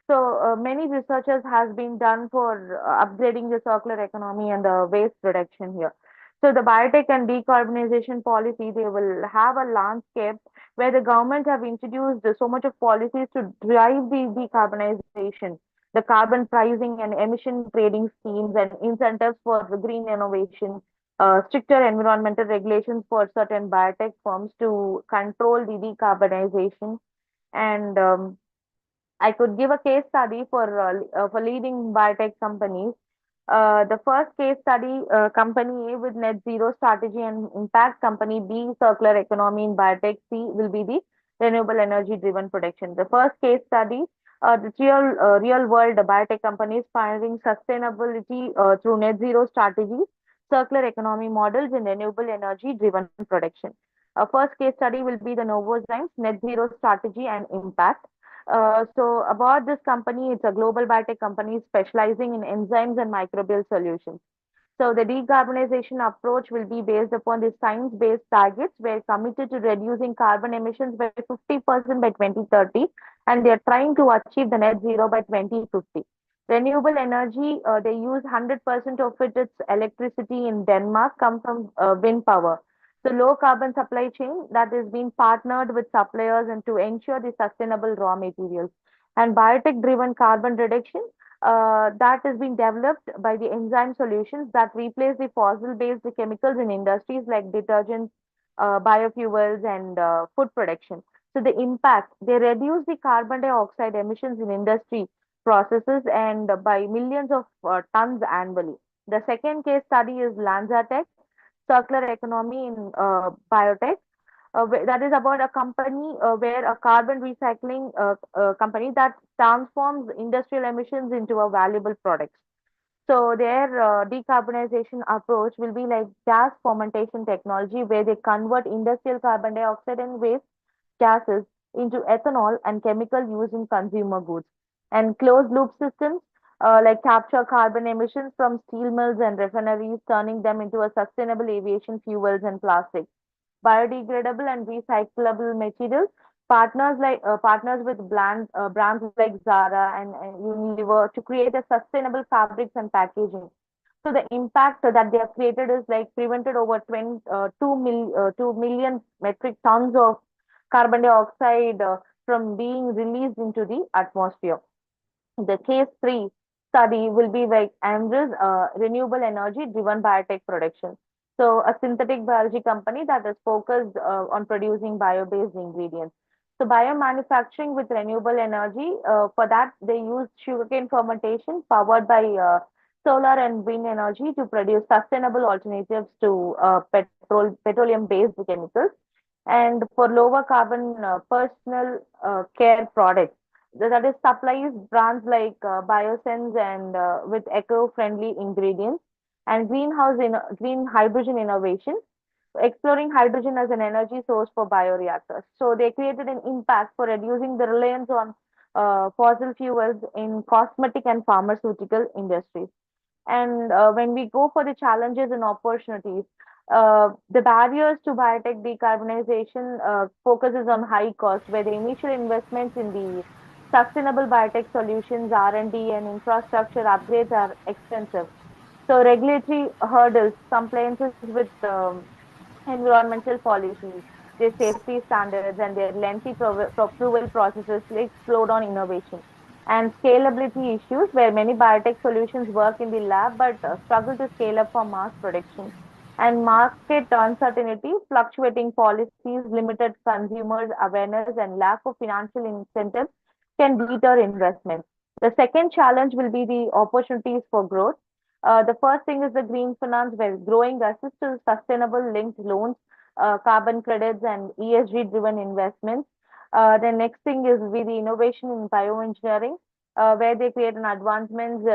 So many researchers has been done for upgrading the circular economy and the waste reduction here. So the biotech and decarbonization policy, they will have a landscape where the government have introduced so much of policies to drive the decarbonization, the carbon pricing and emission trading schemes and incentives for the green innovation, stricter environmental regulations for certain biotech firms to control the decarbonization. And I could give a case study for leading biotech companies. The first case study, company A with net zero strategy and impact, company B circular economy in biotech, C will be the renewable energy driven production. The first case study, the real world biotech companies pioneering sustainability through net zero strategies, circular economy models and renewable energy driven production. First case study will be the Novozymes net zero strategy and impact. So about this company, it's a global biotech company specializing in enzymes and microbial solutions. So the decarbonization approach will be based upon the science-based targets. We're committed to reducing carbon emissions by 50% by 2030, and they're trying to achieve the net zero by 2050. Renewable energy, they use 100% of its electricity in Denmark come from wind power. So low carbon supply chain that is being partnered with suppliers and to ensure the sustainable raw materials. And biotech driven carbon reduction that is being developed by the enzyme solutions that replace the fossil based chemicals in industries like detergents, biofuels and food production. So the impact, they reduce the carbon dioxide emissions in industry processes and by millions of tons annually. The second case study is LanzaTech, circular economy in biotech. That is about a company where a carbon recycling company that transforms industrial emissions into a valuable product. So their decarbonization approach will be like gas fermentation technology, where they convert industrial carbon dioxide and waste gases into ethanol and chemical used in consumer goods. And closed loop systems like capture carbon emissions from steel mills and refineries, turning them into a sustainable aviation fuels and plastics. Biodegradable and recyclable materials. Partners with brands like Zara and Unilever to create a sustainable fabrics and packaging. So the impact that they have created is like prevented over 2 million metric tons of carbon dioxide from being released into the atmosphere. The case 3 study will be like AMRIS, renewable energy driven biotech production. So a synthetic biology company that is focused on producing bio-based ingredients. So biomanufacturing with renewable energy, for that they use sugarcane fermentation powered by solar and wind energy to produce sustainable alternatives to petroleum-based chemicals. And for lower carbon personal care products, that is supplies brands like Biosense and with eco-friendly ingredients and green hydrogen innovation, exploring hydrogen as an energy source for bioreactors. So they created an impact for reducing the reliance on fossil fuels in cosmetic and pharmaceutical industries. And when we go for the challenges and opportunities, the barriers to biotech decarbonization focuses on high cost, where the initial investments in the sustainable biotech solutions, R&D, and infrastructure upgrades are expensive. So regulatory hurdles, compliances with environmental policies, their safety standards, and their lengthy approval processes like slow down innovation. And scalability issues, where many biotech solutions work in the lab but struggle to scale up for mass production. And market uncertainty, fluctuating policies, limited consumers' awareness, and lack of financial incentives can deter investment. The second challenge will be the opportunities for growth. The first thing is the green finance, where growing access to sustainable linked loans, carbon credits, and ESG-driven investments. The next thing is with the innovation in bioengineering, where they create an advancements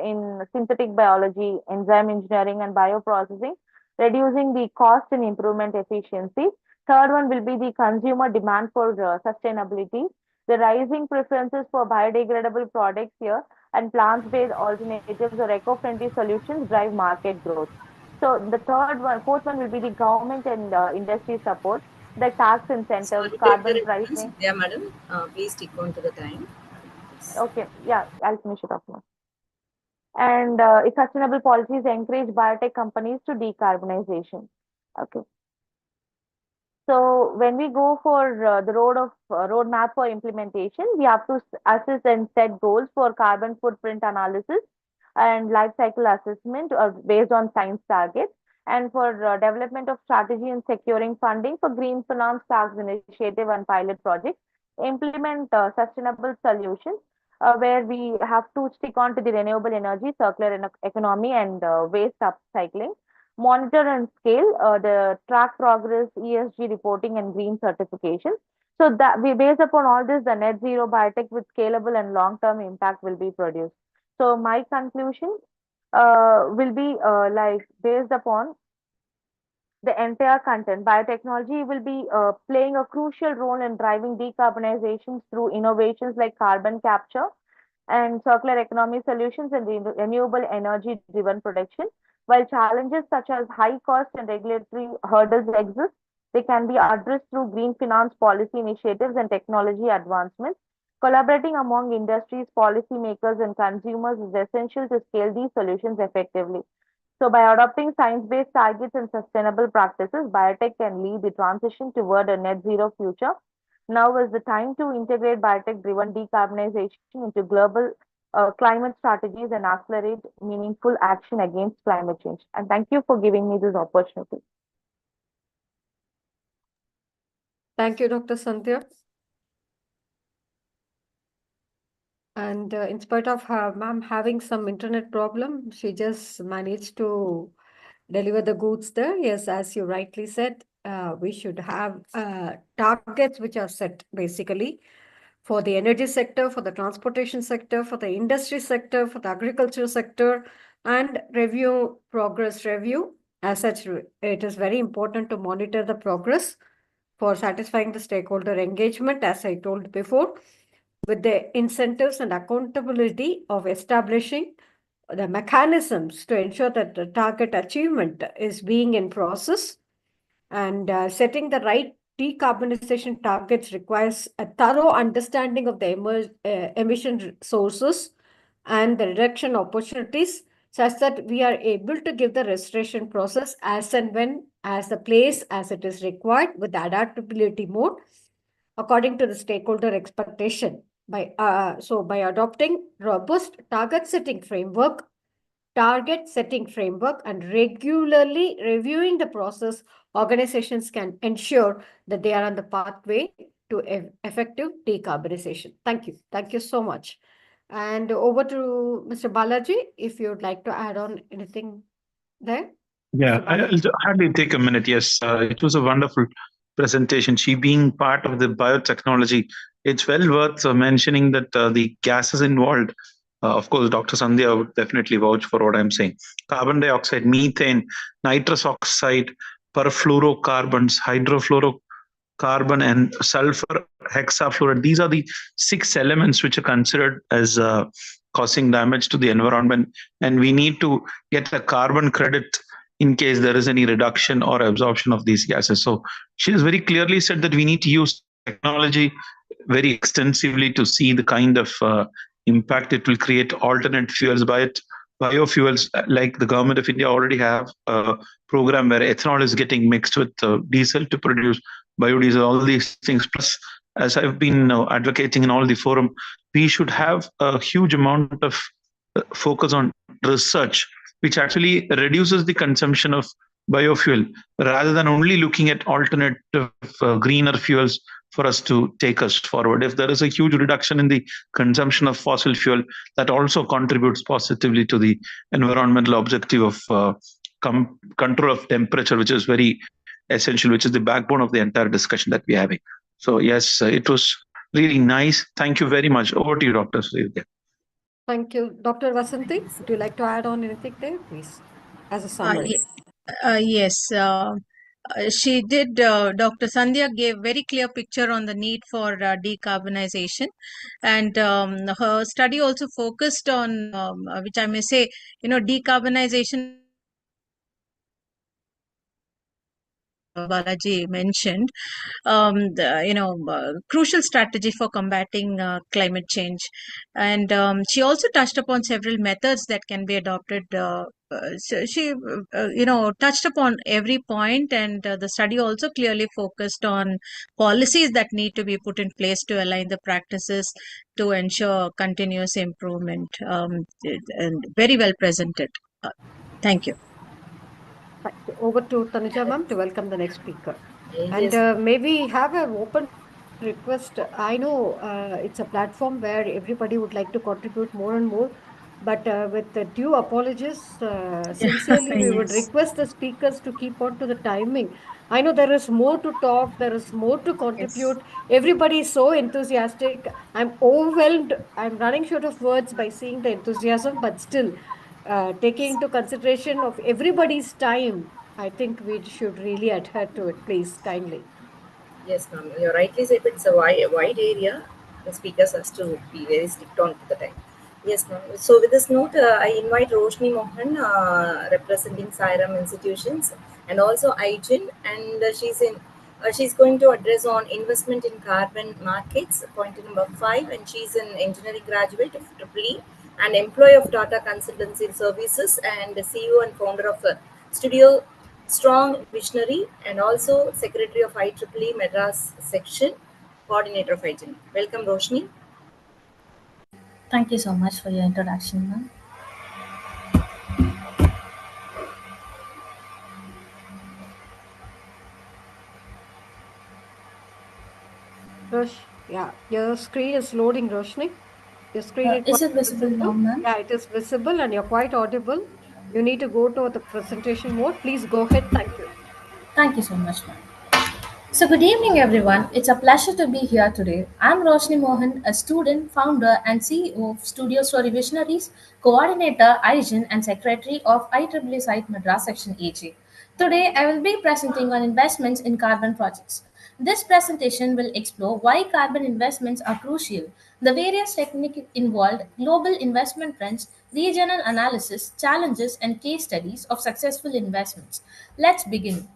in synthetic biology, enzyme engineering, and bioprocessing, reducing the cost and improvement efficiency. Third one will be the consumer demand for sustainability, the rising preferences for biodegradable products here and plant-based alternatives or eco-friendly solutions drive market growth. So the fourth one will be the government and industry support, the tax incentives, Sorry to carbon interrupt, pricing. Yeah, madam. Please stick on to the time. Okay, yeah, I'll finish it off now. And sustainable policies encourage biotech companies to decarbonization. Okay. So when we go for the roadmap for implementation, we have to assess and set goals for carbon footprint analysis and life cycle assessment based on science targets, and for development of strategy and securing funding for green finance tax initiative and pilot projects, implement sustainable solutions where we have to stick on to the renewable energy, circular economy, and waste upcycling. Monitor and scale the track progress, ESG reporting, and green certification. So that we based upon all this, the net zero biotech with scalable and long-term impact will be produced. So my conclusion will be like based upon the entire content. Biotechnology will be playing a crucial role in driving decarbonization through innovations like carbon capture and circular economy solutions and renewable energy driven production. While challenges such as high cost and regulatory hurdles exist, they can be addressed through green finance policy initiatives and technology advancements. Collaborating among industries, policymakers, and consumers is essential to scale these solutions effectively. So by adopting science-based targets and sustainable practices, biotech can lead the transition toward a net zero future. Now is the time to integrate biotech-driven decarbonization into global climate strategies and accelerate meaningful action against climate change. And thank you for giving me this opportunity. Thank you, Dr. Sandhya. And in spite of her ma'am having some internet problem, she just managed to deliver the goods there. Yes, as you rightly said, we should have targets which are set basically for the energy sector, for the transportation sector, for the industry sector, for the agriculture sector, and progress review. As such, it is very important to monitor the progress for satisfying the stakeholder engagement, as I told before, with the incentives and accountability of establishing the mechanisms to ensure that the target achievement is being in process, and setting the right decarbonization targets requires a thorough understanding of the emission sources and the reduction opportunities, such that we are able to give the restoration process as and when, as the place, as it is required with the adaptability mode according to the stakeholder expectation. By adopting robust target setting framework and regularly reviewing the process, organizations can ensure that they are on the pathway to effective decarbonization. Thank you. Thank you so much. And over to Mr. Balaji, if you'd like to add on anything there. Yeah, I'll hardly take a minute. Yes, it was a wonderful presentation. She being part of the biotechnology, it's well worth mentioning that the gases involved, of course, Dr. Sandhya would definitely vouch for what I'm saying. Carbon dioxide, methane, nitrous oxide, perfluorocarbons, hydrofluorocarbon, and sulfur hexafluoride. These are the 6 elements which are considered as causing damage to the environment. And we need to get a carbon credit in case there is any reduction or absorption of these gases. So she has very clearly said that we need to use technology very extensively to see the kind of impact it will create. Alternate fuels, biofuels, like the government of India already have a program where ethanol is getting mixed with diesel to produce biodiesel, all these things. Plus, as I've been advocating in all the forum, we should have a huge amount of focus on research, which actually reduces the consumption of biofuel rather than only looking at alternative greener fuels for us to take us forward. If there is a huge reduction in the consumption of fossil fuel, that also contributes positively to the environmental objective of control of temperature, which is very essential, which is the backbone of the entire discussion that we're having. So yes, it was really nice. Thank you very much. Over to you, Dr. Sridhar. Thank you. Dr. Vasanthi, would you like to add on anything there, please, as a summary? Yes, she did. Dr. Sandhya gave very clear picture on the need for decarbonization, and her study also focused on, which I may say, decarbonization. Balaji mentioned, crucial strategy for combating climate change. And she also touched upon several methods that can be adopted. So she, touched upon every point, and the study also clearly focused on policies that need to be put in place to align the practices to ensure continuous improvement. And very well presented. Thank you. Over to Tanuja ma'am to welcome the next speaker. Yes. And may we have an open request? I know it's a platform where everybody would like to contribute more and more, but with the due apologies, sincerely, we would Yes. request the speakers to keep on to the timing. I know there is more to talk, there is more to contribute. Everybody is so enthusiastic. I'm overwhelmed. I'm running short of words by seeing the enthusiasm, but still, taking into consideration of everybody's time, I think we should really adhere to it, please, kindly. Yes, ma'am. You rightly said it's a wide area. The speakers has to be very strict on to the time. Yes, ma'am. So with this note, I invite Roshni Mohan, representing Sairam Institutions, and also IGIN, and she's going to address on investment in carbon markets, point number 5, and she's an engineering graduate of EEE and employee of Tata Consultancy Services and CEO and founder of Studio Strong Visionary, and also Secretary of IEEE Madras Section, Coordinator of IGIN. Welcome, Roshni. Thank you so much for your introduction, ma'am. Yeah, your screen is loading, Roshni. Your screen Is it visible now, ma'am? Yeah, it is visible and you're quite audible. You need to go to the presentation mode. Please go ahead. Thank you. Thank you so much, ma'am. So good evening, everyone. It's a pleasure to be here today. I'm Roshni Mohan, a student, founder, and CEO of Studio Story Visionaries, coordinator, IGIN, and secretary of IEEE Site Madras Section AG. Today, I will be presenting on investments in carbon projects. This presentation will explore why carbon investments are crucial, the various techniques involved, global investment trends, regional analysis, challenges, and case studies of successful investments. Let's begin.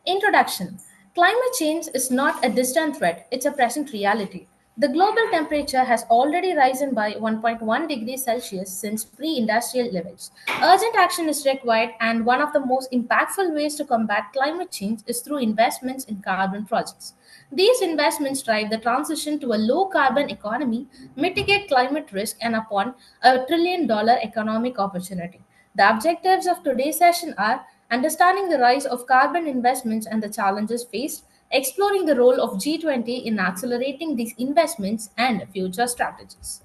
Introduction. Climate change is not a distant threat, it's a present reality. The global temperature has already risen by 1.1 degrees Celsius since pre-industrial levels. Urgent action is required, and one of the most impactful ways to combat climate change is through investments in carbon projects. These investments drive the transition to a low carbon economy, mitigate climate risk, and upon $1 trillion economic opportunity. The objectives of today's session are understanding the rise of carbon investments and the challenges faced, exploring the role of G20 in accelerating these investments and future strategies.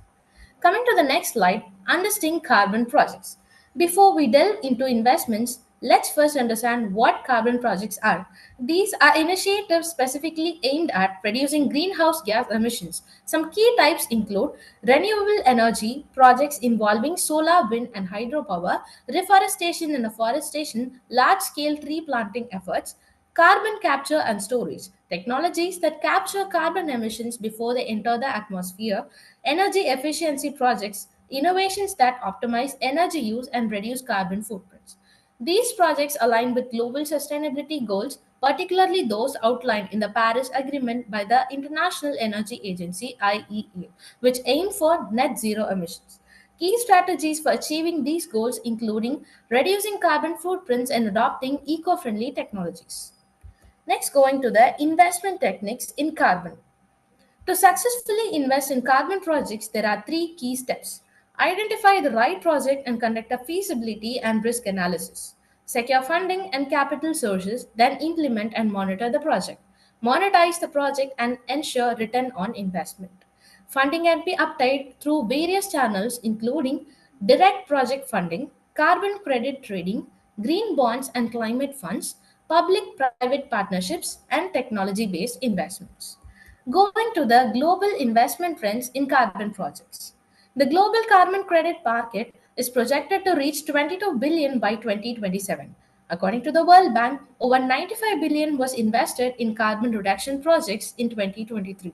Coming to the next slide, understanding carbon projects. Before we delve into investments, let's first understand what carbon projects are. These are initiatives specifically aimed at reducing greenhouse gas emissions. Some key types include renewable energy projects involving solar, wind, and hydropower, reforestation and afforestation, large-scale tree planting efforts, carbon capture and storage, technologies that capture carbon emissions before they enter the atmosphere, energy efficiency projects, innovations that optimize energy use and reduce carbon footprints. These projects align with global sustainability goals, particularly those outlined in the Paris Agreement by the International Energy Agency (IEA), which aim for net zero emissions. Key strategies for achieving these goals including reducing carbon footprints and adopting eco-friendly technologies. Next, going to the investment techniques in carbon. To successfully invest in carbon projects, there are three key steps. Identify the right project and conduct a feasibility and risk analysis. Secure funding and capital sources, then implement and monitor the project. Monetize the project and ensure return on investment. Funding can be obtained through various channels, including direct project funding, carbon credit trading, green bonds and climate funds, public private partnerships, and technology based investments. Going to the global investment trends in carbon projects. The global carbon credit market is projected to reach 22 billion by 2027. According to the World Bank, over 95 billion was invested in carbon reduction projects in 2023.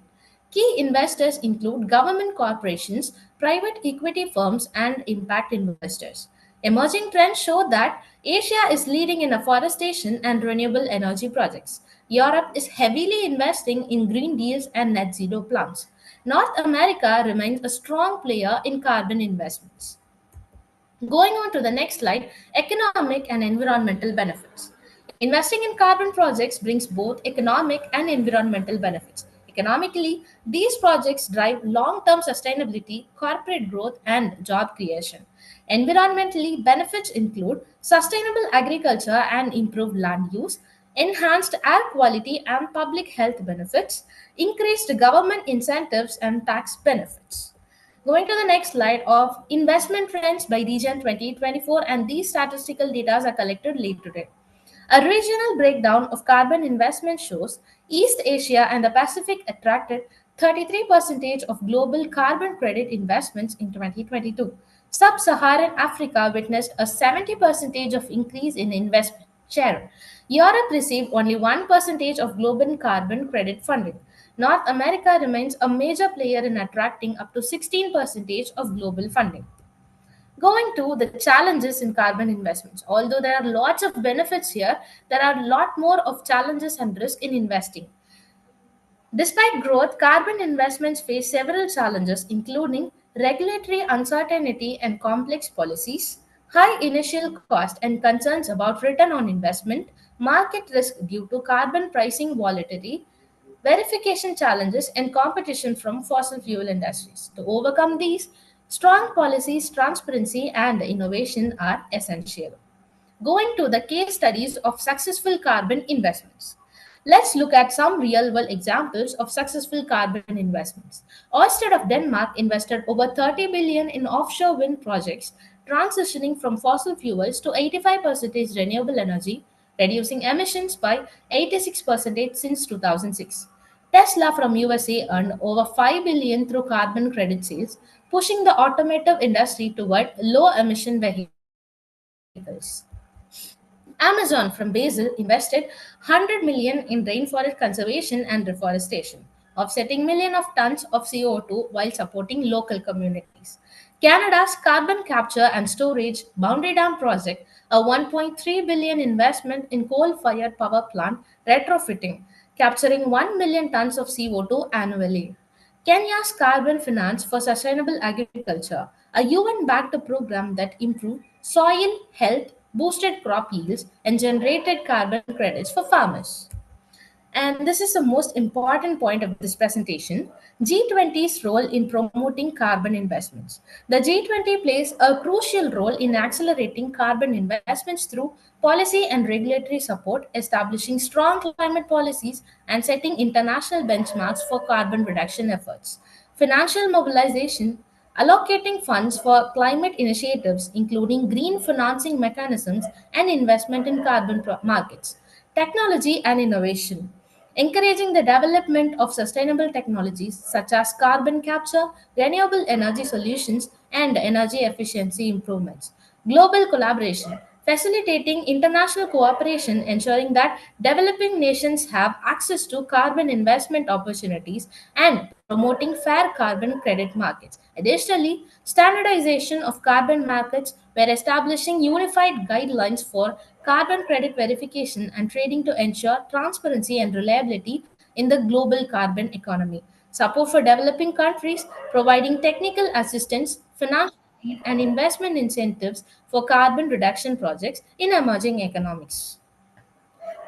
Key investors include government corporations, private equity firms, and impact investors. Emerging trends show that Asia is leading in afforestation and renewable energy projects. Europe is heavily investing in green deals and net zero plans. North America remains a strong player in carbon investments. Going on to the next slide, economic and environmental benefits. Investing in carbon projects brings both economic and environmental benefits. Economically, these projects drive long-term sustainability, corporate growth, and job creation. Environmentally, benefits include sustainable agriculture and improved land use, enhanced air quality and public health benefits, increased government incentives and tax benefits. Going to the next slide of investment trends by region 2024, and these statistical data are collected late today. A regional breakdown of carbon investment shows East Asia and the Pacific attracted 33% of global carbon credit investments in 2022. Sub-Saharan Africa witnessed a 70% of increase in investment share. Europe received only 1% of global carbon credit funding. North America remains a major player in attracting up to 16% of global funding. Going to the challenges in carbon investments. Although there are lots of benefits here, there are a lot more of challenges and risk in investing. Despite growth, carbon investments face several challenges, including regulatory uncertainty and complex policies, high initial cost and concerns about return on investment, market risk due to carbon pricing volatility, verification challenges, and competition from fossil fuel industries. To overcome these, strong policies, transparency, and innovation are essential. Going to the case studies of successful carbon investments. Let's look at some real-world examples of successful carbon investments. Ørsted of Denmark invested over 30 billion in offshore wind projects, transitioning from fossil fuels to 85% renewable energy, reducing emissions by 86% since 2006. Tesla from USA earned over 5 billion through carbon credit sales, pushing the automotive industry toward low-emission vehicles. Amazon from Brazil invested 100 million in rainforest conservation and reforestation, offsetting millions of tons of CO2 while supporting local communities. Canada's carbon capture and storage Boundary Dam project, a 1.3 billion investment in coal-fired power plant retrofitting, capturing 1 million tons of CO2 annually. Kenya's Carbon Finance for Sustainable Agriculture, a UN-backed program that improved soil health, boosted crop yields, and generated carbon credits for farmers. And this is the most important point of this presentation, G20's role in promoting carbon investments. The G20 plays a crucial role in accelerating carbon investments through policy and regulatory support, establishing strong climate policies, and setting international benchmarks for carbon reduction efforts. Financial mobilization, allocating funds for climate initiatives, including green financing mechanisms and investment in carbon markets. Technology and innovation, encouraging the development of sustainable technologies such as carbon capture, renewable energy solutions, and energy efficiency improvements. Global collaboration, facilitating international cooperation, ensuring that developing nations have access to carbon investment opportunities and promoting fair carbon credit markets. Additionally, standardization of carbon markets were establishing unified guidelines for carbon credit verification and trading to ensure transparency and reliability in the global carbon economy. Support for developing countries, providing technical assistance, financial aid, and investment incentives for carbon reduction projects in emerging economies.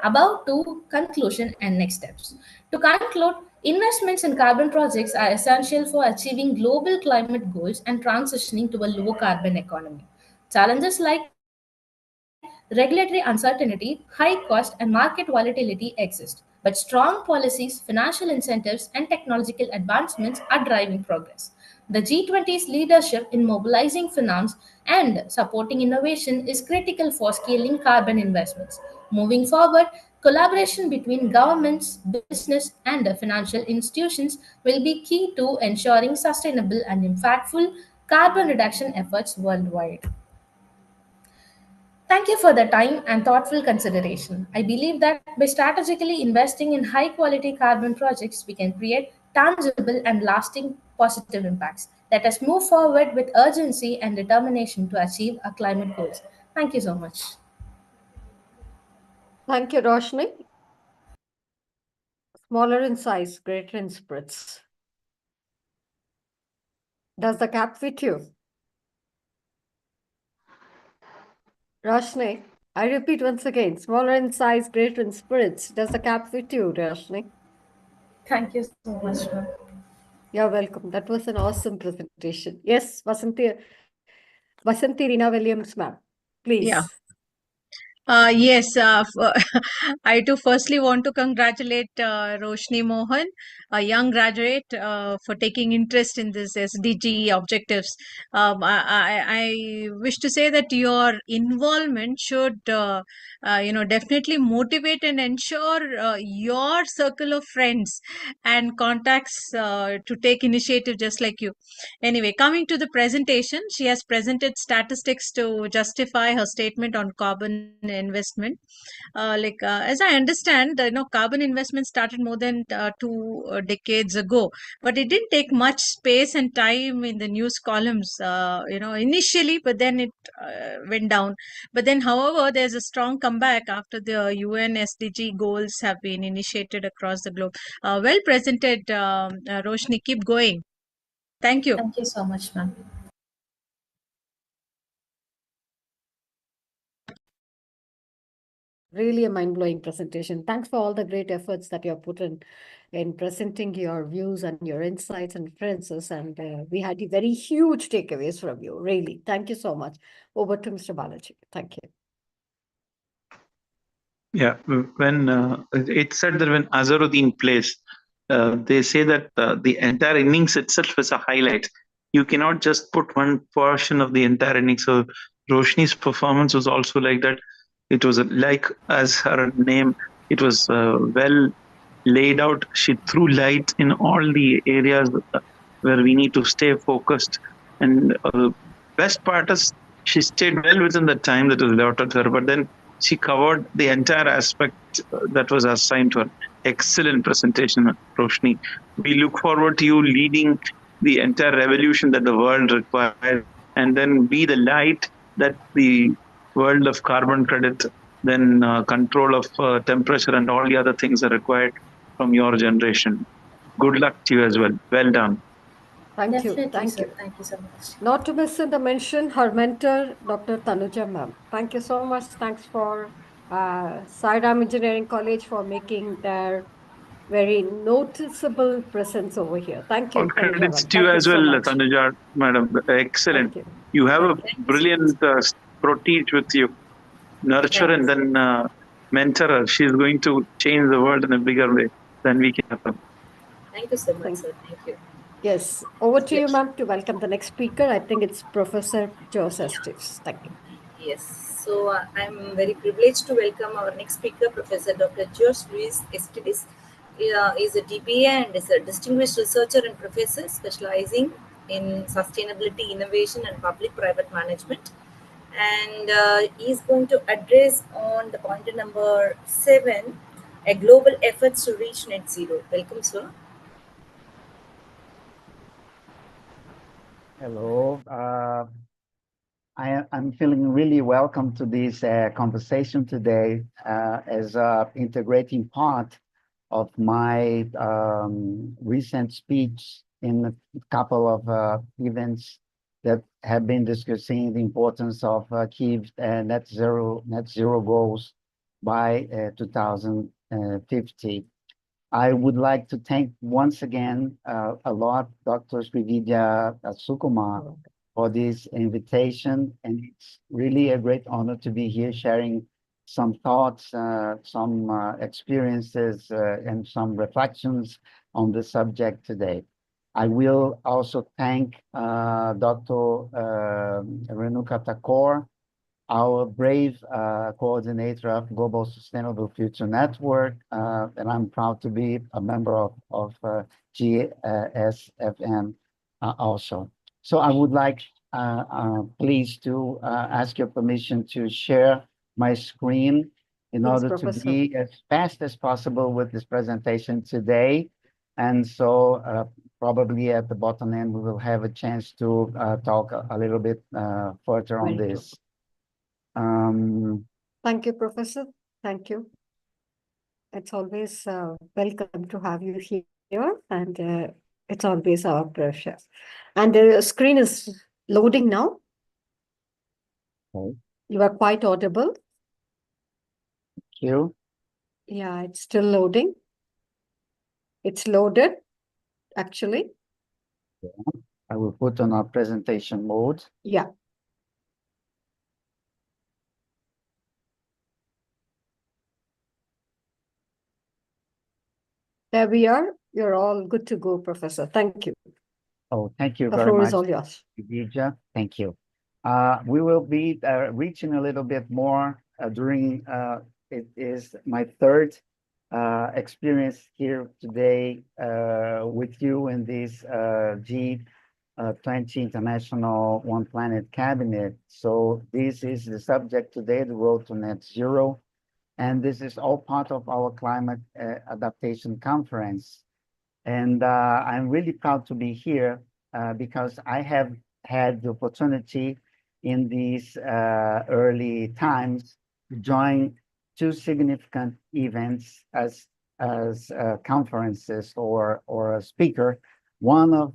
About to conclusion and next steps. To conclude, investments in carbon projects are essential for achieving global climate goals and transitioning to a low carbon economy. Challenges like regulatory uncertainty, high cost, and market volatility exist, but strong policies, financial incentives, and technological advancements are driving progress. The G20's leadership in mobilizing finance and supporting innovation is critical for scaling carbon investments. Moving forward, collaboration between governments, business, and financial institutions will be key to ensuring sustainable and impactful carbon reduction efforts worldwide. Thank you for the time and thoughtful consideration. I believe that by strategically investing in high quality carbon projects, we can create tangible and lasting positive impacts. Let us move forward with urgency and determination to achieve our climate goals. Thank you so much. Thank you, Roshni. Smaller in size, greater in spirits. Does the cap fit you? Roshni, I repeat once again, smaller in size, greater in spirits. Does the cap fit you, Roshni? Thank you so much, ma'am. You're welcome. That was an awesome presentation. Yes, Vasanthi Rina Williams, ma'am. Please. Yeah. Yes, I too firstly want to congratulate Roshni Mohan, a young graduate, for taking interest in this SDG objectives. I wish to say that your involvement should, definitely motivate and ensure your circle of friends and contacts to take initiative just like you. Anyway, coming to the presentation, she has presented statistics to justify her statement on carbon investment. As I understand, carbon investment started more than 2 decades ago, but it didn't take much space and time in the news columns, initially, but then it went down. But then, however, there's a strong comeback after the UN SDG goals have been initiated across the globe. Well presented, Roshni. Keep going. Thank you. Thank you so much, ma'am. Really a mind-blowing presentation. Thanks for all the great efforts that you have put in presenting your views and your insights and references. And we had very huge takeaways from you, really. Thank you so much. Over to Mr. Balaji. Thank you. Yeah, when it's said that when Azharuddin plays, they say that the entire innings itself is a highlight. You cannot just put one portion of the entire innings. So Roshni's performance was also like that. It was like, as her name, it was well laid out. She threw light in all the areas where we need to stay focused. And best part is she stayed well within the time that was allotted to her, but then she covered the entire aspect that was assigned to her. Excellent presentation, Roshni. We look forward to you leading the entire revolution that the world required, and then be the light that the world of carbon credit, then control of temperature and all the other things are required from your generation. good luck to you as well. Well done. Thank you. Definitely, Thank sir. you. Thank you so much. Not to miss in the mention, her mentor, Dr. Tanuja ma'am. Thank you so much. Thanks for Saidam Engineering College for making their very noticeable presence over here. Thank All you, Tanuja credits ma'am. to you Thank you as so well, much. Tanuja, madam. Excellent. Thank you. You have a Thank you. Thank you so much. brilliant pro-teach with you. Nurture Thank and you. then mentor her. She's going to change the world in a bigger way than we can happen. Thank you so much, Thank sir. Thank you. Yes, over to you, ma'am, to welcome the next speaker. I think it's Professor Joseph Stives. Thank you. Yes. So I'm very privileged to welcome our next speaker, Professor Dr. George Luis Estides. He is a DBA and is a distinguished researcher and professor specializing in sustainability, innovation, and public-private management. And he is going to address on the pointer number 7, a global efforts to reach net zero. Welcome, sir. Hello. I'm feeling really welcome to this conversation today as an integrating part of my recent speech in a couple of events that have been discussing the importance of achieve net zero goals by 2050. I would like to thank once again a lot Dr. Srividya Sukumar for this invitation, and it's really a great honor to be here sharing some thoughts, some experiences, and some reflections on the subject today. I will also thank Dr. Renuka Thakur, our brave coordinator of Global Sustainable Future Network, and I'm proud to be a member of GSFN also. So I would like, please, to ask your permission to share my screen in Yes, order Professor. to be as fast as possible with this presentation today. And so probably at the bottom end, we will have a chance to talk a little bit further on Very true. this. Thank you, Professor. Thank you. It's always welcome to have you here, and it's always our pleasure. And the screen is loading now. Okay. You are quite audible. Thank you. Yeah, it's still loading. It's loaded, actually. I will put on our presentation mode. Yeah. There we are. You're all good to go, Professor. Thank you. Oh, thank you The very floor much, is all yours. Khadija. Thank you. We will be reaching a little bit more during, it is my third experience here today with you in this G20 International One Planet Cabinet. So this is the subject today, the road to net zero. And this is all part of our climate adaptation conference. And I'm really proud to be here because I have had the opportunity in these early times to join two significant events as conferences or a speaker. One of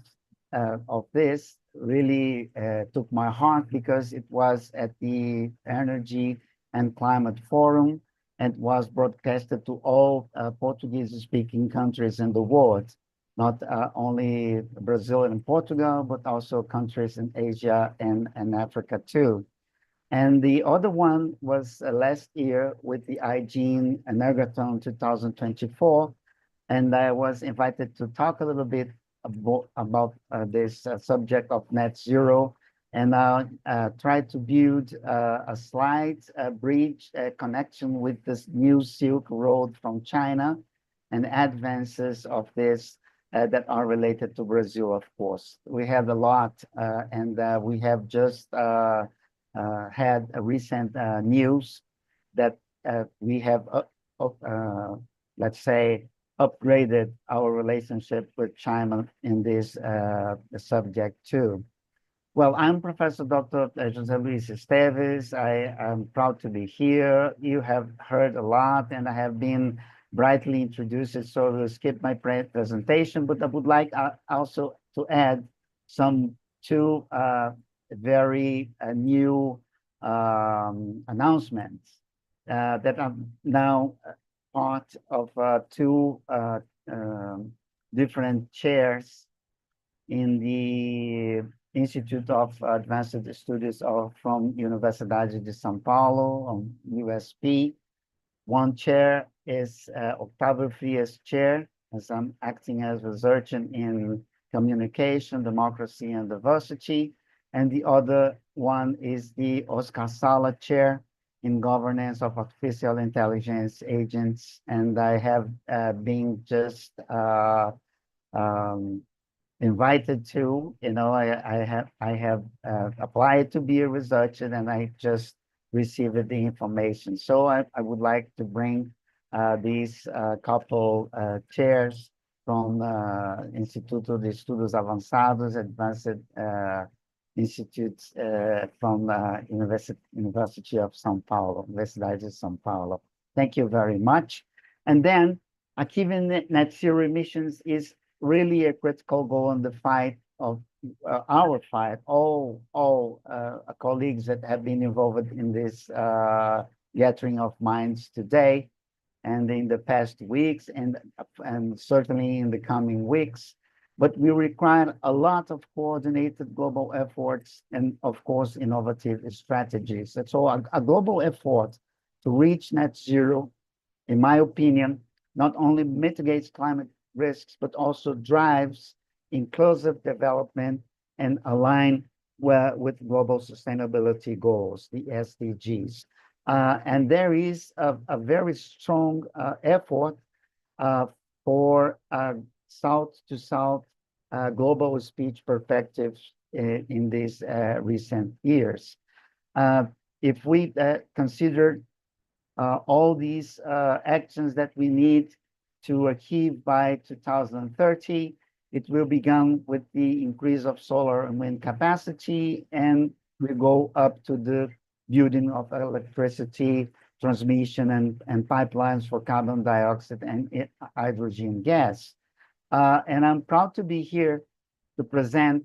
this really took my heart because it was at the Energy and Climate Forum and was broadcasted to all Portuguese-speaking countries in the world, not only Brazil and Portugal, but also countries in Asia and Africa too. And the other one was last year with the IGENE Energathon 2024, and I was invited to talk a little bit about this subject of net zero. And I tried to build a slight bridge connection with this new Silk Road from China and advances of this that are related to Brazil, of course. We have a lot, and we have just had a recent news that we have, let's say, upgraded our relationship with China in this subject too. Well, I'm Professor Dr. Jose Luis Esteves. I am proud to be here. You have heard a lot, and I have been brightly introduced it, so I will skip my presentation, but I would like also to add some two very new announcements that are now part of two different chairs in the Institute of Advanced Studies from Universidade de São Paulo, USP. One chair is Octavio Frias chair, as I'm acting as researcher in communication, democracy, and diversity. And the other one is the Oscar Sala chair in governance of artificial intelligence agents. And I have been just invited to, I have applied to be a researcher, and I just received the information. So I would like to bring these couple chairs from Instituto de Estudos Avançados, Advanced Institutes from University of São Paulo, Universidade de São Paulo. Thank you very much. And then achieving net zero emissions is really a critical goal in the fight of our fight, all colleagues that have been involved in this gathering of minds today and in the past weeks and certainly in the coming weeks. But we require a lot of coordinated global efforts and, of course, innovative strategies. And so a global effort to reach net zero, in my opinion, not only mitigates climate risks, but also drives inclusive development and align with global sustainability goals, the SDGs. And there is a very strong effort for South-to-South global speech perspectives in these recent years. If we consider all these actions that we need to achieve by 2030, it will begin with the increase of solar and wind capacity, and we go up to the building of electricity, transmission, and pipelines for carbon dioxide and hydrogen gas. And I'm proud to be here to present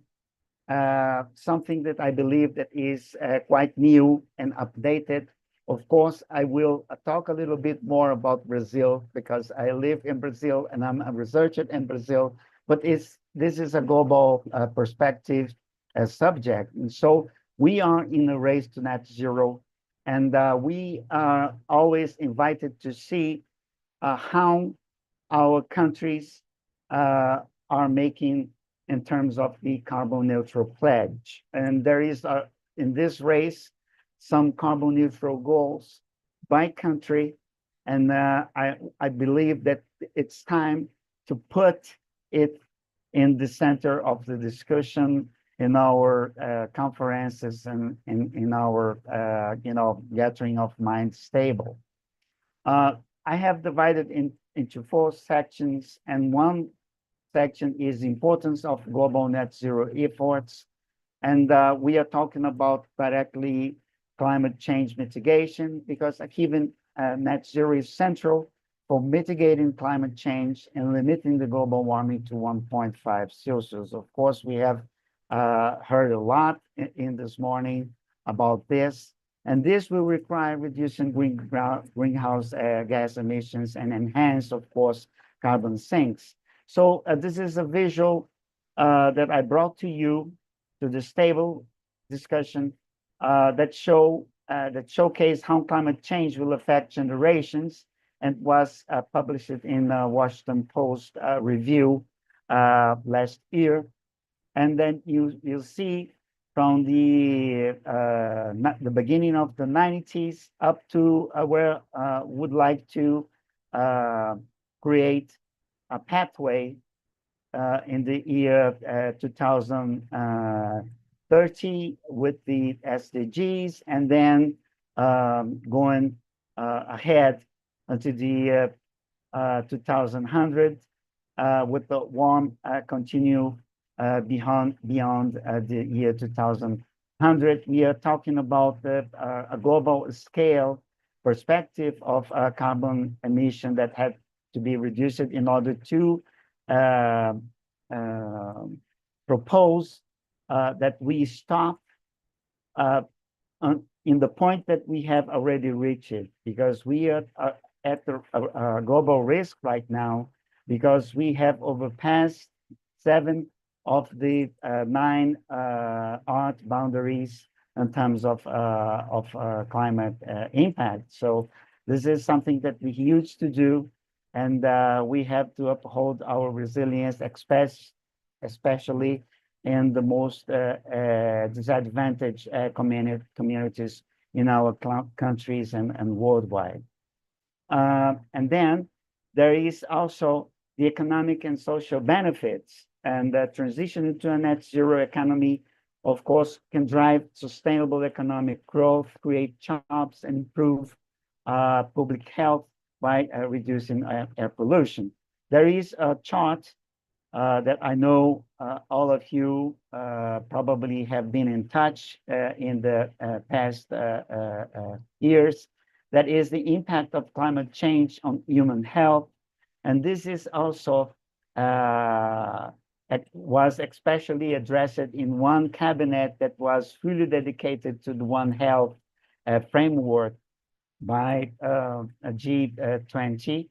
something that I believe that is quite new and updated. Of course, I will talk a little bit more about Brazil because I live in Brazil and I'm a researcher in Brazil, but this is a global perspective subject. And so we are in a race to net zero, and we are always invited to see how our countries are making in terms of the carbon neutral pledge. And there is, in this race, some carbon neutral goals by country. And I believe that it's time to put it in the center of the discussion in our conferences and in our, gathering of minds table. I have divided into 4 sections, and one section is the importance of global net zero efforts. And we are talking about directly climate change mitigation, because achieving net zero is central for mitigating climate change and limiting the global warming to 1.5 Celsius. Of course, we have heard a lot in this morning about this, and this will require reducing greenhouse gas emissions and enhance, of course, carbon sinks. So this is a visual that I brought to you to this table discussion that showcase how climate change will affect generations, and was published in Washington Post review last year. And then you'll see from the beginning of the 90s up to where would like to create a pathway in the year 2030 with the SDGs, and then going ahead until the year 2100 with the warm continue beyond the year 2100. We are talking about a global scale perspective of carbon emission that had to be reduced in order to propose that we stop in the point that we have already reached it, because we are at a global risk right now, because we have overpassed 7 of the 9 art boundaries in terms of climate impact. So this is something that we used to do, and we have to uphold our resilience, especially in the most disadvantaged communities in our countries and worldwide. And then there is also the economic and social benefits, and the transition into a net zero economy, of course, can drive sustainable economic growth, create jobs, and improve public health by reducing air pollution. There is a chart that I know all of you probably have been in touch in the past years. That is the impact of climate change on human health. And this is also, it was especially addressed in one cabinet that was fully dedicated to the One Health framework by a G20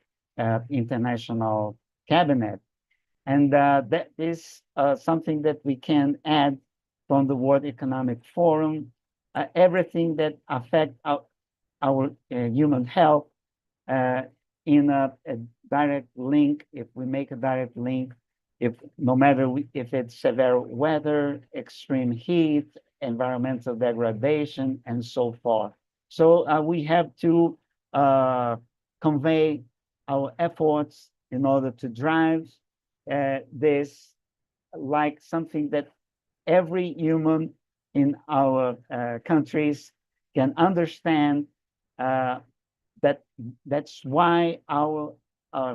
international cabinet. And that is something that we can add from the World Economic Forum. Everything that affects our human health in a direct link, if we make a direct link, no matter if it's severe weather, extreme heat, environmental degradation, and so forth. So we have to convey our efforts in order to drive this like something that every human in our countries can understand. That's why our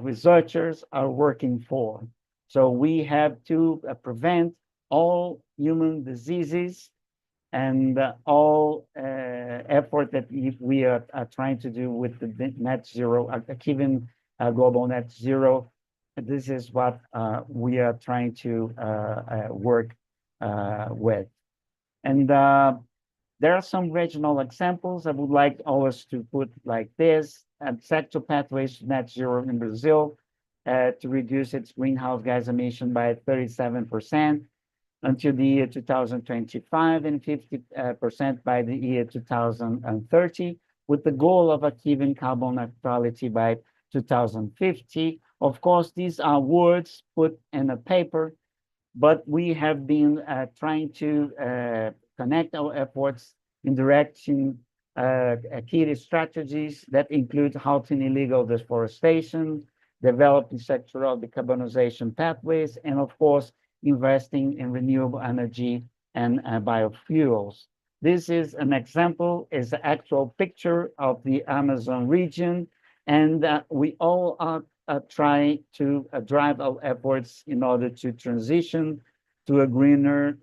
researchers are working for. So we have to prevent all human diseases, and all effort that we are trying to do with the net zero, achieving global net zero. This is what we are trying to work with. And there are some regional examples I would like always to put like this: sector pathways to net zero in Brazil to reduce its greenhouse gas emission by 37% until the year 2025 and 50% by the year 2030, with the goal of achieving carbon neutrality by 2050. Of course, these are words put in a paper, but we have been trying to connect our efforts in directing key strategies that include halting illegal deforestation, developing sectoral decarbonization pathways, and of course, investing in renewable energy and biofuels. This is an example, is the actual picture of the Amazon region, and we all are trying to drive our efforts in order to transition to a greener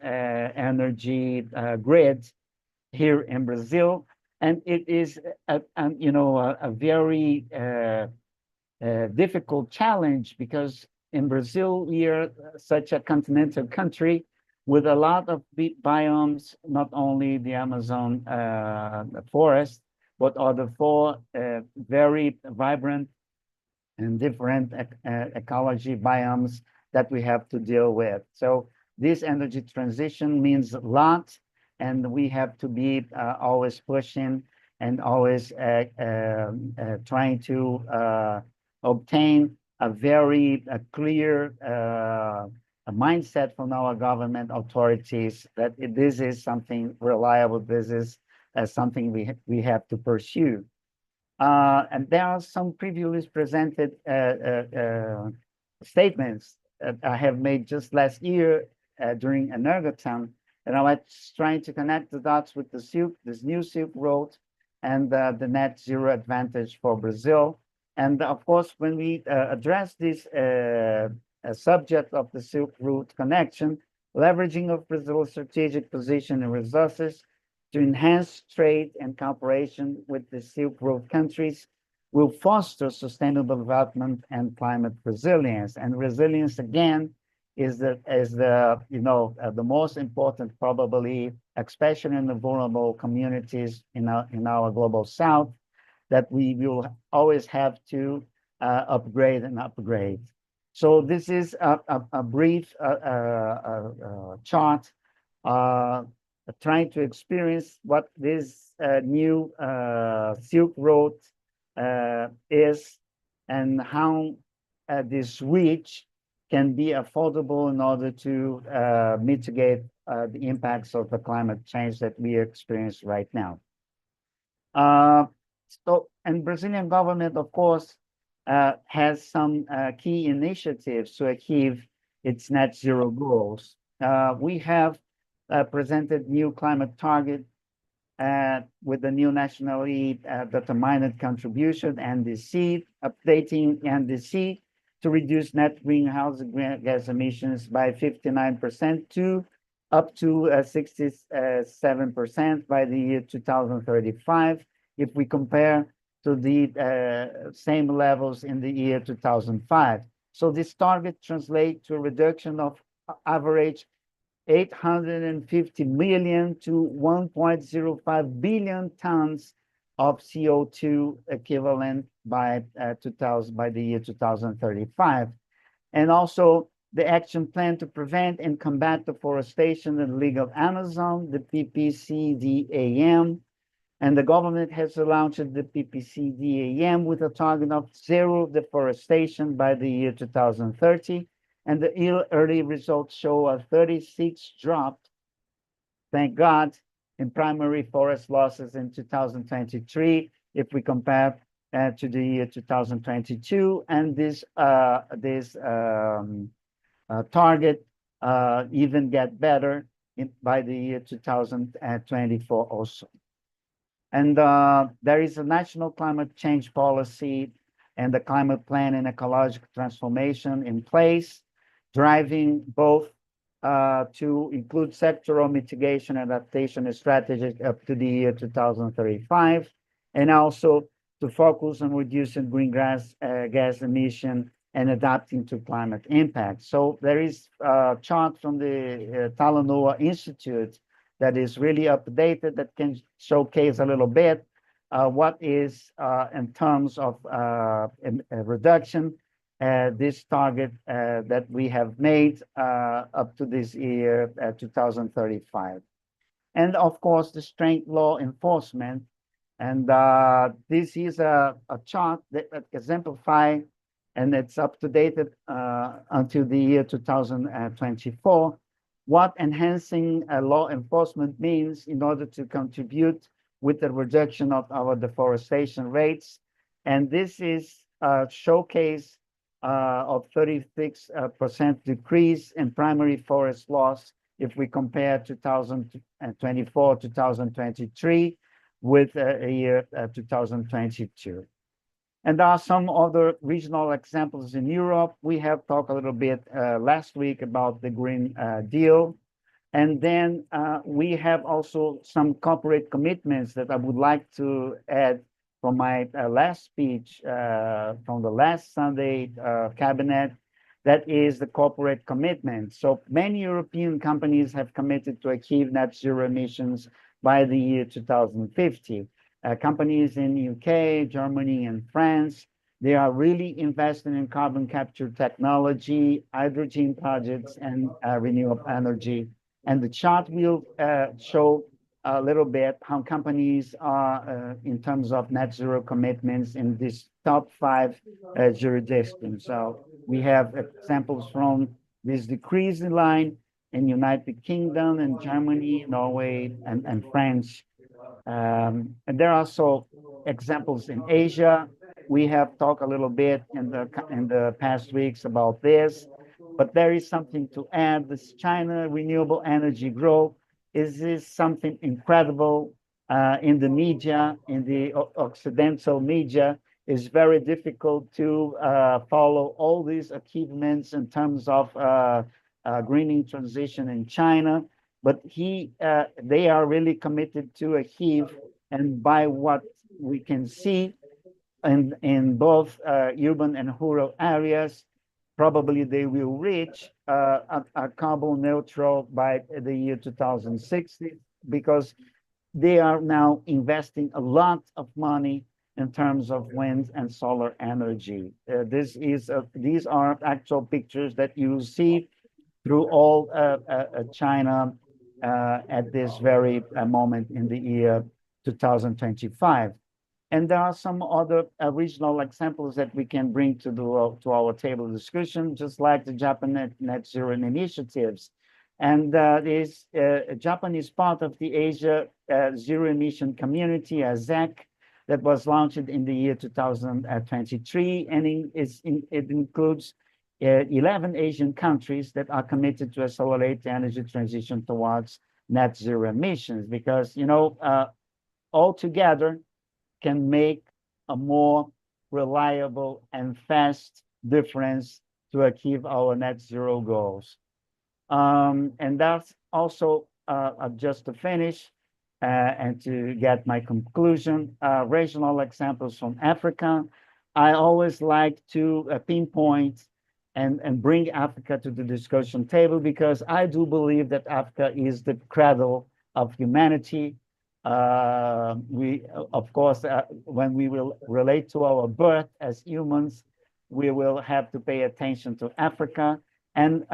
energy grid here in Brazil. And it is a very difficult challenge, because in Brazil, we are such a continental country with a lot of biomes, not only the Amazon forest, but other 4 very vibrant and different ecology biomes that we have to deal with. So this energy transition means a lot, and we have to be always pushing and always trying to obtain a very clear mindset from our government authorities that this is something reliable, this is something we have to pursue. And there are some previously presented statements that I have made just last year during Energotown, and I was trying to connect the dots with this new Silk Road and the net zero advantage for Brazil. And of course, when we address this subject of the Silk Route connection, leveraging of Brazil's strategic position and resources to enhance trade and cooperation with the Silk Road countries, will foster sustainable development and climate resilience. And resilience, again, is the most important, probably, especially in the vulnerable communities in our global south, that we will always have to upgrade and upgrade. So this is a brief chart trying to experience what this new Silk Road is, and how this switch can be affordable in order to mitigate the impacts of the climate change that we experience right now. And Brazilian government, of course, has some key initiatives to achieve its net zero goals. We have presented new climate target with the new nationally determined contribution, NDC, updating NDC to reduce net greenhouse gas emissions by 59% to up to 67% by the year 2035, if we compare to the same levels in the year 2005. So this target translates to a reduction of average 850 million to 1.05 billion tons of CO2 equivalent by the year 2035. And also the action plan to prevent and combat deforestation in the legal Amazon, the PPCDAM. And the government has launched the PPCDAM with a target of zero deforestation by the year 2030. And the early results show a 36 drop, thank God, in primary forest losses in 2023, if we compare to the year 2022. And this target even get better by the year 2024 also. And there is a national climate change policy and the climate plan and ecological transformation in place, driving both to include sectoral mitigation and adaptation strategies up to the year 2035, and also to focus on reducing greenhouse gas emission and adapting to climate impact. So there is a chart from the Talanoa Institute that is really updated, that can showcase a little bit what is in terms of a reduction, this target that we have made up to this year, 2035. And of course, the strength law enforcement. And this is a chart that exemplify, and it's up to date until the year 2024, what enhancing law enforcement means in order to contribute with the reduction of our deforestation rates. And this is a showcase of 36% decrease in primary forest loss if we compare 2024, 2023 with a year 2022. And there are some other regional examples in Europe. We have talked a little bit last week about the Green Deal. And then we have also some corporate commitments that I would like to add from my last speech from the last Sunday cabinet. That is the corporate commitment. So many European companies have committed to achieve net zero emissions by the year 2050. Companies in UK, Germany, and France, they are really investing in carbon capture technology, hydrogen projects, and renewable energy. And the chart will show a little bit how companies are in terms of net zero commitments in these top 5 jurisdictions. So we have examples from this decreasing line in United Kingdom and Germany, Norway, and France. And there are also examples in Asia. We have talked a little bit in the past weeks about this, but there is something to add. This China renewable energy growth is something incredible in the media, in the Occidental media. It's very difficult to follow all these achievements in terms of greening transition in China. But they are really committed to achieve, and by what we can see, in both urban and rural areas. Probably they will reach a carbon neutral by the year 2060, because they are now investing a lot of money in terms of wind and solar energy. These are actual pictures that you see through all China at this very moment in the year 2025. And there are some other regional examples that we can bring to our table discussion, just like the Japan Net Zero initiatives. And Japan is part of the Asia Zero Emission Community, AZEC, that was launched in the year 2023, and it includes 11 Asian countries that are committed to accelerate the energy transition towards net zero emissions, because, all together can make a more reliable and fast difference to achieve our net zero goals. And that's also, just to finish and to get my conclusion, regional examples from Africa. I always like to pinpoint and bring Africa to the discussion table, because I do believe that Africa is the cradle of humanity. We, of course, when we will relate to our birth as humans, we will have to pay attention to Africa. And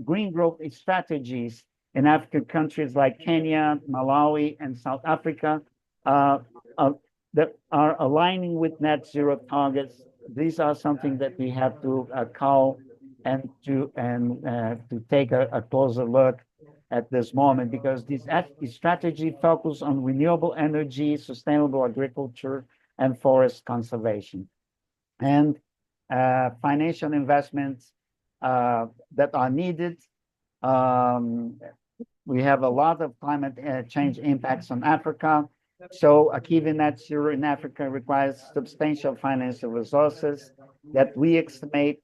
green growth strategies in African countries like Kenya, Malawi, and South Africa that are aligning with net zero targets. These are something that we have to call and to take a closer look at this moment, because this strategy focuses on renewable energy, sustainable agriculture, and forest conservation, and financial investments that are needed. We have a lot of climate change impacts on Africa. So achieving net zero in Africa requires substantial financial resources that we estimate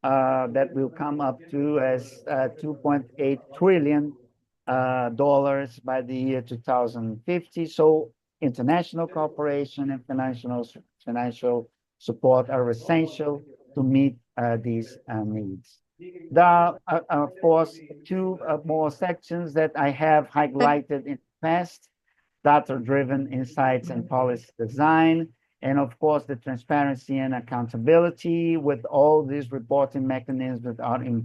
that will come up to as $2.8 trillion by the year 2050. So international cooperation and financial support are essential to meet these needs. There are, of course, two more sections that I have highlighted in the past: data-driven insights and policy design, and of course, the transparency and accountability with all these reporting mechanisms that are in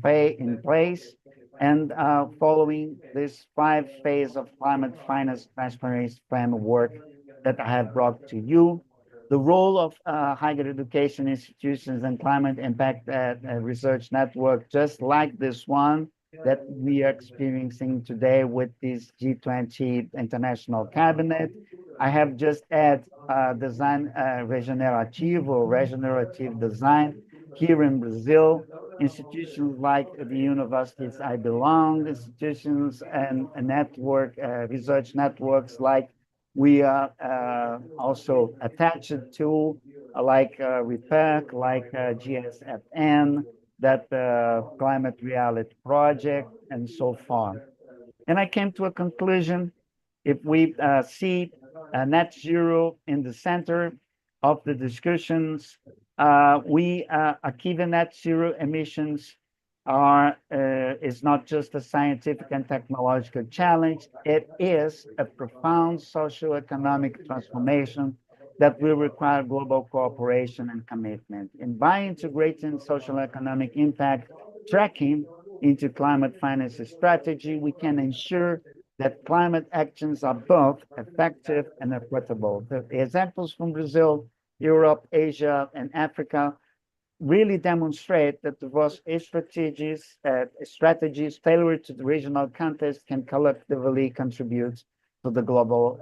place. And following this 5 phase of climate finance transparency framework that I have brought to you, the role of higher education institutions and climate impact research network, just like this one that we are experiencing today with this G20 International Cabinet. I have just added design regenerativo or regenerative design here in Brazil. Institutions like the universities I belong, institutions and network research networks like we are also attached to, like REPEC, like GSFN, that Climate Reality Project, and so far. And I came to a conclusion: if we see net zero in the center of the discussions, we achieving net zero emissions is not just a scientific and technological challenge, it is a profound socioeconomic transformation that will require global cooperation and commitment. And by integrating social economic impact tracking into climate finance strategy, we can ensure that climate actions are both effective and equitable. The examples from Brazil, Europe, Asia, and Africa really demonstrate that diverse strategies tailored to the regional context can collectively contribute to the global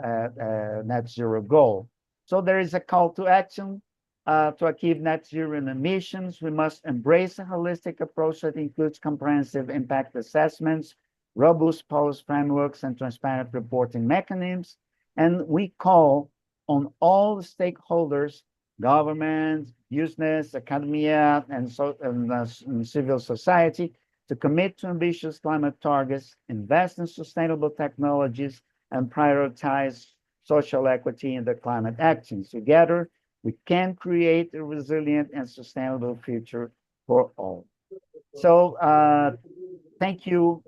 net zero goal. So there is a call to action to achieve net zero in emissions. We must embrace a holistic approach that includes comprehensive impact assessments, robust policy frameworks, and transparent reporting mechanisms. And we call on all the stakeholders, government, business, academia, and civil society to commit to ambitious climate targets, invest in sustainable technologies, and prioritize social equity in the climate actions. Together, we can create a resilient and sustainable future for all. So thank you,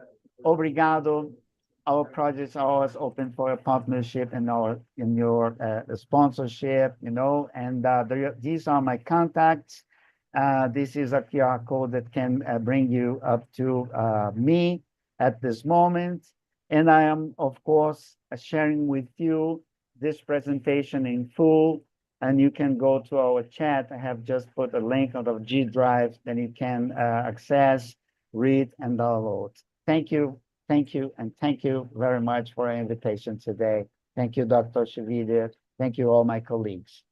obrigado. Our projects are always open for a partnership in your sponsorship, and these are my contacts. This is a QR code that can bring you up to me at this moment. And I am, of course, sharing with you this presentation in full, and you can go to our chat. I have just put a link on the G Drive, then you can access, read, and download. Thank you, and thank you very much for our invitation today. Thank you, Dr. Srividya. Thank you, all my colleagues.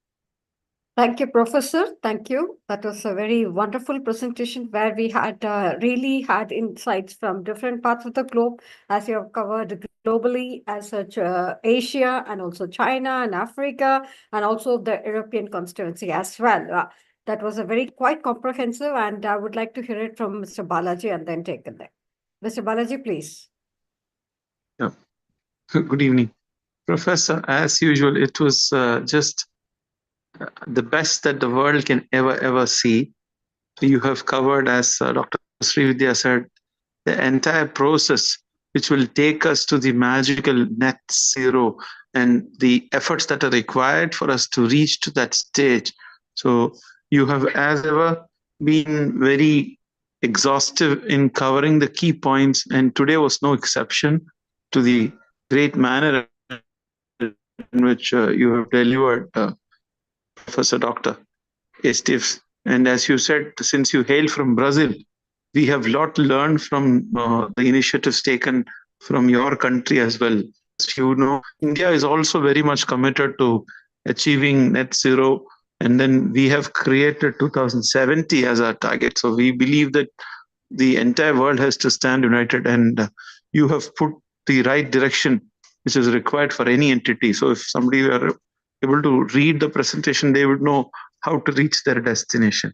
Thank you, Professor. Thank you. That was a very wonderful presentation where we had really had insights from different parts of the globe, as you have covered globally, as such Asia and also China and Africa, and also the European constituency as well. That was a very quite comprehensive, and I would like to hear it from Mr. Balaji and then take it there. Mr. Balaji, please. Yeah. Good evening, Professor. As usual, it was just the best that the world can ever see. You have covered, as Dr. Srividya said, the entire process which will take us to the magical net zero and the efforts that are required for us to reach to that stage. So you have, as ever, been very exhaustive in covering the key points, and today was no exception to the great manner in which you have delivered, Professor Dr. Esteves. And as you said, since you hail from Brazil, we have a lot learned from the initiatives taken from your country as well. As you know, India is also very much committed to achieving net zero. And then we have created 2070 as our target. So we believe that the entire world has to stand united, and you have put the right direction which is required for any entity. So if somebody were able to read the presentation, they would know how to reach their destination.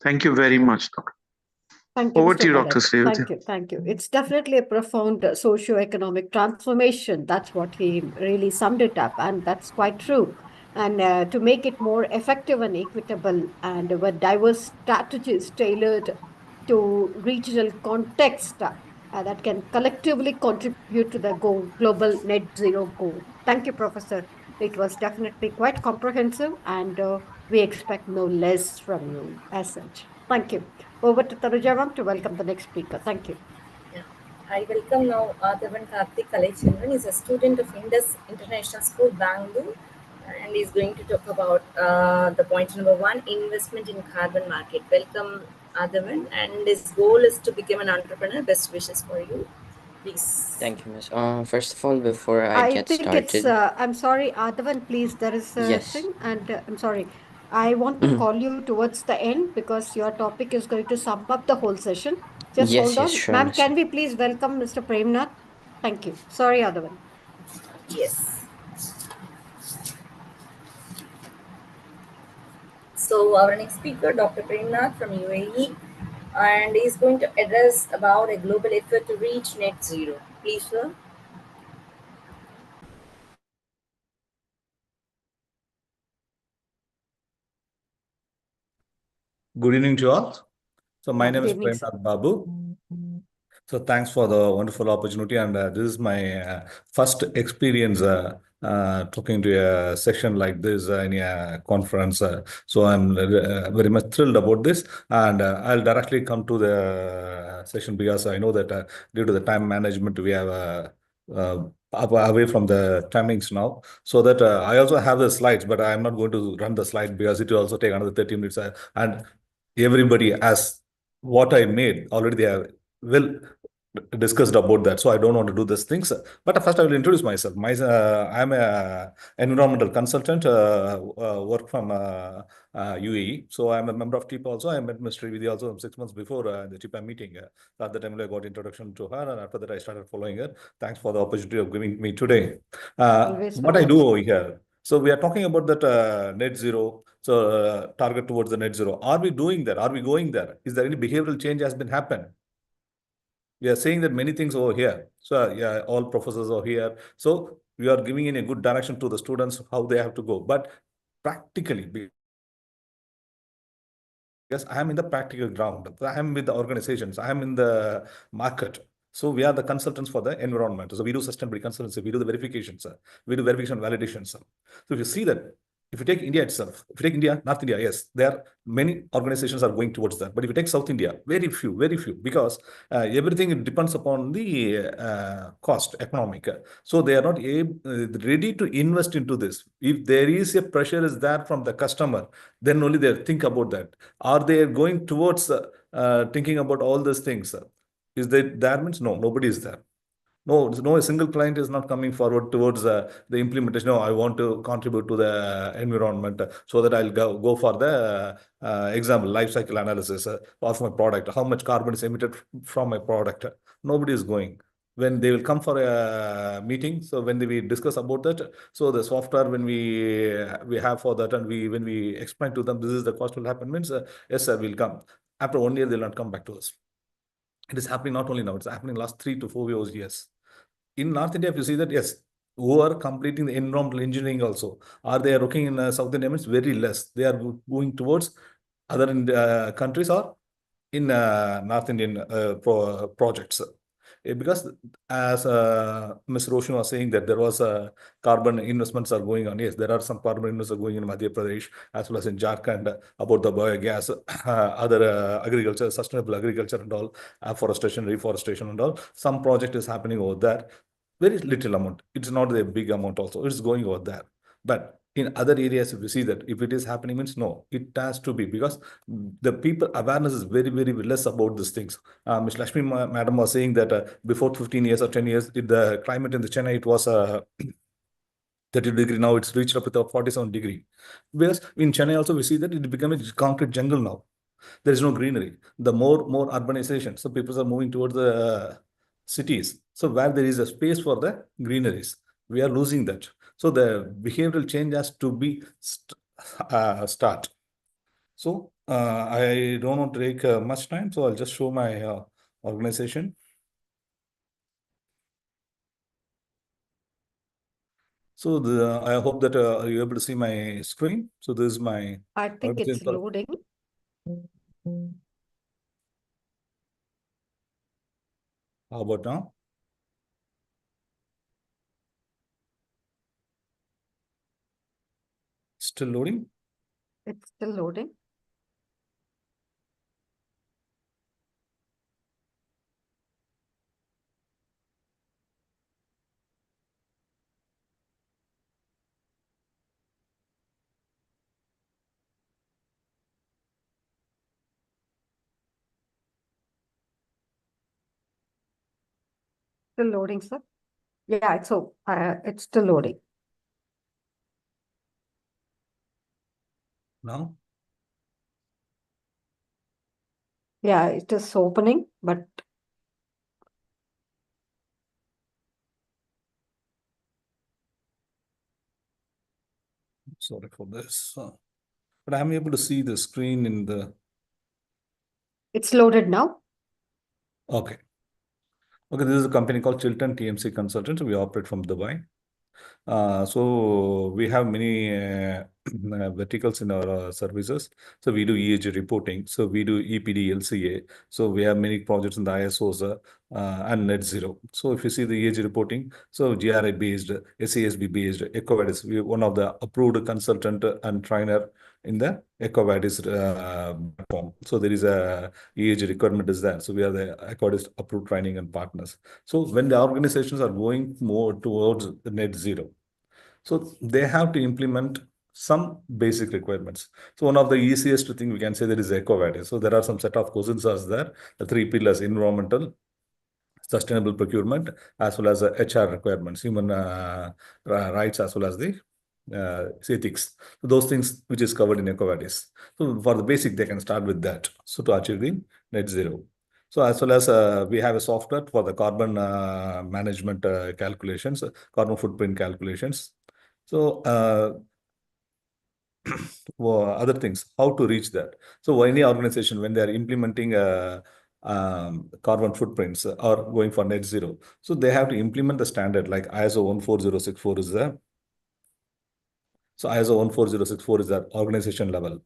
Thank you very much, Doctor. Thank you, Over Mr. to you, Dr. Balaji. Srividya. Thank you. It's definitely a profound socio-economic transformation. That's what he really summed it up, and that's quite true. And to make it more effective and equitable, and with diverse strategies tailored to regional context that can collectively contribute to the global net zero goal. Thank you, Professor. It was definitely quite comprehensive, and we expect no less from you as such. Thank you. Over to Tanuja ma'am to welcome the next speaker. Thank you. Yeah. I welcome now Adhavan Karthik Kalaichindran. He's a student of Indus International School, Bangalore, and he's going to talk about the point number 1, investment in carbon market. Welcome, Adhavan, and his goal is to become an entrepreneur. Best wishes for you. Please. Thank you, Miss. First of all, before I get think started, it's, I'm sorry, Adhavan, please, there is a yes. thing, and I'm sorry. I want to call you towards the end because your topic is going to sum up the whole session. Just Yes, hold on. yes, sure, Ma'am, Miss. can we please welcome Mr. Premnath? Thank you. Sorry, Adhavan. Yes. So our next speaker, Dr. Premnath from UAE, and he's going to address about a global effort to reach net zero. Please, sir. Good evening to you all. So my name good is evening, sir. Premnath Babu. So thanks for the wonderful opportunity, and this is my first experience talking to a session like this in a conference. So I'm very much thrilled about this, and I'll directly come to the session because I know that due to the time management we have away from the timings now, so that I also have the slides, but I'm not going to run the slide because it will also take another 30 minutes, and everybody has what I made already. They have well discussed about that, so I don't want to do these things. But first, I will introduce myself. I'm an environmental consultant, work from UAE. So I'm a member of TIPA also. I met Ms. Srividya also 6 months before the TIPA meeting. At the time, I got introduction to her, and after that, I started following her. Thanks for the opportunity of giving me today. What I do over here. So we are talking about that net zero. So target towards the net zero. Are we doing that? Are we going there? Is there any behavioral change has been happened? We are saying that many things over here. So yeah, all professors are here. So we are giving in a good direction to the students how they have to go. But practically, because I am in the practical ground. I am with the organizations. I am in the market. So we are the consultants for the environment. So we do sustainability consultancy. We do the verifications. We do verification validations. So if you see that, if you take India itself, if you take India, North India, yes, there are many organizations are going towards that. But if you take South India, very few, because everything depends upon the cost, economic. So they are not ready to invest into this. If there is a pressure is there from the customer, then only they think about that. Are they going towards thinking about all these things? Is there means no, nobody is there. No, a single client is not coming forward towards the implementation. No, I want to contribute to the environment so that I'll go for the example, life cycle analysis of my product. How much carbon is emitted from my product? Nobody is going. When they will come for a meeting, so when we discuss about that, so the software when we have for that, and when we explain to them this is the cost will happen, means yes sir, we'll come. After 1 year, they'll not come back to us. It is happening not only now, it's happening last 3 to 4 years. In North India, if you see that, yes, who are completing the environmental engineering also, are they working in South India? Means very less. They are going towards other countries or in North Indian projects. Because as Ms. Roshan was saying that there was carbon investments are going on. Yes, there are some carbon investments going in Madhya Pradesh as well as in Jharkhand about the biogas, other agriculture, sustainable agriculture and all, afforestation, reforestation and all. Some project is happening over there. Very little amount. It's not a big amount also. It's going over there. But in other areas, if you see that if it is happening, means no, it has to be, because the people awareness is very, very less about these things. Ms. Lakshmi madam was saying that before 15 years or 10 years, the climate in the Chennai, it was 30 degree. Now it's reached up with a 47 degree. Whereas in Chennai also, we see that it became a concrete jungle now. There is no greenery. The more urbanization. So people are moving towards the cities. So where there is a space for the greeneries, we are losing that. So the behavioral change has to be start. So I don't want to take much time. So I'll just show my organization. So I hope that you're able to see my screen. So this is my. I think it's loading. How about now? Still loading? It's still loading. Still loading, sir. Yeah, it's still loading. Now? Yeah, it is opening, but sorry for this. But I'm able to see the screen in the. It's loaded now. Okay. Okay, this is a company called Chilton TMC Consultants. We operate from Dubai. So we have many verticals in our services. So we do ESG reporting. So we do EPD, LCA. So we have many projects in the ISOs and net zero. So if you see the ESG reporting, so GRI based, SASB based, EcoVadis, we are one of the approved consultant and trainer in the EcoVadis platform. So there is a ESG requirement is there. So we are the EcoVadis approved training and partners. So when the organizations are going more towards the net zero, so they have to implement some basic requirements. So one of the easiest thing we can say that is EcoVadis. So there are some set of questions as there, the 3 pillars: environmental, sustainable procurement, as well as HR requirements, human rights, as well as the ethics. So those things which is covered in EcoVadis. So for the basic, they can start with that. So to achieve the net zero. So as well as we have a software for the carbon management calculations, carbon footprint calculations. So other things, how to reach that. So any organization, when they are implementing carbon footprints or going for net zero, so they have to implement the standard like ISO 14064 is the So ISO 14064 is at organization level.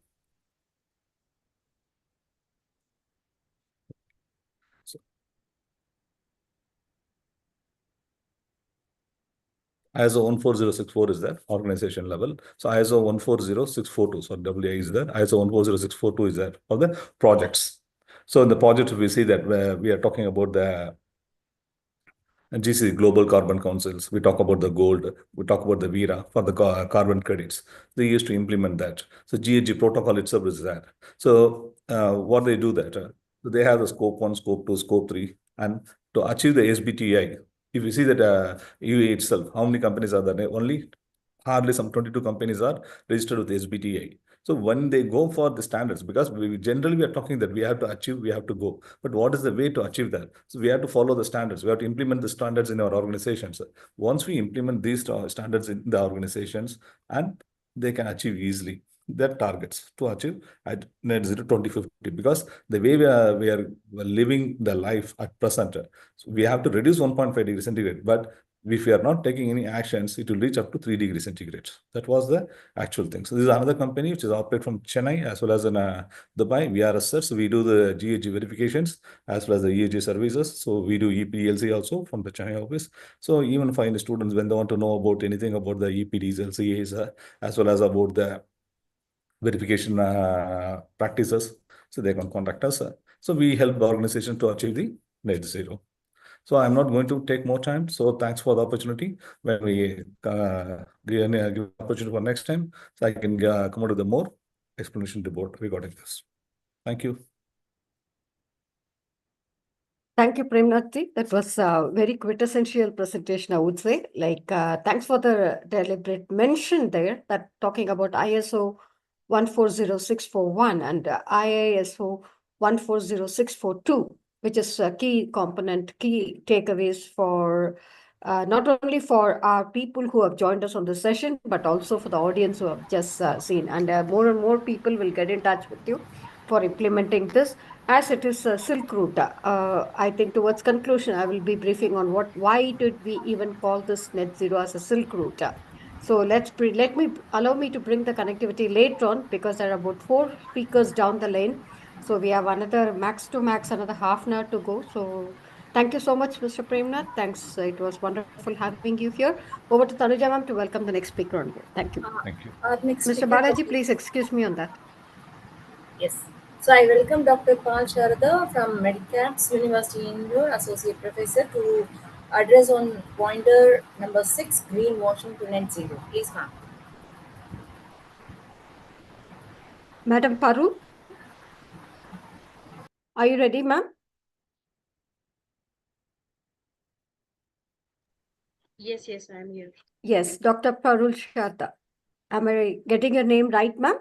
ISO 14064 is there, organization level. So ISO 140642, so WA is there. ISO 140642 is there for the projects. So in the project, we see that we are talking about the GC, Global Carbon Councils. We talk about the gold. We talk about the VERA for the carbon credits. They used to implement that. So GHG protocol itself is there. So what they do that, they have the scope 1, scope 2, scope 3. And to achieve the SBTi, if you see that UAE itself, how many companies are there? Only hardly some 22 companies are registered with SBTi. So when they go for the standards, because we are talking that we have to achieve, we have to go. But what is the way to achieve that? So we have to follow the standards. We have to implement the standards in our organizations. Once we implement these standards in the organizations, and they can achieve easily their targets to achieve at net zero 2050. Because the way we are living the life at present, so we have to reduce 1.5 degrees centigrade. But if we are not taking any actions, it will reach up to 3 degrees centigrade. That was the actual thing. So this is another company which is operated from Chennai as well as in Dubai. We are a search. So we do the GHG verifications as well as the EHG services. So we do EPDLC also from the Chennai office. So even for the students, when they want to know about anything about the EPDs, LCAs, as well as about the verification practices, so they can contact us. So we help the organization to achieve the net zero. So I'm not going to take more time. So thanks for the opportunity. When we give opportunity for next time, so I can come out with a more explanation report regarding this. Thank you. Thank you, Premnath. That was a very quintessential presentation, I would say. Like, thanks for the deliberate mention there that talking about ISO 140641 and IISO 140642, which is a key component, key takeaways for not only for our people who have joined us on this session, but also for the audience who have just seen. And more and more people will get in touch with you for implementing this, as it is a Silk Route. I think towards conclusion, I will be briefing on why did we even call this net zero as a Silk Route. So allow me to bring the connectivity later on, because there are about 4 speakers down the lane. So we have another another half an hour to go. So thank you so much, Mr. Premnath. Thanks. It was wonderful having you here. Over to Tanuja ma'am to welcome the next speaker on board. Thank you. Thank you. Mr. Balaji, please excuse me on that. Yes. So I welcome Dr. Pal Sharada from Medicaps University Indore, Associate Professor, to address on pointer number 6, greenwashing to net zero. Please, ma'am. Madam Parul, are you ready, ma'am? Yes, I am here. Yes, Dr. Parul Sharada. Am I getting your name right, ma'am?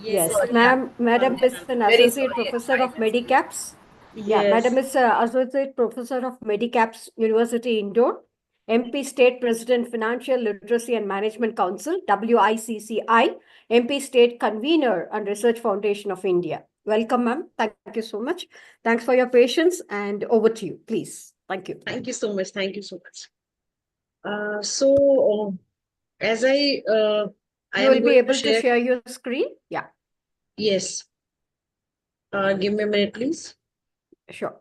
Yes, ma'am. Madam is an associate professor of Medicaps. Yeah, Madam is associate professor of Medicaps University Indore, MP State President, Financial Literacy and Management Council, WICCI, MP State Convener and Research Foundation of India. Welcome, ma'am. Thank you so much. Thanks for your patience, and over to you, please. Thank you. Thank you so much. Thank you so much. As I you will be able to share your screen. Yeah. Yes. Give me a minute, please. Sure.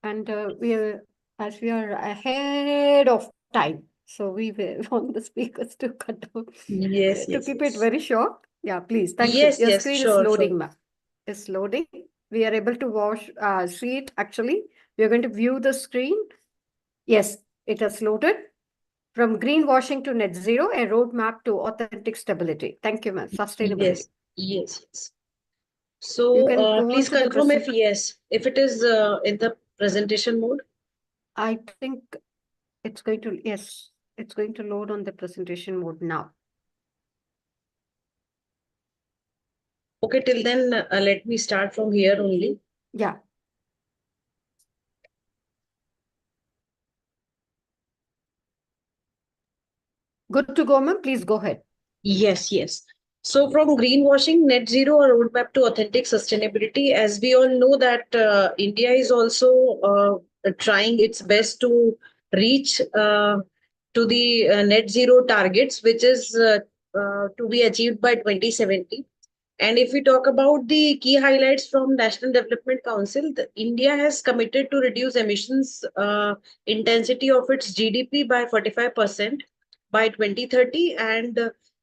And we are ahead of time, so we want the speakers to cut down. Yes. To keep it very short. Yeah, please. Thank you. Yes, Your screen is loading, sure. ma'am. It's loading. We are able to see it. Actually, we are going to view the screen. Yes, it has loaded. From greenwashing to net zero, a roadmap to authentic stability. Thank you, ma'am. Sustainability. Yes. So please confirm if it is in the presentation mode. I think it's going to, yes, it's going to load on the presentation mode now. Okay, till then, let me start from here only. Yeah. Good to go, ma'am. Please go ahead. Yes. So from greenwashing, net zero, or roadmap to authentic sustainability, as we all know that India is also trying its best to reach to the net zero targets, which is to be achieved by 2070. And if we talk about the key highlights from National Development Council, India has committed to reduce emissions intensity of its GDP by 45% by 2030. And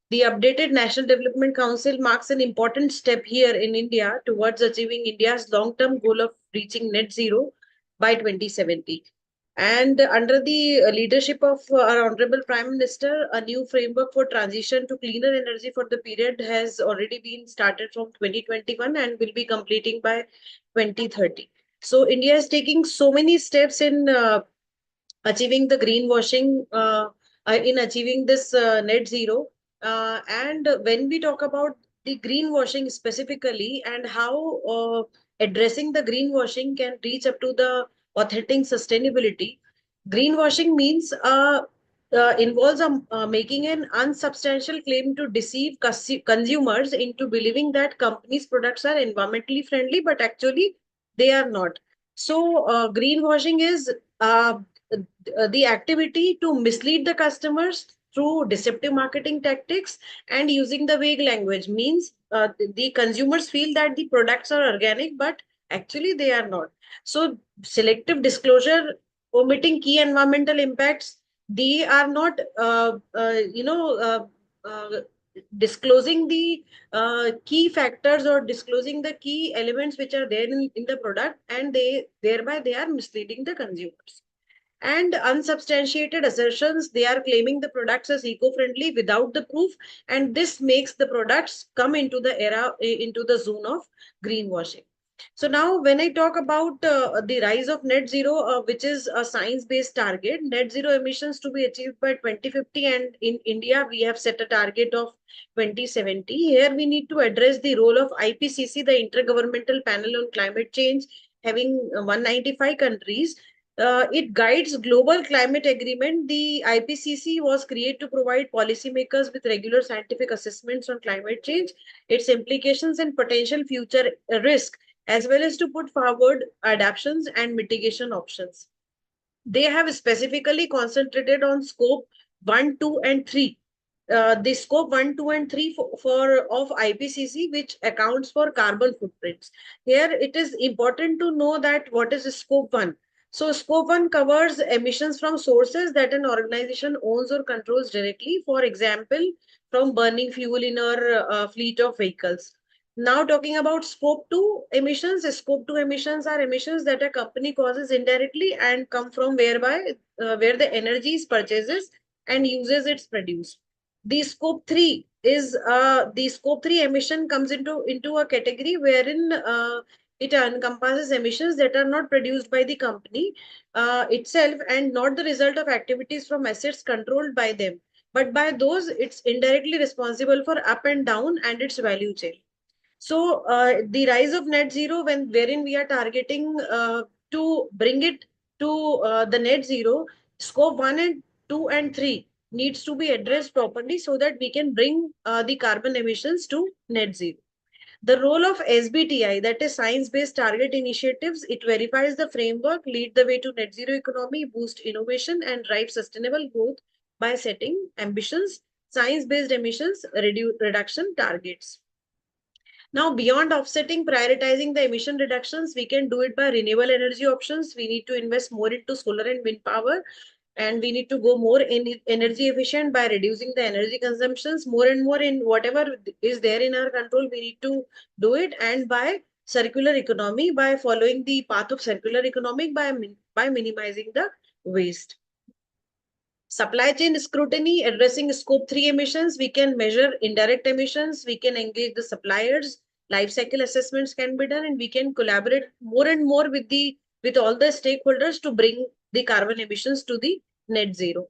the updated National Development Council marks an important step here in India towards achieving India's long-term goal of reaching net zero by 2070. And under the leadership of our Honorable Prime Minister, a new framework for transition to cleaner energy for the period has already been started from 2021 and will be completing by 2030. So India is taking so many steps in achieving the greenwashing, in achieving this net zero. And when we talk about the greenwashing specifically and how addressing the greenwashing can reach up to the authentic sustainability, greenwashing means involves making an unsubstantial claim to deceive consumers into believing that companies' products are environmentally friendly, but actually they are not. So greenwashing is the activity to mislead the customers through deceptive marketing tactics and using the vague language. Means the consumers feel that the products are organic, but actually they are not. So selective disclosure, omitting key environmental impacts, they are not disclosing the key factors or disclosing the key elements which are there in the product, and thereby they are misleading the consumers. And unsubstantiated assertions, they are claiming the products as eco-friendly without the proof, and this makes the products come into the zone of greenwashing. So now when I talk about the rise of net zero, which is a science-based target, net zero emissions to be achieved by 2050, and in India we have set a target of 2070. Here we need to address the role of IPCC, the Intergovernmental Panel on Climate Change, having 195 countries. It guides global climate agreement. The IPCC was created to provide policymakers with regular scientific assessments on climate change, its implications and potential future risk, as well as to put forward adaptations and mitigation options. They have specifically concentrated on scope 1, 2, and 3. The scope 1, 2, and 3 of IPCC, which accounts for carbon footprints. Here it is important to know that what is scope 1. So scope 1 covers emissions from sources that an organization owns or controls directly, for example, from burning fuel in our fleet of vehicles. Now talking about scope 2 emissions, scope 2 emissions are emissions that a company causes indirectly and come from where the energy is purchases and uses its produce. The scope 3 is the scope 3 emission comes into a category wherein it encompasses emissions that are not produced by the company itself and not the result of activities from assets controlled by them, but by those it's indirectly responsible for up and down and its value chain. So the rise of net zero, wherein we are targeting to bring it to the net zero, scope 1 and 2 and 3 needs to be addressed properly so that we can bring the carbon emissions to net zero. The role of SBTi, that is Science-Based Target Initiatives, it verifies the framework, lead the way to net zero economy, boost innovation, and drive sustainable growth by setting ambitions, science-based emissions reduction targets. Now, beyond offsetting, prioritizing the emission reductions, we can do it by renewable energy options. We need to invest more into solar and wind power, and we need to go more energy efficient by reducing the energy consumptions more and more in whatever is there in our control. We need to do it, and by circular economy, by following the path of circular economy, by minimizing the waste. Supply chain scrutiny, addressing scope 3 emissions, we can measure indirect emissions, we can engage the suppliers, life cycle assessments can be done, and we can collaborate more and more with all the stakeholders to bring the carbon emissions to the net zero.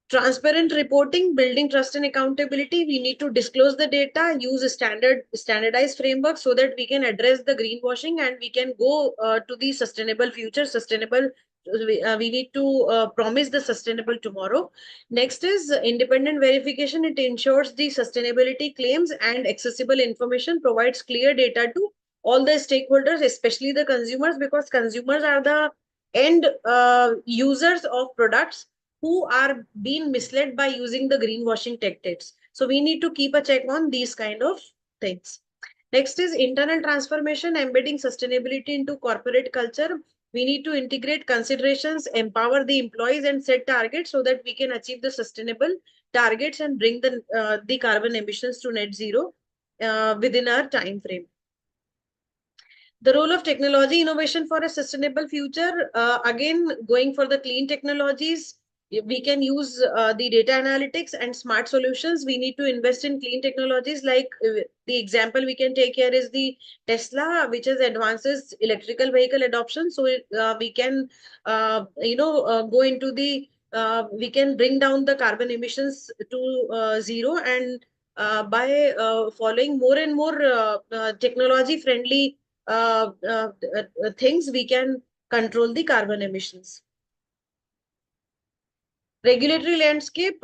Transparent reporting, building trust and accountability. We need to disclose the data, use a standardized framework so that we can address the greenwashing and we can go to the sustainable future, we need to promise the sustainable tomorrow. Next is independent verification. It ensures the sustainability claims and accessible information, provides clear data to all the stakeholders, especially the consumers, because consumers are the end users of products who are being misled by using the greenwashing tactics. So we need to keep a check on these kind of things. Next is internal transformation, embedding sustainability into corporate culture. We need to integrate considerations, empower the employees, and set targets so that we can achieve the sustainable targets and bring the carbon emissions to net zero within our time frame. The role of technology innovation for a sustainable future, again, going for the clean technologies, we can use the data analytics and smart solutions. We need to invest in clean technologies. Like the example we can take here is the Tesla, which has advances electrical vehicle adoption. So we can, go into the, we can bring down the carbon emissions to zero, and by following more and more technology friendly things, we can control the carbon emissions. Regulatory landscape,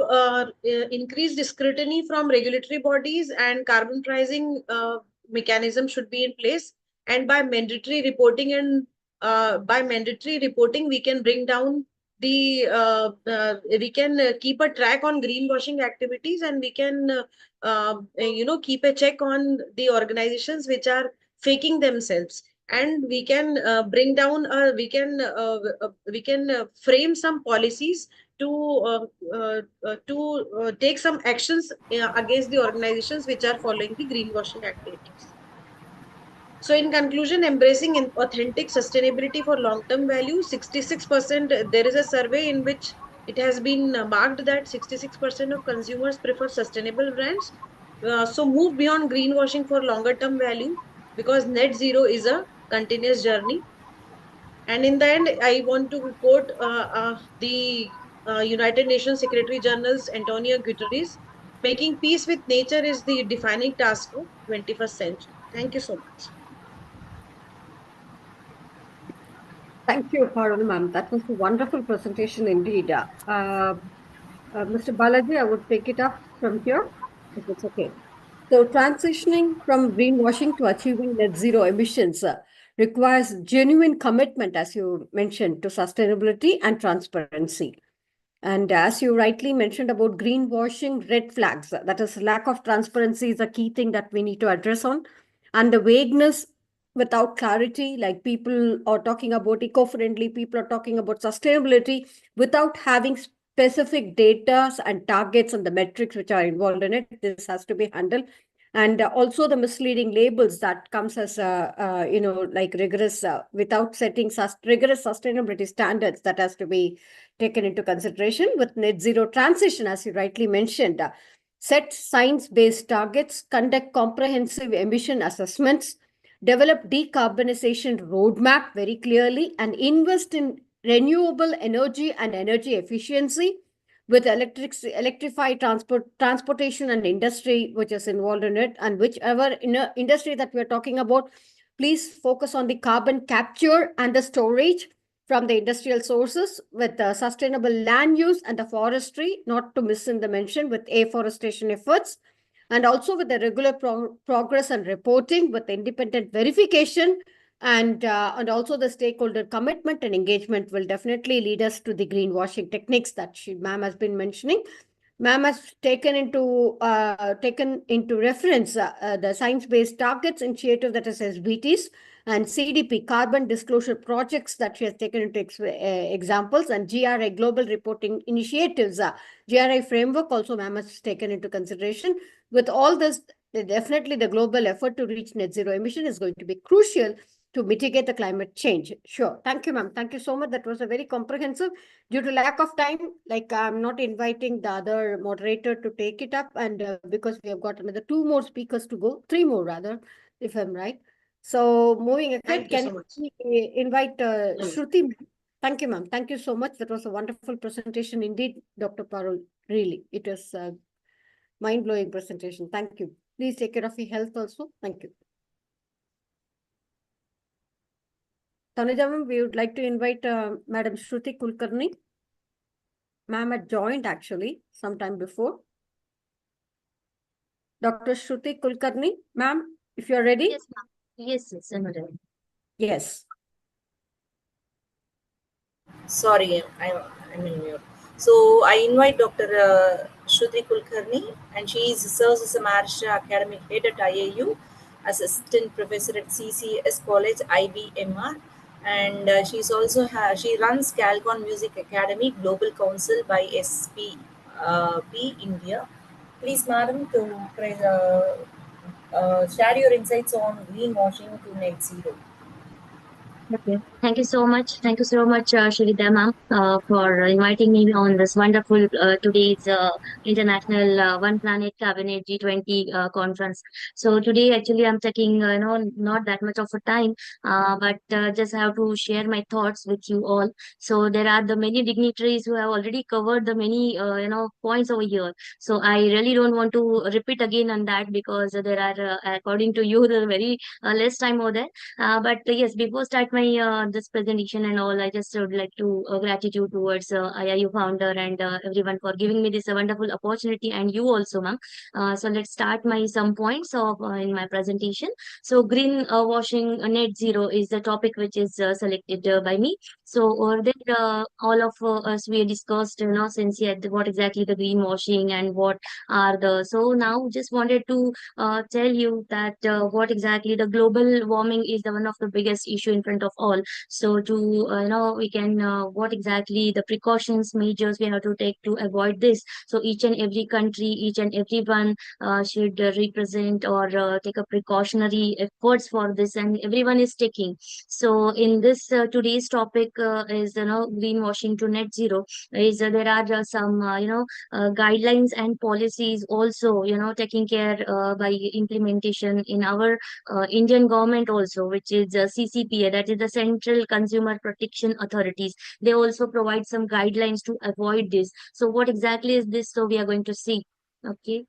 increased scrutiny from regulatory bodies and carbon pricing mechanism should be in place. And by mandatory reporting we can bring down the, we can keep a track on greenwashing activities, and we can, keep a check on the organizations which are faking themselves. And we can bring down, we can frame some policies to take some actions against the organizations which are following the greenwashing activities. So in conclusion, embracing authentic sustainability for long-term value, 66%, there is a survey in which it has been marked that 66% of consumers prefer sustainable brands. So move beyond greenwashing for longer-term value, because net zero is a continuous journey. And in the end, I want to quote the United Nations Secretary General's Antonio Guterres: making peace with nature is the defining task of 21st century. Thank you so much. Thank you, Parul ma'am. That was a wonderful presentation indeed. Mr. Balaji, I would take it up from here, if it's okay. So transitioning from greenwashing to achieving net zero emissions requires genuine commitment, as you mentioned, to sustainability and transparency. And as you rightly mentioned about greenwashing red flags, that is, lack of transparency is a key thing that we need to address on. And the vagueness without clarity, like people are talking about eco-friendly, people are talking about sustainability without having specific data and targets and the metrics which are involved in it. This has to be handled. And also the misleading labels that comes as, like rigorous, without setting rigorous sustainability standards, that has to be taken into consideration. With net zero transition, as you rightly mentioned, set science-based targets, conduct comprehensive emission assessments, develop decarbonization roadmap very clearly, and invest in renewable energy and energy efficiency with electrified transportation and industry which is involved in it. And whichever industry that we're talking about, please focus on the carbon capture and the storage from the industrial sources, with the sustainable land use and the forestry, not to miss in the mention, with afforestation efforts, and also with the regular progress and reporting with independent verification, and also the stakeholder commitment and engagement will definitely lead us to the greenwashing techniques that ma'am has been mentioning. Ma'am has taken into reference the science-based targets initiative, that is SBTs, and CDP, carbon disclosure projects, that she has taken into examples, and GRI, global reporting initiatives, GRI framework also ma'am has taken into consideration. With all this, definitely the global effort to reach net zero emission is going to be crucial to mitigate the climate change. Sure. Thank you, ma'am. Thank you so much. That was a very comprehensive. Due to lack of time, like I'm not inviting the other moderator to take it up, and because we have got another 2 more speakers to go, 3 more rather, if I'm right. So moving ahead, can we invite Shruti? Thank you, ma'am. Thank you so much. That was a wonderful presentation indeed, Dr. Parul. Really, it was a mind-blowing presentation. Thank you. Please take care of your health also. Thank you. Tanuja ma'am, we would like to invite Madam Shruti Kulkarni. Ma'am had joined actually sometime before. Dr. Shruti Kulkarni, ma'am, if you're ready. Yes, ma'am. Yes, I'm ready. Yes. Sorry, I'm in mute. So I invite Dr. Shruti Kulkarni, and she serves as a Maharashtra Academic Head at IAU, Assistant Professor at CCS College, IBMR, and she's also she runs Calcon Music Academy Global Council by SPP India. Please, madam, to share your insights on greenwashing to net zero. Okay. Thank you so much. Thank you so much, Shrivida ma'am, for inviting me on this wonderful today's International One Planet Cabinet G20 conference. So today, actually, I'm taking not that much of a time, but just have to share my thoughts with you all. So there are the many dignitaries who have already covered the many points over here. So I really don't want to repeat again on that because there are, according to you, there are very less time over there. But yes, before start my this presentation and all, I just would like to gratitude towards IIU founder and everyone for giving me this wonderful opportunity, and you also, ma'am. So let's start my some points of in my presentation. So green washing net zero is the topic which is selected by me. So over there, all of us we discussed, since yet what exactly the green washing and what are the. So now just wanted to tell you that what exactly the global warming is the one of the biggest issue in front of all. So to we can what exactly the precautions measures we have to take to avoid this. So each and every country, each and everyone should represent or take a precautionary efforts for this, and everyone is taking. So in this today's topic is greenwashing to net zero. Is there are some guidelines and policies also taking care by implementation in our Indian government also, which is CCPA, that is the Central Consumer Protection Authorities. They also provide some guidelines to avoid this. So what exactly is this? So we are going to see. Okay.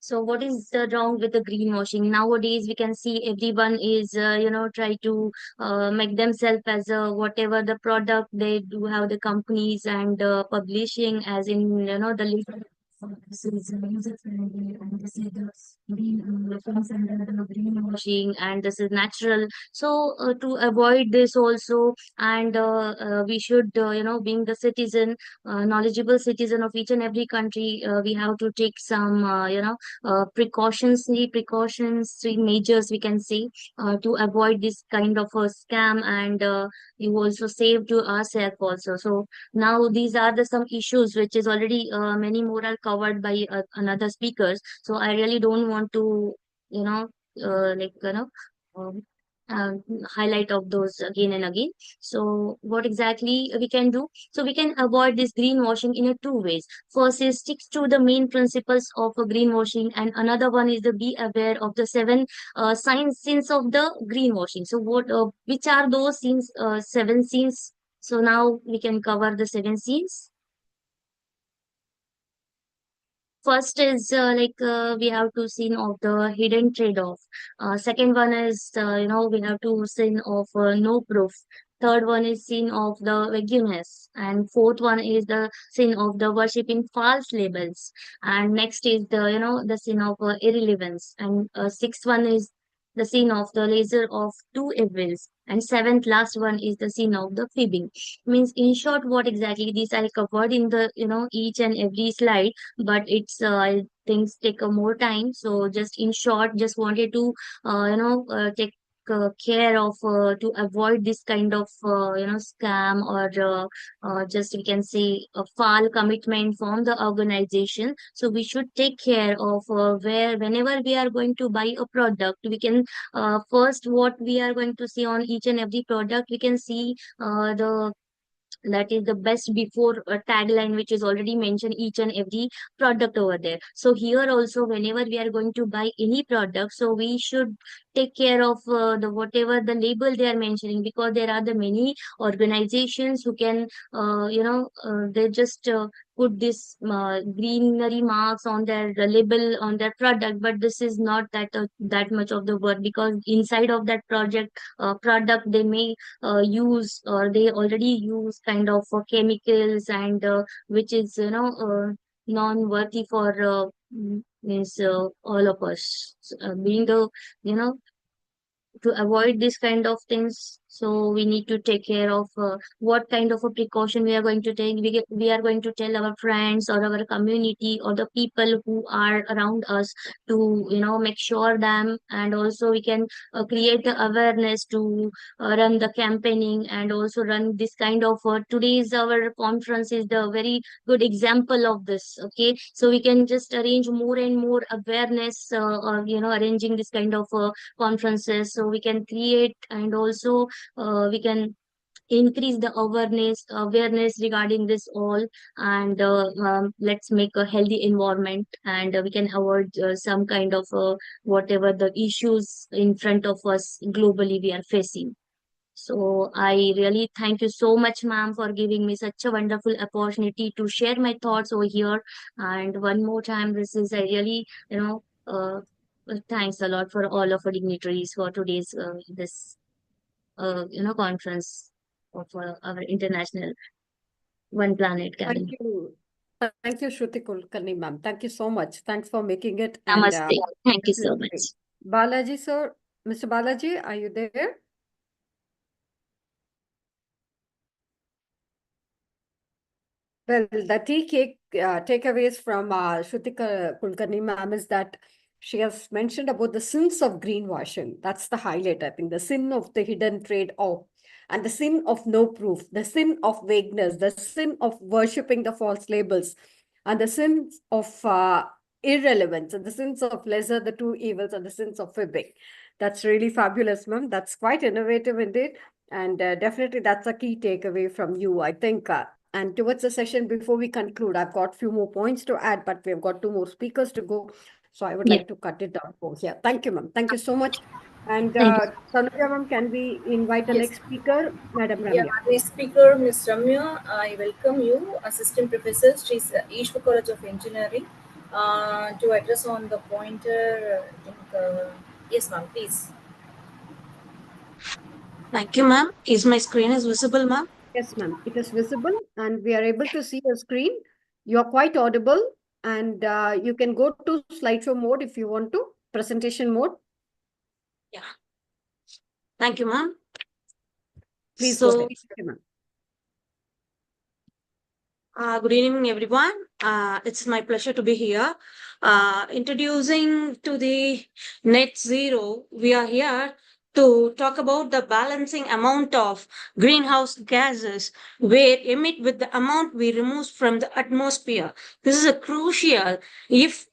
So what is wrong with the greenwashing? Nowadays, we can see everyone is, try to make themselves as whatever the product they do have the companies and publishing as in, the label. This is user friendly and this is the green comes under the greenwashing and this is natural. So to avoid this also, and we should, being the citizen, knowledgeable citizen of each and every country, we have to take some, precautions measures we can say to avoid this kind of a scam, and you also save to ourselves also. So now these are the some issues which is already many more are covered by another speakers. So I really don't want to um, highlight of those again and again. So what exactly we can do? So we can avoid this greenwashing in a two ways. First is sticks to the main principles of a greenwashing, and another one is the be aware of the seven sins of the greenwashing. So what which are those sins? Seven sins. So now we can cover the seven sins. First is we have to sin of the hidden trade-off. Second one is we have to sin of no proof. Third one is sin of the vagueness, and fourth one is the sin of the worshipping false labels. And next is the the sin of irrelevance. And sixth one is the sin of the lesser of two evils. And seventh last one is the sin of the fibbing. Means in short, what exactly these are covered in the each and every slide, but it's things take more time. So just in short, just wanted to take care of to avoid this kind of scam or just we can say a foul commitment from the organization. So we should take care of where whenever we are going to buy a product, we can first what we are going to see on each and every product, we can see the that is the best before tagline, which is already mentioned each and every product over there. So here also, whenever we are going to buy any product, so we should take care of the whatever the label they are mentioning, because there are the many organizations who can they just put this greenery marks on their label on their product, but this is not that much of the word, because inside of that product they may use or they already use kind of chemicals, and which is non-worthy for means all of us. Being the to avoid this kind of things, So we need to take care of what kind of a precaution we are going to take. We are going to tell our friends or our community or the people who are around us to, make sure them, and also we can create the awareness to run the campaigning, and also run this kind of today's our conference is the very good example of this. Okay, so we can just arrange more and more awareness, or arranging this kind of conferences, so we can create, and also we can increase the awareness regarding this all. And let's make a healthy environment, and we can avoid some kind of whatever the issues in front of us globally we are facing. So I really thank you so much, ma'am, for giving me such a wonderful opportunity to share my thoughts over here. And one more time, this is I really, thanks a lot for all of our dignitaries for today's this conference of our international One Planet Thank Cabinet. you. Thank you, Shruti Kulkarni, ma'am. Thank you so much. Thanks for making it. And Namaste. Thank you so definitely. much. Balaji, sir. Mr. Balaji, are you there? Well, the takeaways from Shruti Kulkarni, ma'am, is that she has mentioned about the sins of greenwashing. That's the highlight, I think. The sin of the hidden trade-off, and the sin of no proof, the sin of vagueness, the sin of worshipping the false labels, and the sins of irrelevance, and the sins of lesser the two evils, and the sins of fibbing. That's really fabulous, ma'am. That's quite innovative indeed. And definitely that's a key takeaway from you, I think. And towards the session, before we conclude, I've got a few more points to add, but we've got 2 more speakers to go. So I would like to cut it down for here. Thank you, ma'am. Thank you so much. And Tanuja, ma'am, can we invite the next speaker, Madam Ramya? Yeah, next speaker, Ms. Ramya, I welcome you, Assistant Professor, she's Ishwar College of Engineering, to address on the pointer. I think, yes, ma'am, please. Thank you, ma'am. Is my screen is visible, ma'am? Yes, ma'am. It is visible, and we are able to see your screen. You are quite audible, and you can go to slideshow mode if you want to, presentation mode. Yeah. Thank you, ma'am. Please go ahead. Good evening, everyone. It's my pleasure to be here. Introducing to the net zero, we are here to talk about the balancing amount of greenhouse gases we emit with the amount we remove from the atmosphere. This is a crucial if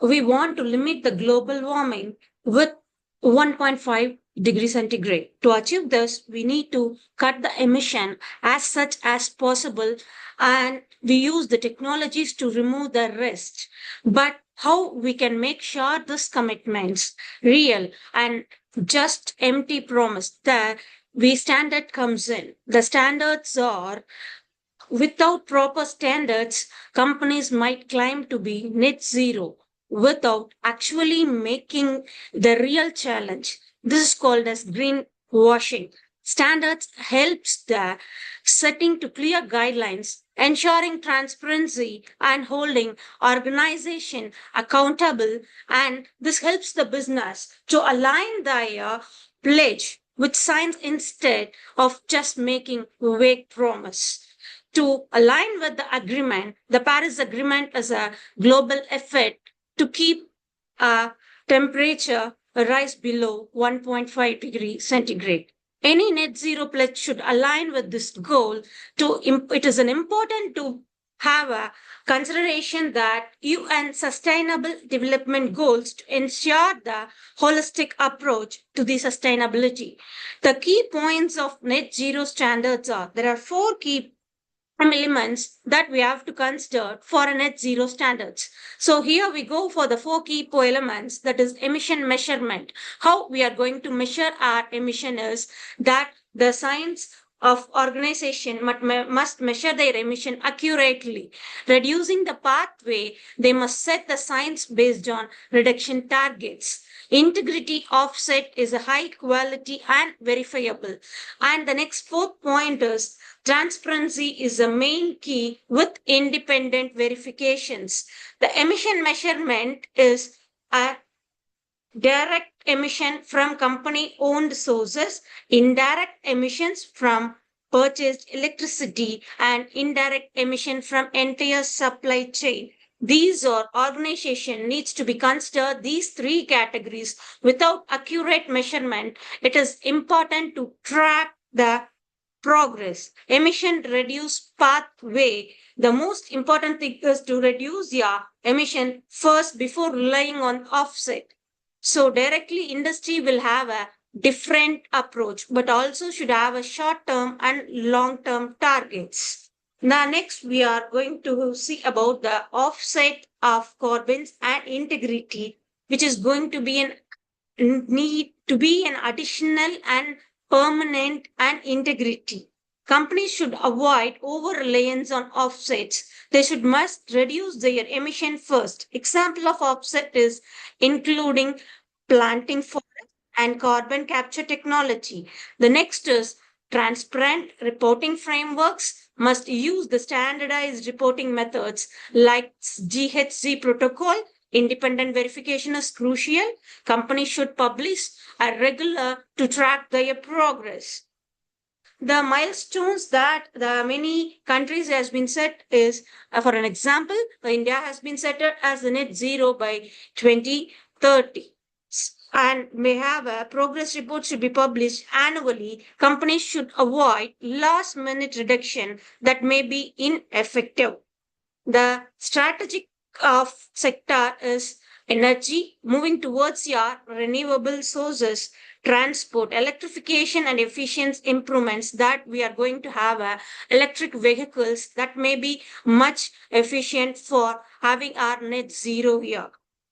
we want to limit the global warming with 1.5 degrees centigrade. To achieve this, we need to cut the emission as such as possible, and we use the technologies to remove the rest. But how we can make sure this commitment's real and just empty promise that we standard comes in. The standards are without proper standards, companies might claim to be net zero without actually making the real challenge. This is called as greenwashing. Standards helps the setting to clear guidelines, ensuring transparency and holding organization accountable. And this helps the business to align their pledge with science instead of just making vague promise. To align with the agreement, the Paris Agreement is a global effort to keep temperature rise below 1.5 degrees centigrade. Any net zero pledge should align with this goal. It is an important to have a consideration that UN Sustainable Development Goals to ensure the holistic approach to the sustainability. The key points of net zero standards are, there are 4 key elements that we have to consider for a net zero standards. So here we go for the 4 key elements, that is emission measurement. How we are going to measure our emission is that the science of organization must measure their emission accurately. Reducing the pathway, they must set the science based on reduction targets. Integrity offset is a high quality and verifiable. And the next 4th point is transparency is a main key with independent verifications. The emission measurement is a direct emission from company-owned sources, indirect emissions from purchased electricity, and indirect emission from entire supply chain. These or organization needs to be considered these three categories. Without accurate measurement, it is important to track the progress. Emission reduce pathway. The most important thing is to reduce your emission first before relying on offset. So directly industry will have a different approach, but also should have a short-term and long-term targets. Now next we are going to see about the offset of carbons and integrity, which is going to be an need to be an additional and permanent and integrity. Companies should avoid over-reliance on offsets. They should must reduce their emission first. Example of offset is including planting forest and carbon capture technology. The next is transparent reporting frameworks must use the standardized reporting methods like GHG protocol. Independent verification is crucial. Companies should publish a regular to track their progress. The milestones that the many countries has been set is, for an example, India has been set as the net zero by 2030 and may have a progress report should be published annually. Companies should avoid last minute reduction that may be ineffective. The strategic of sector is energy, moving towards your renewable sources, transport, electrification and efficiency improvements that we are going to have electric vehicles that may be much efficient for having our net zero here.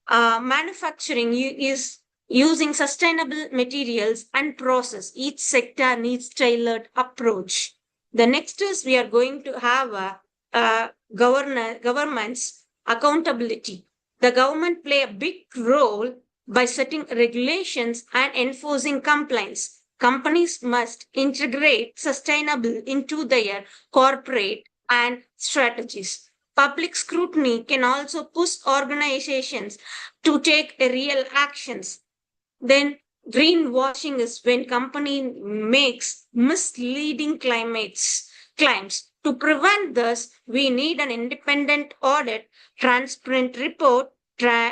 Manufacturing is using sustainable materials and process. Each sector needs tailored approach. The next is we are going to have government's accountability. The government play a big role by setting regulations and enforcing compliance. Companies must integrate sustainable into their corporate and strategies. Public scrutiny can also push organizations to take real actions. Then greenwashing is when company makes misleading claims. To prevent this, we need an independent audit, transparent report,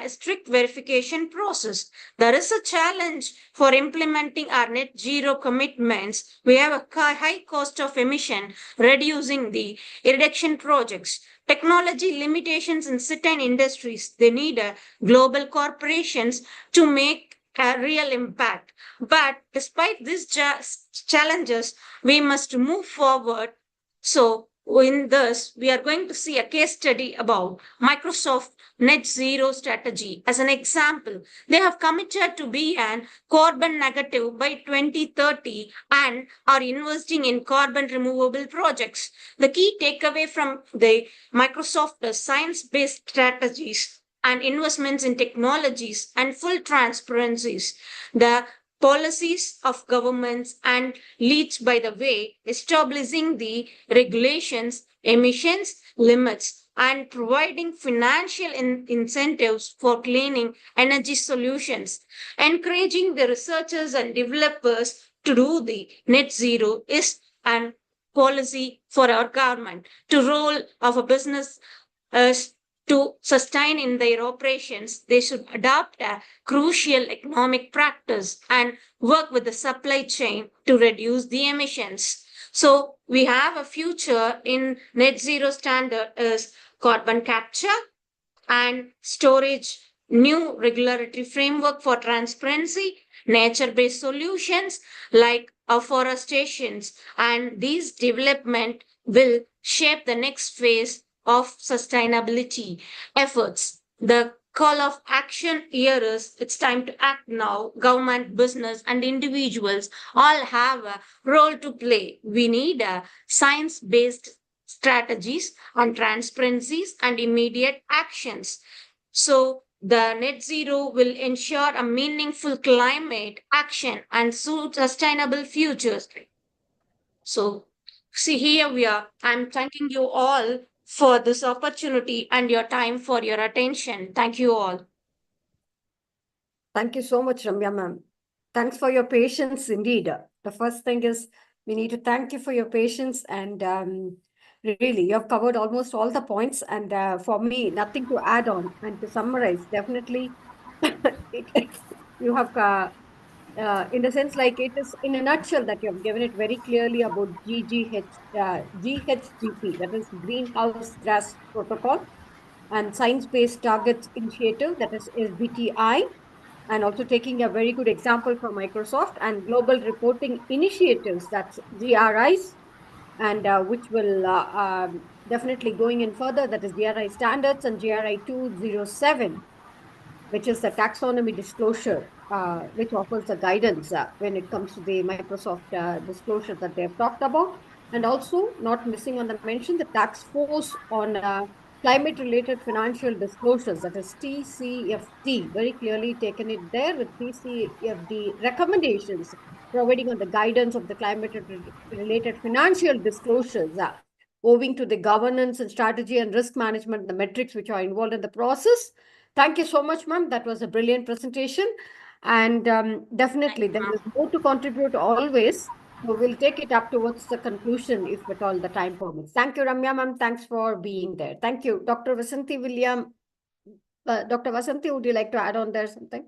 strict verification process. There is a challenge for implementing our net zero commitments. We have a high cost of emission, reducing the reduction projects. Technology limitations in certain industries, they need global corporations to make a real impact. But despite these challenges, we must move forward. So in this, we are going to see a case study about Microsoft net zero strategy. As an example, they have committed to be an carbon negative by 2030 and are investing in carbon removable projects. The key takeaway from the Microsoft is science-based strategies and investments in technologies and full transparencies. The policies of governments and leads by the way establishing the regulations, emissions limits, and providing financial incentives for cleaning energy solutions. Encouraging the researchers and developers to do the net zero is an policy for our government. To role of a business to sustain in their operations, they should adopt a crucial economic practice and work with the supply chain to reduce the emissions. So we have a future in net zero standard is carbon capture and storage, new regulatory framework for transparency, nature-based solutions like afforestations, and these development will shape the next phase of sustainability efforts. The call of action here is it's time to act now. Government, business, and individuals all have a role to play. We need a science-based strategies and transparencies and immediate actions. So the net zero will ensure a meaningful climate action and sustainable futures. So see here we are. I'm thanking you all for this opportunity and your time for your attention. Thank you all. Thank you so much, Ramya ma'am. Thanks for your patience indeed. The first thing is we need to thank you for your patience and really you have covered almost all the points and for me, nothing to add on and to summarize, definitely you have in the sense like it is in a nutshell that you have given it very clearly about GHGP, that is Greenhouse Gas Protocol and Science-Based Targets Initiative, that is SBTI, and also taking a very good example from Microsoft and global reporting initiatives, that's GRIs, and which will definitely going in further, that is GRI standards and GRI 207, which is the taxonomy disclosure, which offers the guidance when it comes to the Microsoft disclosure that they have talked about. And also not missing on the mention, the task force on climate-related financial disclosures, that is TCFD, very clearly taken it there with TCFD recommendations, providing on the guidance of the climate-related financial disclosures, owing to the governance and strategy and risk management, the metrics which are involved in the process. Thank you so much, ma'am. That was a brilliant presentation. And definitely there is more to contribute always. So we'll take it up towards the conclusion if at all the time permits. Thank you, Ramya ma'am. Thanks for being there. Thank you. Dr. Vasanthi William. Dr. Vasanthi, would you like to add on there something?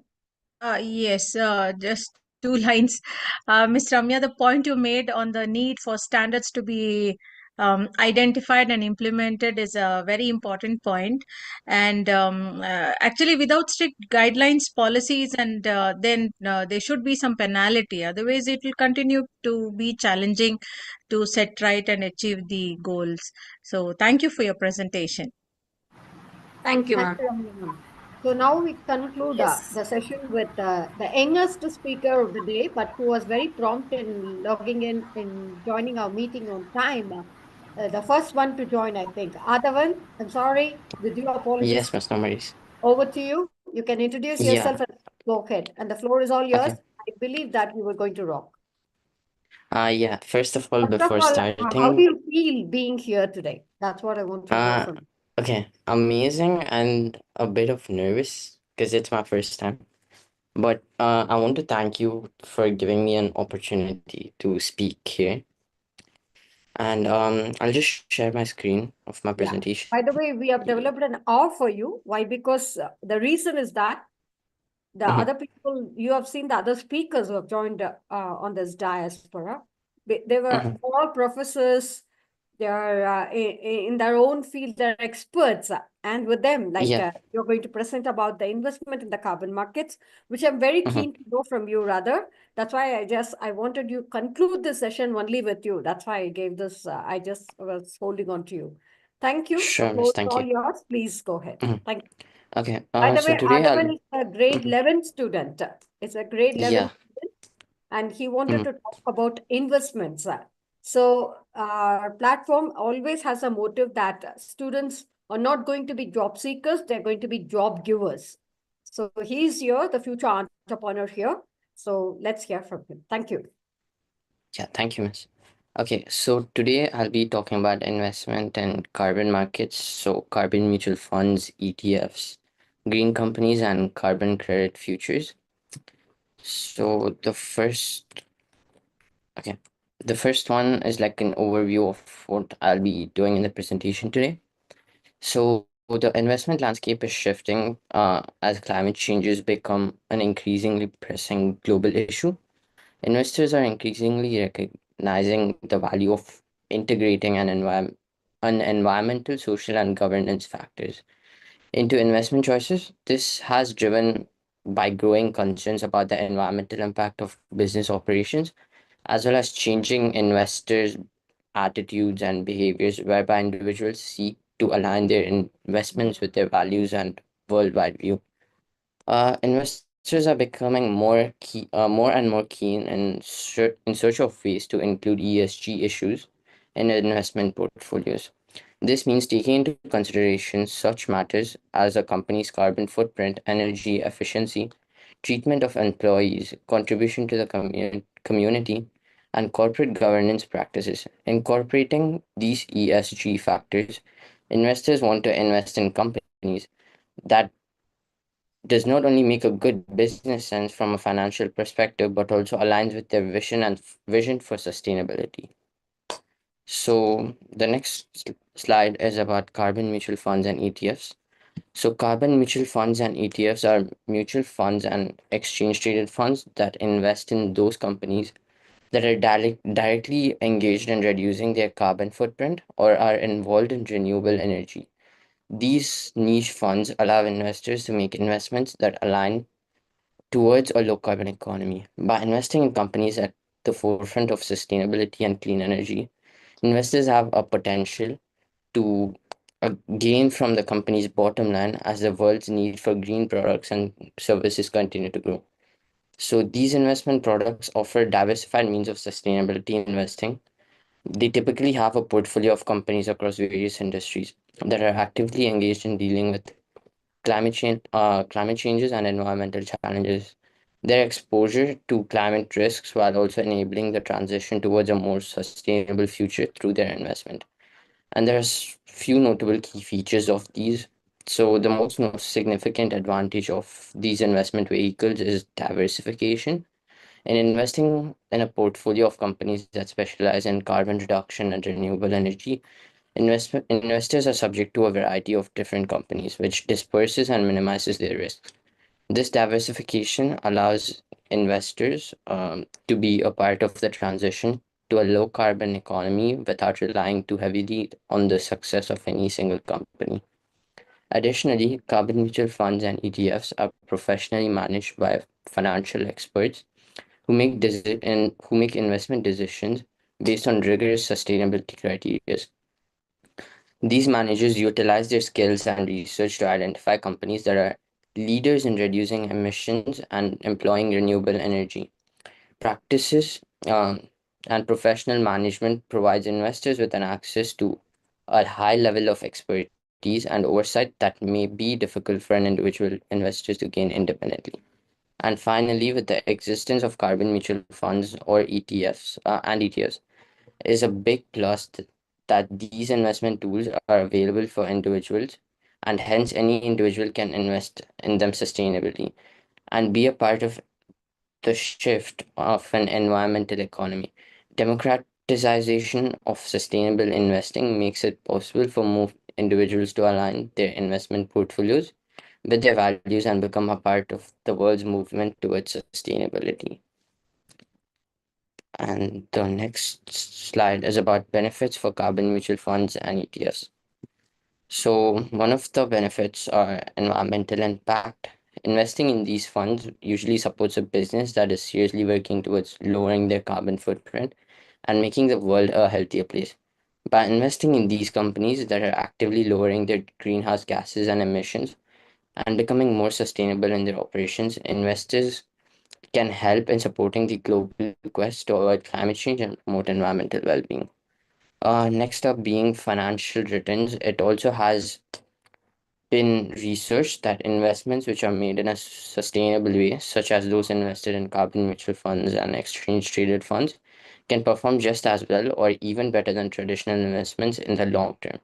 Yes, just two lines. Ms. Ramya, the point you made on the need for standards to be identified and implemented is a very important point. And actually, without strict guidelines, policies, and then there should be some penalty. Otherwise, it will continue to be challenging to set right and achieve the goals. So thank you for your presentation. Thank you, Thank ma'am. you, Ramya ma'am. So now we conclude the session with the youngest speaker of the day, but who was very prompt in logging in joining our meeting on time. The first one to join, I think. Adavan, I'm sorry, with due apologies. Yes, Ms. Nomaris. Over to you. You can introduce Yeah. yourself and go ahead. And the floor is all yours. Okay. I believe that you were going to rock. Yeah. First of all, First of before all, how do starting, you feel being here today? That's what I want to know from you. okay, amazing and a bit of nervous because it's my first time. But I want to thank you for giving me an opportunity to speak here. And I'll just share my screen of my presentation. By the way, we have developed an hour for you. Why? Because the reason is that the other people, you have seen the other speakers who have joined on this diaspora. They were all professors. They are in their own field, they're experts. And with them, like Yeah. you're going to present about the investment in the carbon markets, which I'm very keen to know from you, rather. That's why I wanted you conclude this session only with you. That's why I gave this, I just was holding on to you. Thank you. Sure, So Miss. it's Thank all you. yours. Please go ahead. Thank you. Okay. By the So way, today Adavan I'll. is a grade 11 student. It's a grade 11 Yeah. student, and he wanted to talk about investments. So our platform always has a motive that students are not going to be job seekers, they're going to be job givers. So he's here, the future entrepreneur here. So let's hear from him. Thank you. Yeah, thank you, Miss. Okay, so today I'll be talking about investment in carbon markets, so carbon mutual funds, ETFs, green companies, and carbon credit futures. So the first one is like an overview of what I'll be doing in the presentation today. So the investment landscape is shifting as climate changes become an increasingly pressing global issue. Investors are increasingly recognizing the value of integrating an environmental, social, and governance factors into investment choices. This has driven by growing concerns about the environmental impact of business operations, as well as changing investors' attitudes and behaviors, whereby individuals seek to align their investments with their values and worldwide view. Investors are becoming more and more keen in search of ways to include ESG issues in investment portfolios. This means taking into consideration such matters as a company's carbon footprint, energy efficiency, treatment of employees, contribution to the community, and corporate governance practices. Incorporating these ESG factors, investors want to invest in companies that does not only make a good business sense from a financial perspective, but also aligns with their vision and vision for sustainability. So the next slide is about carbon mutual funds and ETFs. So carbon mutual funds and ETFs are mutual funds and exchange traded funds that invest in those companies that are directly engaged in reducing their carbon footprint or are involved in renewable energy. These niche funds allow investors to make investments that align towards a low carbon economy. By investing in companies at the forefront of sustainability and clean energy, investors have a potential to gain from the company's bottom line as the world's need for green products and services continue to grow. So these investment products offer diversified means of sustainability investing. They typically have a portfolio of companies across various industries that are actively engaged in dealing with climate changes and environmental challenges. Their exposure to climate risks while also enabling the transition towards a more sustainable future through their investment. And there's few notable key features of these. So the most significant advantage of these investment vehicles is diversification. In investing in a portfolio of companies that specialize in carbon reduction and renewable energy, investors are subject to a variety of different companies, which disperses and minimizes their risks. This diversification allows investors to be a part of the transition to a low carbon economy without relying too heavily on the success of any single company. Additionally, carbon mutual funds and ETFs are professionally managed by financial experts who make investment decisions based on rigorous sustainability criteria. These managers utilize their skills and research to identify companies that are leaders in reducing emissions and employing renewable energy practices, and professional management provides investors with an access to a high level of expertise and oversight that may be difficult for an individual investors to gain independently. And finally, with the existence of carbon mutual funds or ETFs and ETFs, is a big plus that these investment tools are available for individuals, and hence any individual can invest in them sustainably and be a part of the shift of an environmental economy. Democratization of sustainable investing makes it possible for more individuals to align their investment portfolios with their values and become a part of the world's movement towards sustainability. And the next slide is about benefits for carbon mutual funds and ETFs. So one of the benefits are environmental impact. Investing in these funds usually supports a business that is seriously working towards lowering their carbon footprint and making the world a healthier place. By investing in these companies that are actively lowering their greenhouse gases and emissions and becoming more sustainable in their operations, investors can help in supporting the global quest to avoid climate change and promote environmental well-being. Next up being financial returns, it also has been researched that investments which are made in a sustainable way, such as those invested in carbon mutual funds and exchange traded funds, can perform just as well or even better than traditional investments in the long term.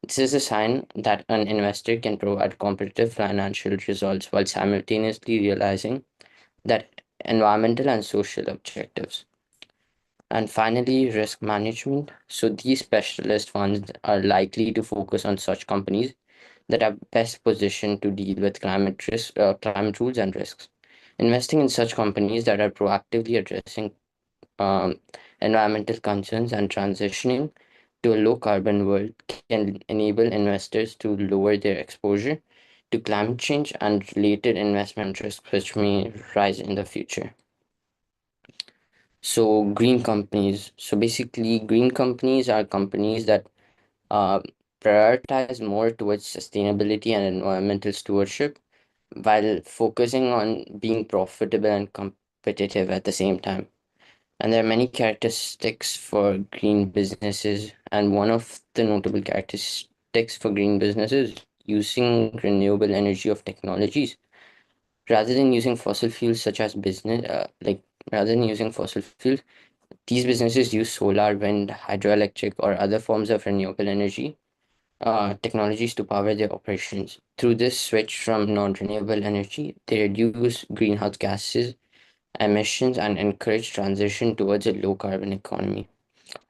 This is a sign that an investor can provide competitive financial results while simultaneously realizing that environmental and social objectives. And finally, risk management. So these specialist funds are likely to focus on such companies that are best positioned to deal with climate rules and risks. Investing in such companies that are proactively addressing environmental concerns and transitioning to a low carbon world can enable investors to lower their exposure to climate change and related investment risks which may rise in the future. So green companies. So basically, green companies are companies that prioritize more towards sustainability and environmental stewardship while focusing on being profitable and competitive at the same time. And there are many characteristics for green businesses, and one of the notable characteristics for green businesses using renewable energy of technologies rather than using fossil fuels such as rather than using fossil fuels, these businesses use solar, wind, hydroelectric, or other forms of renewable energy technologies to power their operations. Through this switch from non-renewable energy, they reduce greenhouse gases emissions and encourage transition towards a low carbon economy.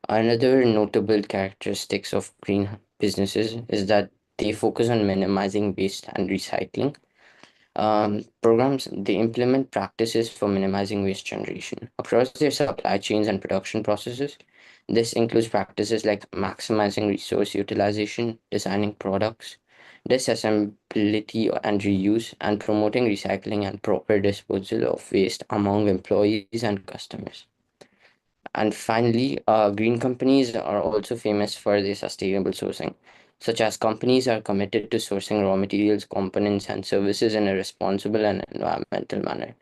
Another notable characteristics of green businesses is that they focus on minimizing waste and recycling. Programs they implement practices for minimizing waste generation across their supply chains and production processes. This includes practices like maximizing resource utilization, designing products, disassembly and reuse, and promoting recycling and proper disposal of waste among employees and customers. And finally, green companies are also famous for their sustainable sourcing, such as companies are committed to sourcing raw materials, components, and services in a responsible and environmental manner.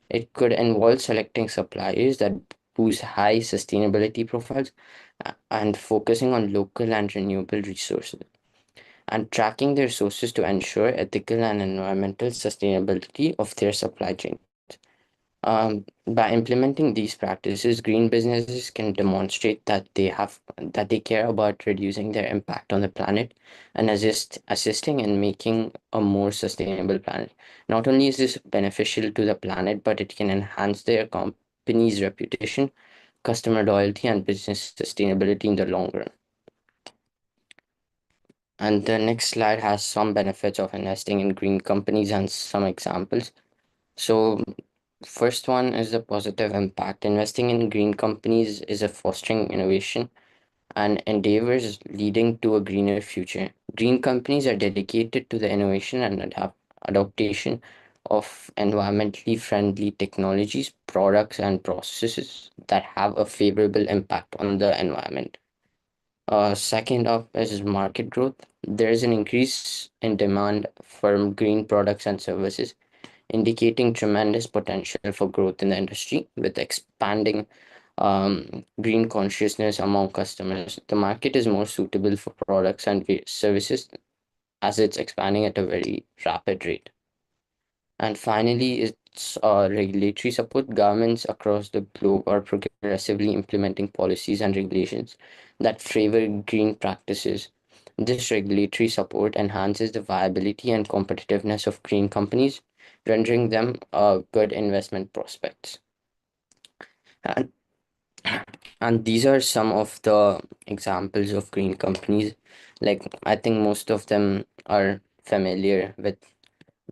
It could involve selecting suppliers that boost high sustainability profiles and focusing on local and renewable resources, and tracking their sources to ensure ethical and environmental sustainability of their supply chains. By implementing these practices, green businesses can demonstrate that they care about reducing their impact on the planet and assisting in making a more sustainable planet. Not only is this beneficial to the planet, but it can enhance their company's reputation, customer loyalty, and business sustainability in the long run. And the next slide has some benefits of investing in green companies and some examples. So first one is the positive impact. Investing in green companies is a fostering innovation and endeavors leading to a greener future. Green companies are dedicated to the innovation and adaptation of environmentally friendly technologies, products, and processes that have a favorable impact on the environment. Second up is market growth. There is an increase in demand for green products and services, indicating tremendous potential for growth in the industry with expanding green consciousness among customers. The market is more suitable for products and services as it's expanding at a very rapid rate. And finally, it's regulatory support. Governments across the globe are progressively implementing policies and regulations that favor green practices. This regulatory support enhances the viability and competitiveness of green companies, rendering them good investment prospects. And these are some of the examples of green companies. Like, I think most of them are familiar with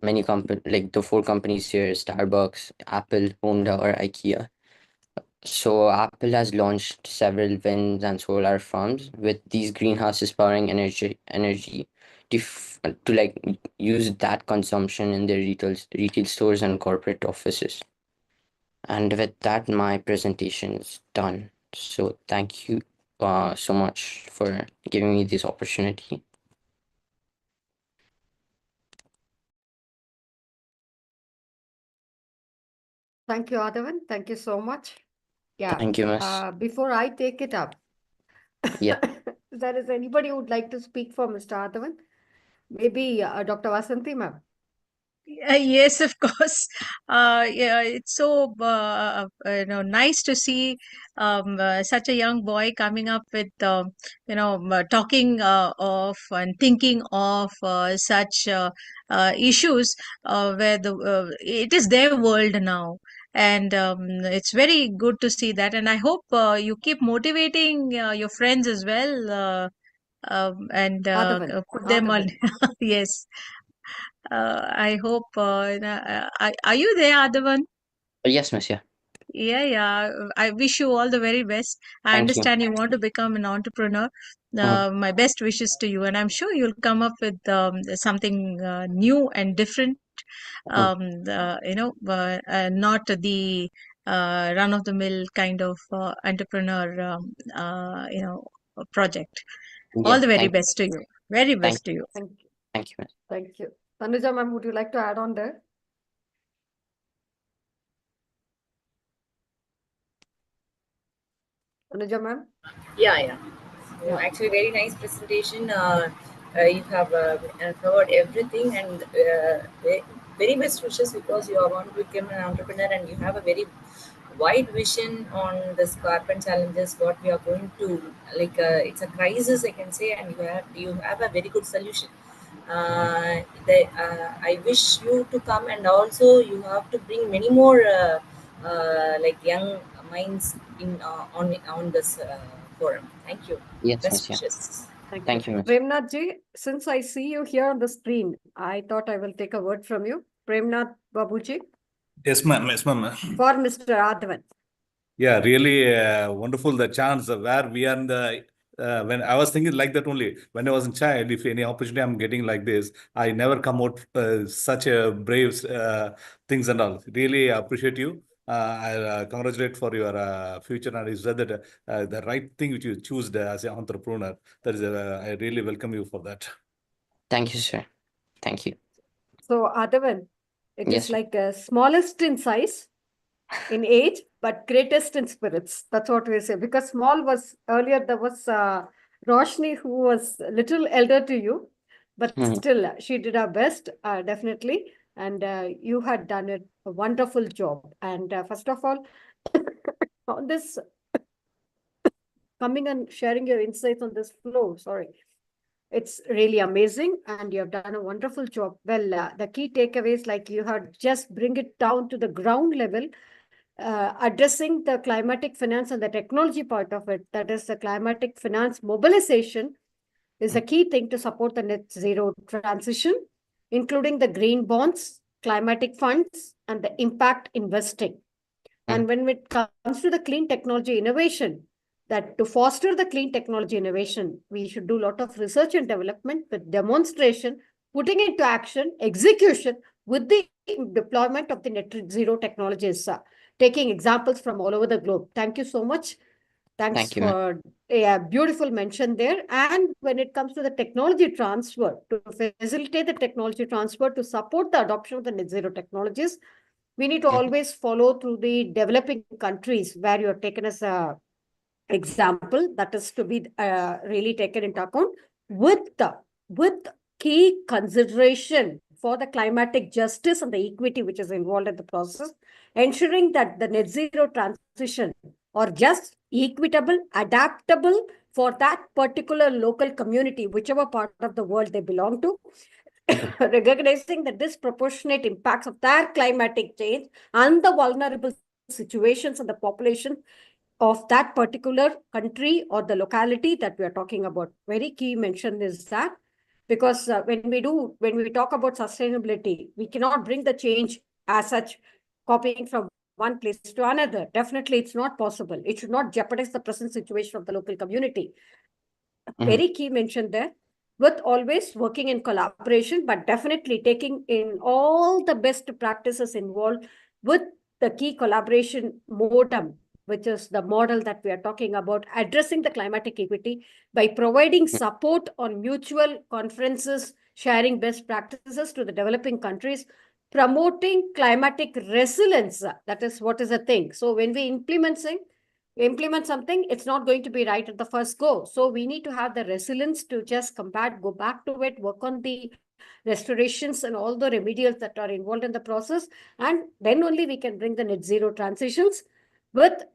many companies, like the four companies here: Starbucks, Apple, Honda, or IKEA. So Apple has launched several wind and solar farms with these greenhouses powering energy to like use that consumption in their retail stores and corporate offices. And with that, my presentation is done. So thank you so much for giving me this opportunity. Thank you, Adavan. Thank you so much. Yeah. Thank you, Miss. Before I take it up, Yeah. if there is anybody who would like to speak for Mr. Adavan, maybe Dr. Vasanthi, ma'am. Yes, of course. Yeah, it's so nice to see such a young boy coming up with talking of and thinking of such issues where it is their world now. And it's very good to see that. And I hope you keep motivating your friends as well, and Adavan. put them on. Adavan. Yes. I hope, are you there, Adavan? Yes, Miss. Yeah. Yeah. I wish you all the very best. I Thank you. understand you want to become an entrepreneur. My best wishes to you, and I'm sure you'll come up with something new and different. Not the run-of-the-mill kind of entrepreneur, project. All Yeah. the very Thank you. best to you. Very Thank best to you. you. Thank you. Thank you, Miss. Thank you. Tanuja, ma'am, would you like to add on there? Tanuja, ma'am? Yeah. So actually, very nice presentation. You have covered everything, and very best wishes, because you are going to become an entrepreneur and you have a very wide vision on this carbon challenges, what we are going to, like, it's a crisis, I can say, and you have a very good solution. I wish you to come, and also you have to bring many more like young minds in on this forum. Thank you. Yes, Best Miss. Yeah. wishes. Thank you, Miss. Premnath ji, since I see you here on the screen, I thought I will take a word from you. Premnath Babuji, Yes, ma'am. Yes, ma'am. for Mr. Adhavan. Yeah, really wonderful the chance where we are in the when I was thinking like that only when I was in child, if any opportunity I'm getting like this, I never come out such a brave things and all. Really appreciate you. I congratulate for your future, and you said that the right thing which you choose as an entrepreneur. That is, I really welcome you for that. Thank you, sir. Thank you. So Adhavan, it Yes, is sir. like smallest in size, in age, but greatest in spirits. That's what we say. Because small was earlier, there was Roshni, who was a little elder to you, but Mhm. still she did her best, definitely. And you had done a wonderful job. And first of all, on this coming and sharing your insights on this flow, sorry, it's really amazing, and you have done a wonderful job. Well, the key takeaways, like you had just bring it down to the ground level, addressing the climatic finance and the technology part of it, that is the climatic finance mobilization, is a key thing to support the net zero transition, including the green bonds, climatic funds, and the impact investing. And when it comes to the clean technology innovation, that to foster the clean technology innovation, we should do a lot of research and development with demonstration, putting into action, execution with the deployment of the net zero technologies, taking examples from all over the globe. Thank you so much. Thanks Thank you, ma'am. for a beautiful mention there. And when it comes to the technology transfer, to facilitate the technology transfer, to support the adoption of the net zero technologies, we need to always follow through the developing countries where you are taken as a example. That is to be really taken into account with key consideration for the climatic justice and the equity which is involved in the process, ensuring that the net zero transition are just equitable, adaptable for that particular local community, whichever part of the world they belong to, recognizing the disproportionate impacts of their climatic change and the vulnerable situations of the population of that particular country or the locality that we are talking about. Very key mention is that, because when we talk about sustainability, we cannot bring the change as such, copying from one place to another. Definitely, it's not possible. It should not jeopardize the present situation of the local community. Very key mention there, with always working in collaboration, but definitely taking in all the best practices involved with the key collaboration modem, which is the model that we are talking about, addressing the climatic equity by providing support on mutual conferences, sharing best practices to the developing countries, promoting climatic resilience. That is what is a thing. So when we implement something, it's not going to be right at the first go. So we need to have the resilience to just go back to it, work on the restorations and all the remedials that are involved in the process. And then only we can bring the net zero transitions with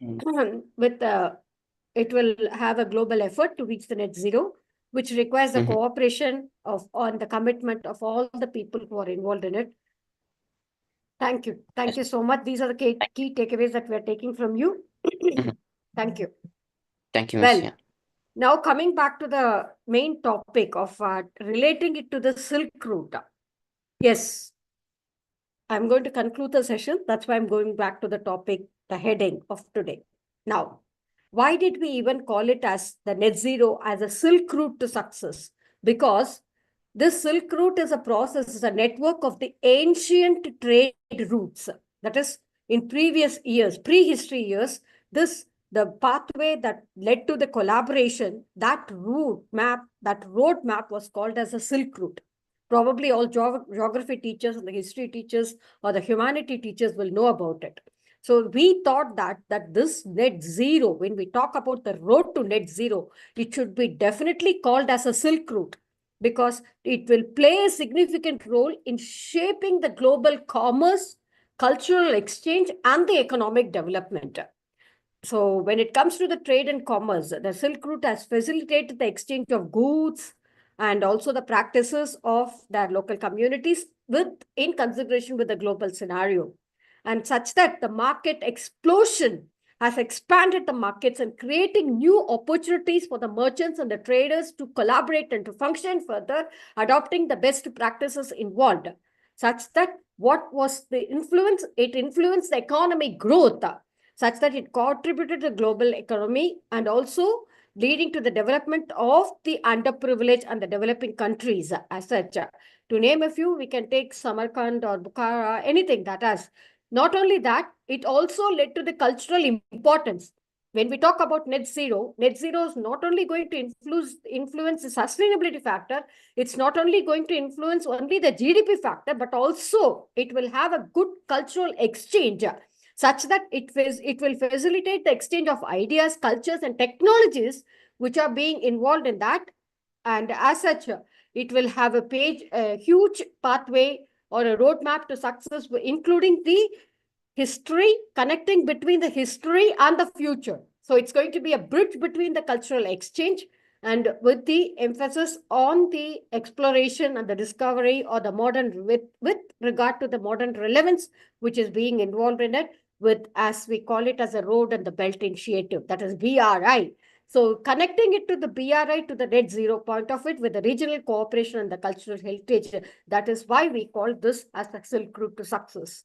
it will have a global effort to reach the net zero, which requires the cooperation on the commitment of all the people who are involved in it. Thank you. Thank you so much. These are the key takeaways that we are taking from you. Thank you. Thank you, Miss. Well, now coming back to the main topic of relating it to the Silk Route. Yes, I'm going to conclude the session. That's why I'm going back to the topic, the heading of today. Now, why did we even call it as the net zero as a Silk Route to success? Because this Silk Route is a process, is a network of the ancient trade routes. That is, in previous years, prehistory years, the pathway that led to the collaboration, that road map was called as a Silk Route. Probably all geography teachers and the history teachers or the humanity teachers will know about it. So we thought that this net zero, when we talk about the road to net zero, it should be definitely called as a Silk Route, because it will play a significant role in shaping the global commerce, cultural exchange, and the economic development. So when it comes to the trade and commerce, the Silk Route has facilitated the exchange of goods and also the practices of their local communities in consideration with the global scenario. And such that the market explosion has expanded the markets and creating new opportunities for the merchants and the traders to collaborate and to function further, adopting the best practices involved, such that what was the influence? It influenced the economic growth, such that it contributed to the global economy and also leading to the development of the underprivileged and the developing countries as such. To name a few, we can take Samarkand or Bukhara, anything that has. Not only that, it also led to the cultural importance. When we talk about net zero is not only going to influence the sustainability factor, it's not only going to influence only the GDP factor, but also it will have a good cultural exchange, such that it will facilitate the exchange of ideas, cultures, and technologies which are being involved in that. And as such, it will have a huge pathway or a roadmap to success, including the history, connecting between the history and the future. So it's going to be a bridge between the cultural exchange and with the emphasis on the exploration and the discovery or the modern, with regard to the modern relevance, which is being involved in it, with, as we call it, as a Road and the Belt Initiative, that is BRI. So connecting it to the BRI, to the net zero point of it, with the regional cooperation and the cultural heritage, that is why we call this as the Silk Route to success.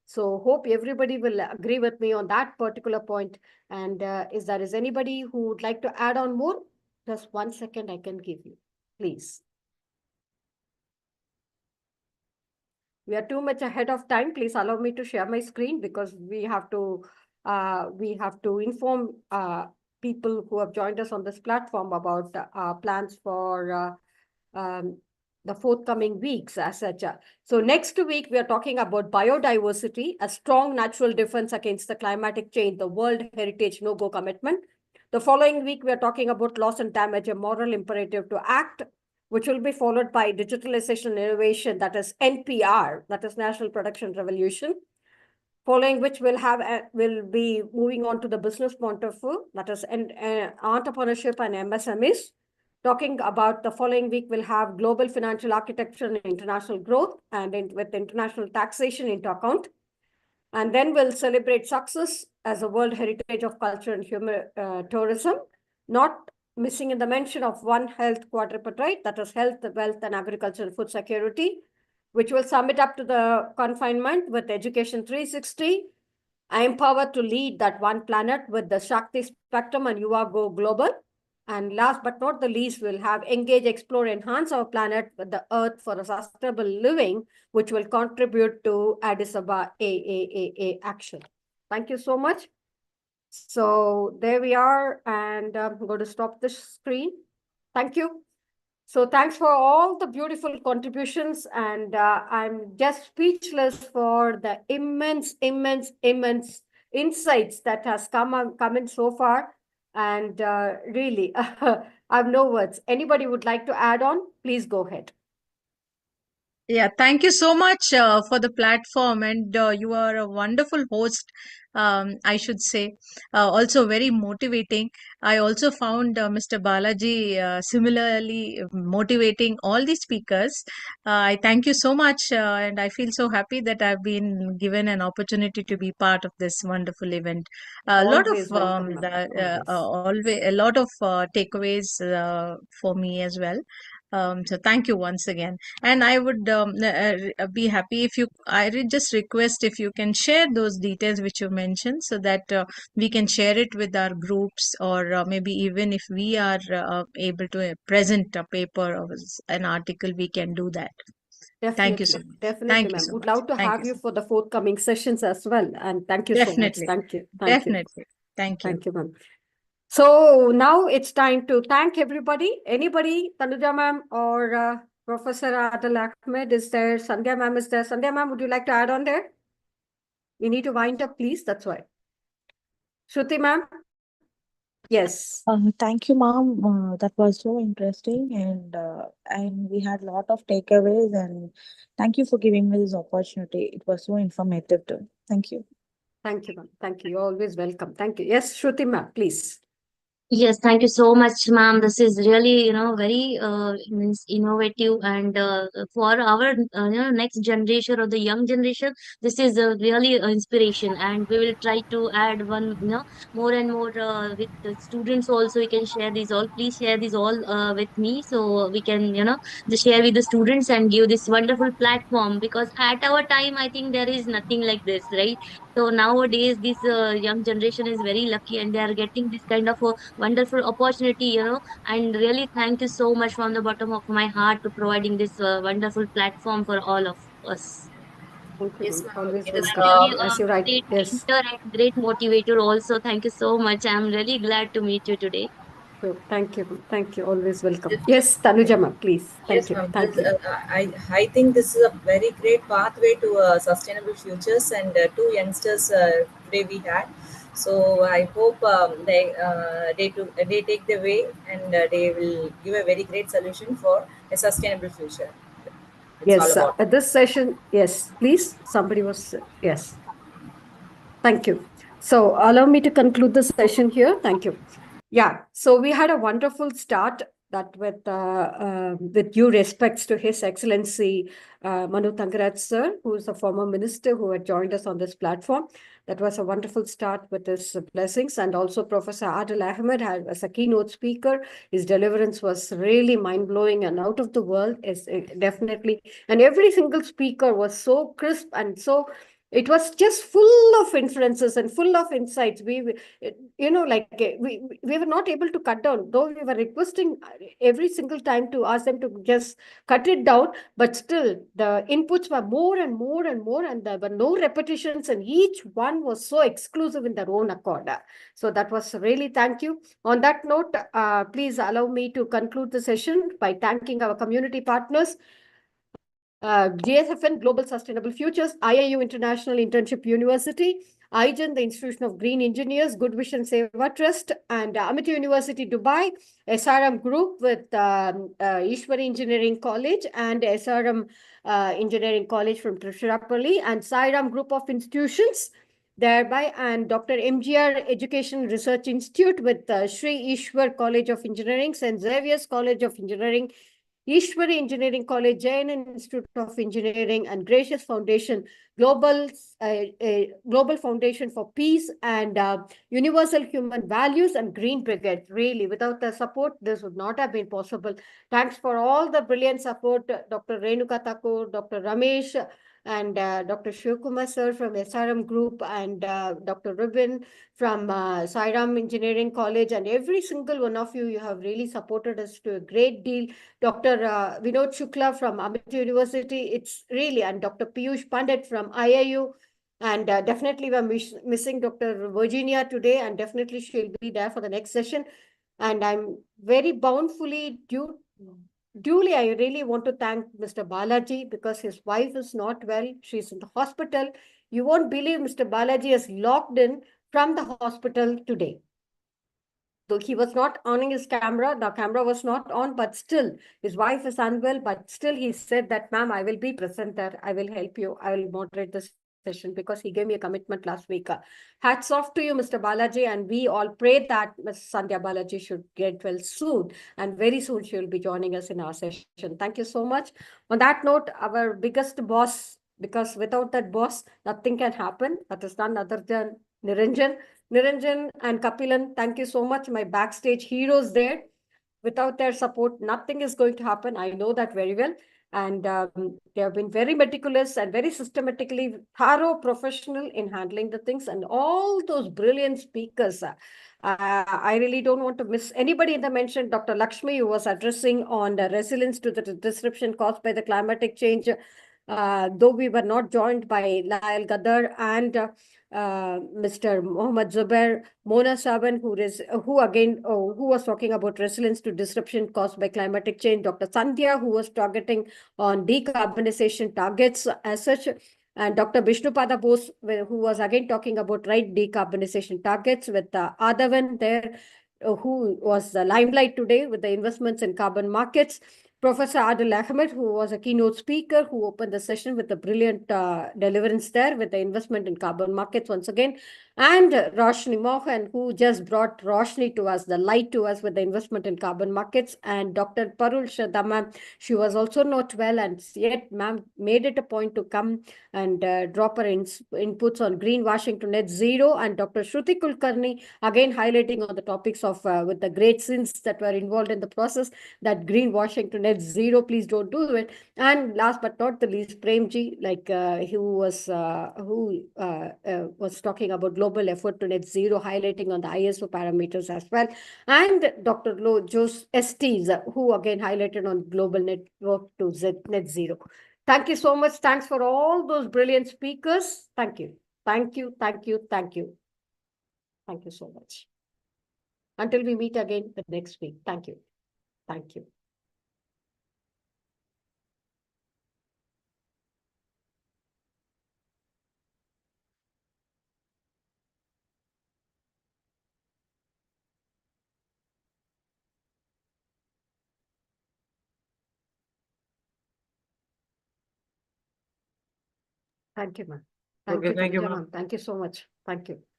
So hope everybody will agree with me on that particular point. And if there is anybody who would like to add on more, just 1 second I can give you, please. We are too much ahead of time. Please allow me to share my screen because we have to inform people who have joined us on this platform about plans for the forthcoming weeks as such. So next week, we are talking about biodiversity, a strong natural defense against the climatic change, the World Heritage No-Go commitment. The following week, we are talking about loss and damage, a moral imperative to act, which will be followed by digitalization and innovation, that is NPR, that is National Production Revolution. Following which we'll be moving on to the business point of view, that is entrepreneurship and MSMEs. Talking about the following week, we'll have global financial architecture and international growth, and with international taxation into account. And then we'll celebrate success as a World Heritage of Culture and Human Tourism, not missing in the mention of One Health quadriplet, that is health, wealth, and agriculture and food security, which will sum it up to the confinement with Education 360. I empower to lead that one planet with the Shakti Spectrum and Yuva Go Global. And last but not the least, we'll have engage, explore, enhance our planet with the Earth for a sustainable living, which will contribute to Addis Ababa AAAA action. Thank you so much. So there we are, and I'm going to stop this screen. Thank you. So thanks for all the beautiful contributions, and I'm just speechless for the immense insights that has come in so far. And really, I have no words. Anybody would like to add on? Please go ahead. Yeah, thank you so much for the platform, and you are a wonderful host, I should say. Also very motivating. I also found Mr. Balaji similarly motivating all the speakers. I thank you so much, and I feel so happy that I've been given an opportunity to be part of this wonderful event. A lot of takeaways for me as well. So thank you once again. And I would be happy if I just request if you can share those details which you mentioned so that we can share it with our groups, or maybe even if we are able to present a paper or an article, we can do that. Definitely, thank you so much. Definitely, ma'am. Would love to have you for the forthcoming sessions as well. And thank you so much. Thank you. Definitely. Thank you. Thank you, ma'am. So now it's time to thank everybody. Anybody, Tanuja ma'am or Professor Adil Ahmed is there? Sandhya ma'am is there? Sandhya ma'am, would you like to add on there? You need to wind up, please. That's why. Shruti ma'am? Yes. Thank you, ma'am. That was so interesting, and we had a lot of takeaways. And thank you for giving me this opportunity. It was so informative too. Thank you. Thank you, ma'am. Thank you. You're always welcome. Thank you. Yes, Shruti ma'am, please. Yes, thank you so much, ma'am. This is really, very means innovative, and for our next generation or the young generation, this is really inspiration. And we will try to add one, more and more with the students also. We can share these all. Please share these all with me, so we can, just share with the students and give this wonderful platform. Because at our time, I think there is nothing like this, right? So nowadays, this young generation is very lucky, and they are getting this kind of a wonderful opportunity, and really thank you so much from the bottom of my heart to providing this wonderful platform for all of us. Thank you, Yes, ma'am. ma'am. Always It is welcome. Really As you write, great yes. mentor and great motivator also. Thank you so much. I'm really glad to meet you today. So, thank you. Thank you. Always welcome. Yes, Tanuja ma'am, please. Thank Yes, you. ma'am. Thank you. I think this is a very great pathway to sustainable futures, and two youngsters today we had. So I hope they take the way, and they will give a very great solution for a sustainable future. It's all Yes, about. at this session, yes, please. Somebody was, yes. Thank you. So allow me to conclude the session here. Thank you. Yeah, so we had a wonderful start that with due respects to His Excellency Manu Thangaraj sir, who is a former minister who had joined us on this platform. That was a wonderful start with his blessings, and also Professor Adil Ahmed as a keynote speaker. His deliverance was really mind-blowing and out of the world, is definitely. And every single speaker was so crisp and so. It was just full of inferences and full of insights. We were not able to cut down, though we were requesting every single time to ask them to just cut it down, but still the inputs were more and more and more, and there were no repetitions, and each one was so exclusive in their own accord. So that was really, thank you. On that note, please allow me to conclude the session by thanking our community partners, GSFN Global Sustainable Futures, IIU International Internship University, IGEN, the Institution of Green Engineers, Good Vision Seva Trust, and Amity University, Dubai, SRM Group with Ishwari Engineering College and SRM Engineering College from Tiruchirappalli, and Sairam Group of Institutions thereby, and Dr. MGR Education Research Institute with Sri Ishwar College of Engineering, St. Xavier's College of Engineering, Ishwari Engineering College, Jain Institute of Engineering, and Gracious Foundation, Global Foundation for Peace and Universal Human Values, and Green Brigade. Really, without the support, this would not have been possible. Thanks for all the brilliant support, Dr. Renuka Thakur, Dr. Ramesh, and Dr. Shivkumar sir from SRM Group, and Dr. Rubin from Sairam Engineering College, and every single one of you have really supported us to a great deal. Dr. Vinod Shukla from Amity University, it's really, and Dr. Piyush Pandit from IIU, and definitely we're missing Dr. Virginia today, and definitely she'll be there for the next session. And I'm very bountifully duly, I really want to thank Mr. Balaji, because his wife is not well. She's in the hospital. You won't believe Mr. Balaji is locked in from the hospital today. Though he was not on his camera, the camera was not on, but still his wife is unwell, but still he said that, ma'am, I will be present there. I will help you. I will moderate this session, because he gave me a commitment last week. Hats off to you, Mr. Balaji, and we all pray that Ms. Sandhya Balaji should get well soon, and very soon she will be joining us in our session. Thank you so much. On that note, our biggest boss, because without that boss, nothing can happen. That is none other than Niranjan. Niranjan and Kapilan, thank you so much. My backstage heroes there. Without their support, nothing is going to happen. I know that very well. And they have been very meticulous and very systematically thorough, professional in handling the things. And all those brilliant speakers. I really don't want to miss anybody in the mention. Dr. Lakshmi, who was addressing on the resilience to the disruption caused by the climatic change. Though we were not joined by Lael Gadar and Mr. Mohammad Zubair, Mona Saban, who was talking about resilience to disruption caused by climatic change, Dr. Sandhya, who was targeting on decarbonization targets as such, and Dr. Vishnupada Bose, who was again talking about decarbonization targets, with Adavan there, who was the limelight today with the investments in carbon markets. Professor Adil Ahmed, who was a keynote speaker, who opened the session with a brilliant deliverance there with the investment in carbon markets once again. And Roshni Mohan, who just brought Roshni to us, the light to us with the investment in carbon markets. And Dr. Parul Shraddha ma'am, she was also not well, and yet ma'am made it a point to come and drop her inputs on greenwashing to net zero. And Dr. Shruti Kulkarni, again highlighting on the topics of with the great sins that were involved in the process, that greenwashing to net zero, please don't do it. And last but not the least, Premji, like who was talking about global effort to net zero, highlighting on the ISO parameters as well. And Dr. Jose Estes, who again highlighted on global network to net zero. Thank you so much. Thanks for all those brilliant speakers. Thank you. Thank you. Thank you. Thank you. Thank you so much. Until we meet again the next week. Thank you. Thank you. Thank you, ma'am. Thank Okay, you, thank you, Gunja ma'am. ma'am. Thank you so much. Thank you.